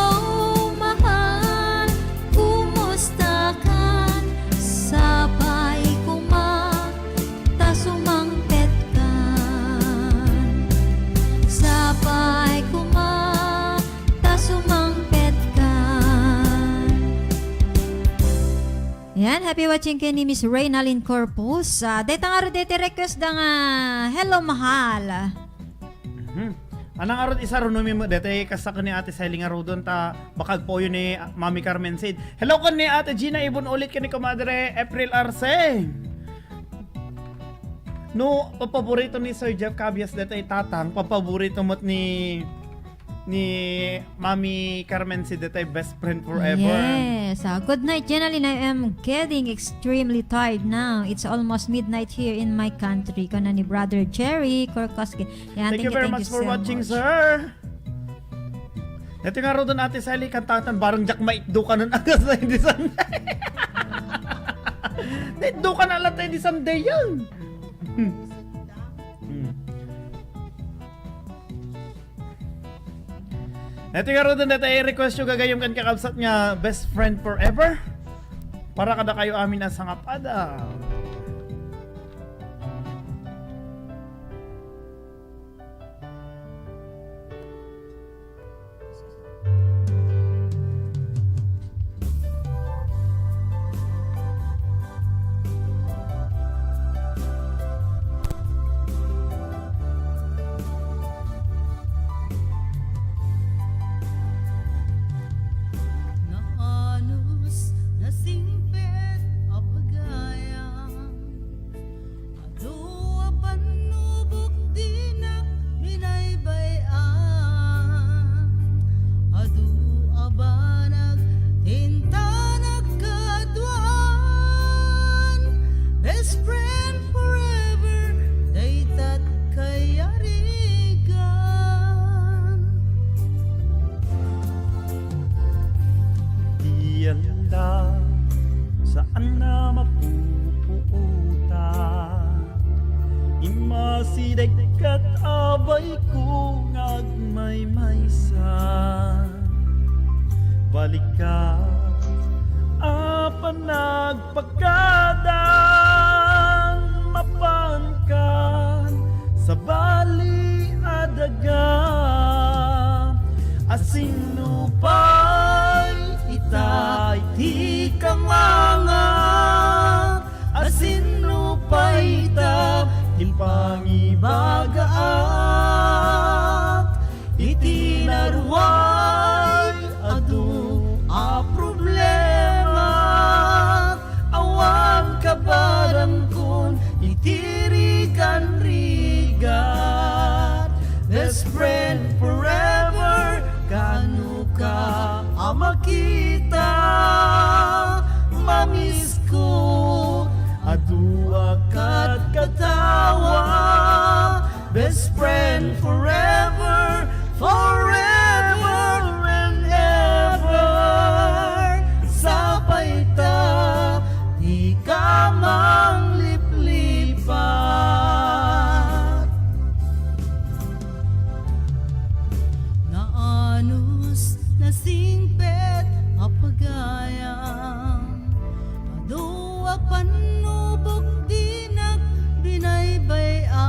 mahal, kumusta ka? Sapay tasumangpet ka. Sapay tasumangpet ka. Yan, happy watching kay ni Miss Reynalyn Corpus. Deta nga rin dete request da nga hello mahal. Anang arot isa runumi mo dete kasak ni Ate Selly nga rodon ta bakag po yun ni Mami Carmen said. Hello kan ni Ate Gina ibon ulit kani Comadre April Arce. No, paborito ni Sir Jeff Cabias dete tatang paborito mo't ni ni Mami Carmen si detay best friend forever. Yes. Good night, Jenaline. I am getting extremely tired now. It's almost midnight here in my country. Kana ni Brother Jerry Korkoski. Yan, Thank you very much for watching, sir. Ito nga ro doon Ate Sally, kantatan barang Jack maikdo ka nun agas na hindi Sunday. Naikdo ka na alat na hindi Sunday yan. Ito nga ro doon natin i-request yung gagayong kan kakabsat niya best friend forever. Para kada kayo amin ang sangapada. Naanos na singpet apagayang ado apanubok di na binaybayan ado abanag tinta nagkaduan best friend forever daytat kayarigan Iyala saan na mapupuuta Imasideg kat abay ko ngagmaymaysa Balik ka apa nagpagkadan Mapangkan sa bali adaga Asin lupay itay di ka mga Asin lupay ita Timpangibagaan Itinarway adu a problema Awan kabarang kun itirigan-rigan Best friend forever Kanu ka amakita Mamis ko adua kat katawa Best friend forever Forever and ever Sapay ta di ka mangliplipat Naanos na singpet apagayang Adua panubok di binaybayan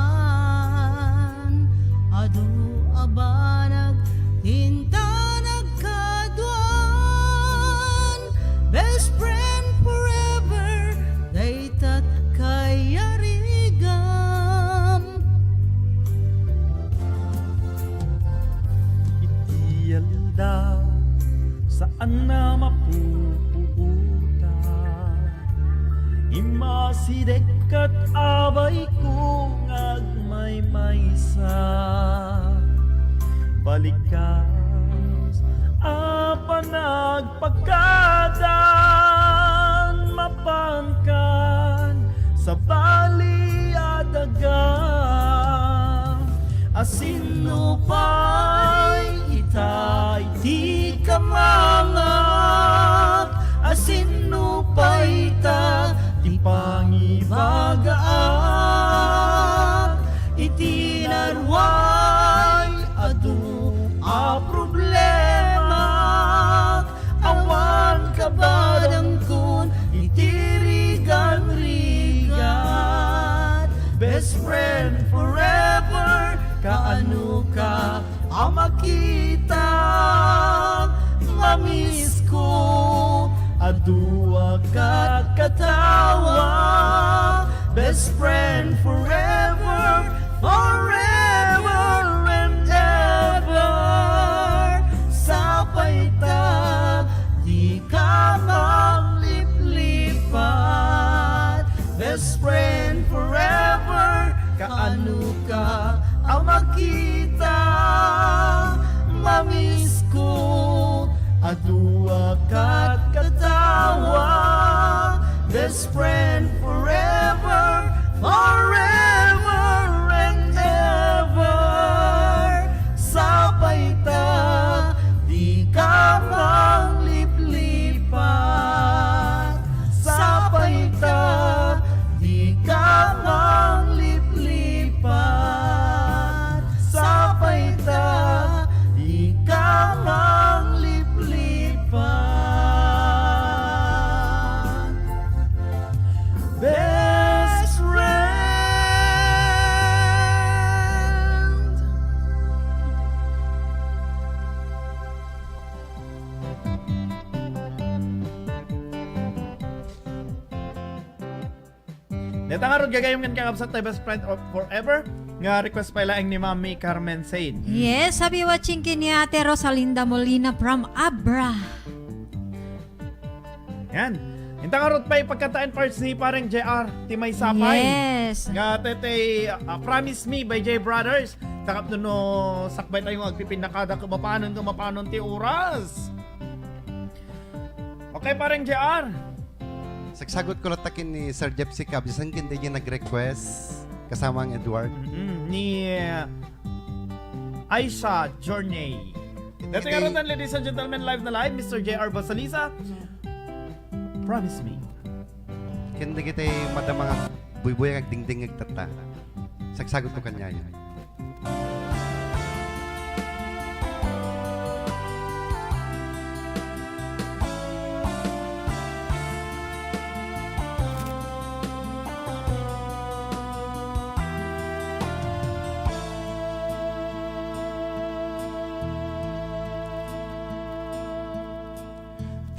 Adu abanag tinta nagkaduan Best friend forever daytat kayarigam Itiyalda saan na mapupuuta Imasideg kat abay ko ngagmaymaysa Balikas apa nagpagkadan Mapangkan sa bali adaga Asin lupay itay di ka mangat Asin lupay ita di pangibagaan Itinarway adu a problema Awan kabadang kun itirigan-rigan Best friend forever Kaanu ka amakita Mamis ko adua kat katawa Best friend forever Forever and ever Sapay ta di ka mangliplipat Best friend forever Kaanu ka ang makita Mami best friend forever, forever and ever. Sabay ta, di ka mangliplipat. Sabay ta, di ka mangliplipat. Sabay ta, di ka mangliplipat. Best friend. Dito nga ron gagayong kan kakabsat tayo best friend of forever. Nga request pa ilaing ni Mami Carmen Said. Yes, sabi watching kini Ate Rosalinda Molina from Abra. Yan. Hinta nga ron pa ipagkataan parts ni parang JR Timay Sapay. Yes. Nga tete Promise Me by J Brothers. Takap no sakbay tayo agpipinakada kumapanon ti oras. Okay parang JR. Sagsagot ko latakin ni Sir Jepsi Cab, isang hindi niya nag-request kasama ang Edward. Ni Aisha Journey. Dito nga ron ladies and gentlemen, live na live, Mr. JR Basalisa. Promise Me. Hindi kita madam mga buy-buy ang dingding nagtata. Sagsagot ko kanya yun.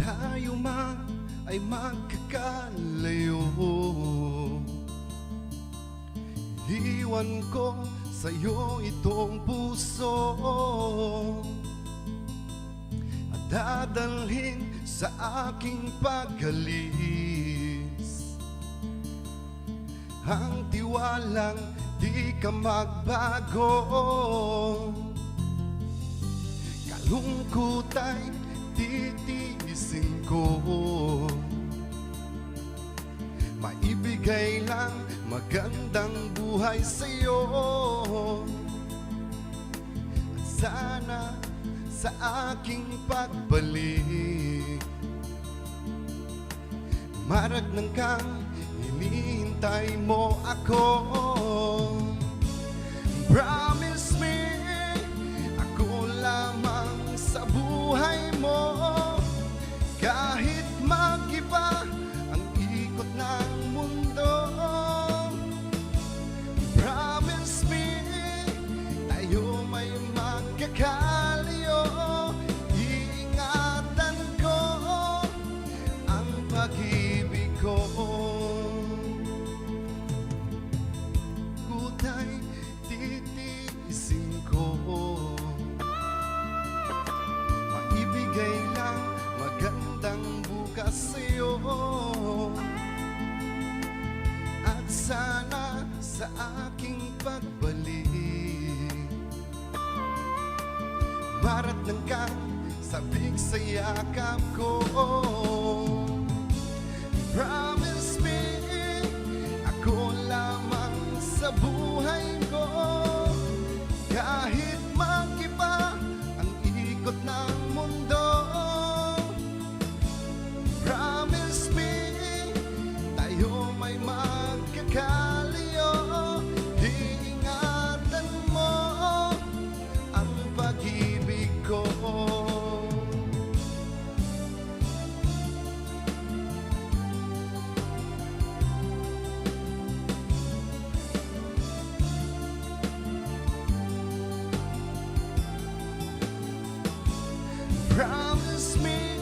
Tayo man ay magkakalayo, iwan ko sa'yo itong puso at dadalhin sa aking paghalis ang tiwalang di ka magbago. Kalungkutay titiisin ko, maibigay lang magandang buhay sa'yo. At sana sa aking pagbalik, maragnan kang hinihintay mo ako. Promise me, ako lamang sa buhay mo, kahit mag-iba ang ikot ng mundo. Promise me, tayo may magkakalayo, iingatan ko ang pag-ibig ko. Kutay titiisin ko, maibigay lang magandang bukas sa'yo. At sana sa aking pagbalik, maratnan kang sabik sa yakap ko. Promise me, ako lamang sa buhay ko, kahit mag-iba ang ikot ng mundo. Promise me, tayo may magkakalayo, iingatan mo ang pag-ibig ko. Promise me,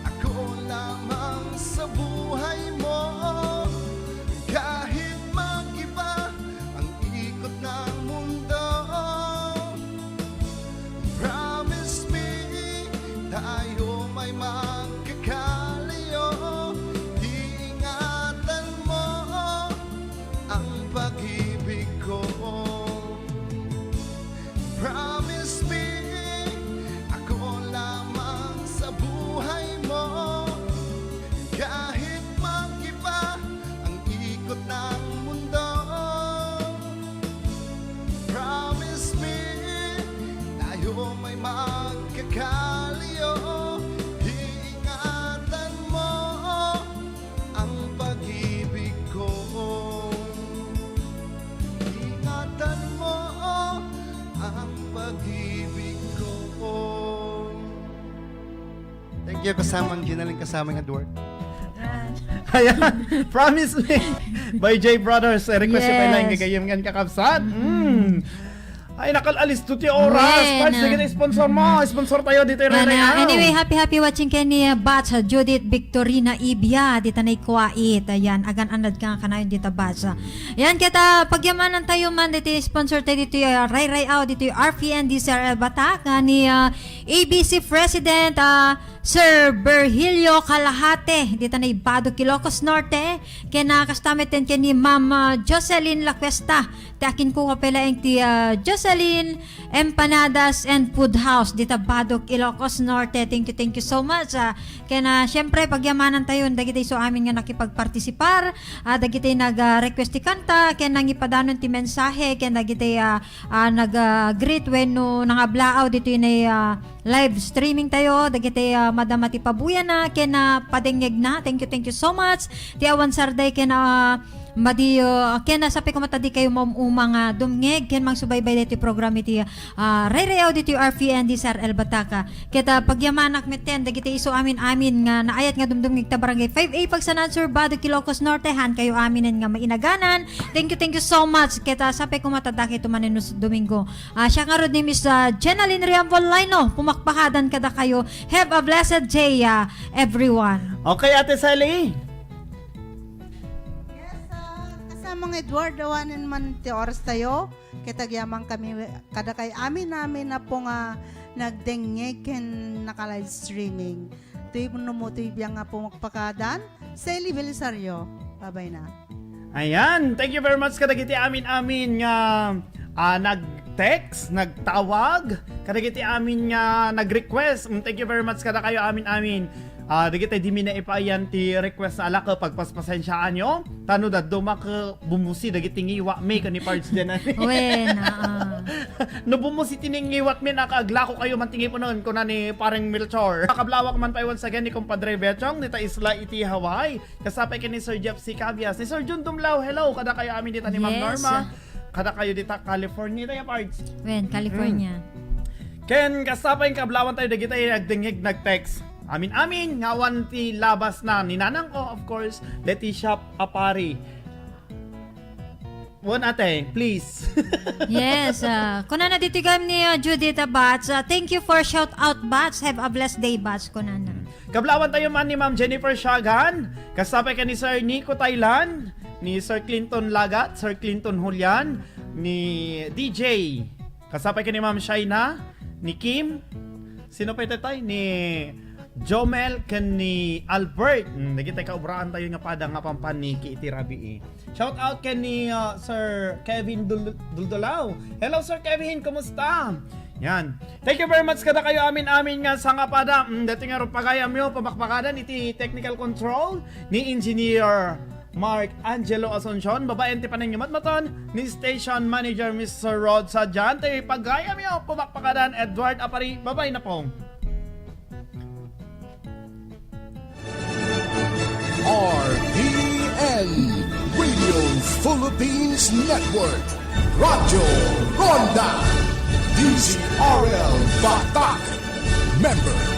ako lamang sa buhay mo, kahit mag-iba ang ikot ng mundo. Promise me, tayo may magkakalayo, iingatan mo ang pag-ibig ko. Promise me, ako lamang sa buhay mo, kahit mag-iba kayo kasama ang Ginaling kasama ng Edward. Ayan, Promise Me by J Brothers. Request yes. Pa lang kagayam nga kakabsat. Ay, nakalalis to ti oras. Parts, sige na sponsor mo. Sponsor tayo dito. Anyway, happy watching kay ni Batch Judith Victorina Ibia. Dito na ikuwait. Ayan, agan anad ka kanayon dito Batch. Ayan, kita pagyamanan tayo man dito sponsor tayo dito Ray Out dito RPN DCRL Batak ni ABC President Sir Virgilio Calahate, dito na Ibado, Ilocos Norte, kaya nakakastamit din kay ni Ma'am Jocelyn Lacuesta, takin ko kapila yung ti Jocelyn Empanadas and Food House, dito Badok, Ilocos Norte. Thank you so much. Kaya na, syempre, pagyamanan tayo, dagitay so amin nga nakipagpartisipar, dagitay nag-request ti kanta, kaya nang ipadanon ti mensahe, kaya dagitay nag-greet when no nangablaaw dito yung live streaming tayo, dagitay Madam Ati Pabuya na, kena padengeg na. Thank you so much. Ti awan sarday kena madiyo kena sapi ko matadi kayo mga dumngeg ken mang subaybay dito program iti Ray dito RPN di SRL Bataka. Kita pagyamanak meten dagiti iso amin nga naayat nga dumdumngeg ta barangay 5A Pagsanan Sur Bado Ilocos Norte han kayo aminen nga mainaganan. Thank you so much. Kita sapi ko matadaki to maninus Domingo. Siya nga rod ni Miss Jenaline Riambol Lino. Pumakpakadan kada kayo. Have a blessed day everyone. Okay, Ate Sally. Mga Edward, dawanin man ti oras tayo. Kitagyamang kami, kada kay amin na po nga nagdengeg ken naka-live streaming. Tuy mo tuy biyang nga po magpakadan. Sally Belisario. Bye-bye na. Ayan, thank you very much kadagiti amin nga nag-text, nagtawag, kadagiti amin nga nag-request. Thank you very much kada kayo amin. Dagiti di mi na ipayan ti request sa alaka pagpaspasensyaan nyo. Tano da dumak bumusi dagiti ngiwa may kani parts din na. No bumusi tiningiwat mi nakaaglako kayo mantingi po noon ko na ni parang Milchor. Nakablawak man pa once again ni Compadre Bechong dita isla iti Hawaii. Kasapay kini Sir Jeff C. Cabias. Ni Sir Jun Dumlao, hello. Kada kayo amin dita ni Ma'am Norma. Kada kayo dita California tayo parts. California. Ken kasapay kablawan tayo dagiti nagdingig nag-text. Amin ngawan ti labas na ni nanang ko of course Leti Shop Apari. One ate, please. Yes, kuna na ditigam ni Judith Bats. Thank you for shout out Bats. Have a blessed day Bats kuna na. Kablawan tayo man ni Ma'am Jennifer Shagan. Kasapay ka ni Sir Nico Thailand, ni Sir Clinton Lagat, Sir Clinton Julian, ni DJ. Kasapay ka ni Ma'am Shaina, ni Kim. Sino pa ito tayo? Ni Jomel ken ni Albert. Nagitay kaubraan tayo nga pada nga pampaniki iti rabi. Shout out ken ni Sir Kevin Duldulao. Hello Sir Kevin, kumusta? Yan. Thank you very much kada kayo amin nga sa nga pada. Dati nga ro pagayam yo pabakbakadan iti technical control ni Engineer Mark Angelo Asuncion. Babaen ti paneng matmaton ni Station Manager Mr. Rod Sadjan. Tayo pagayam yo pabakbakadan Edward Apari. Babay na po. RPN Radio Philippines Network Radyo Ronda DZRL Batak Member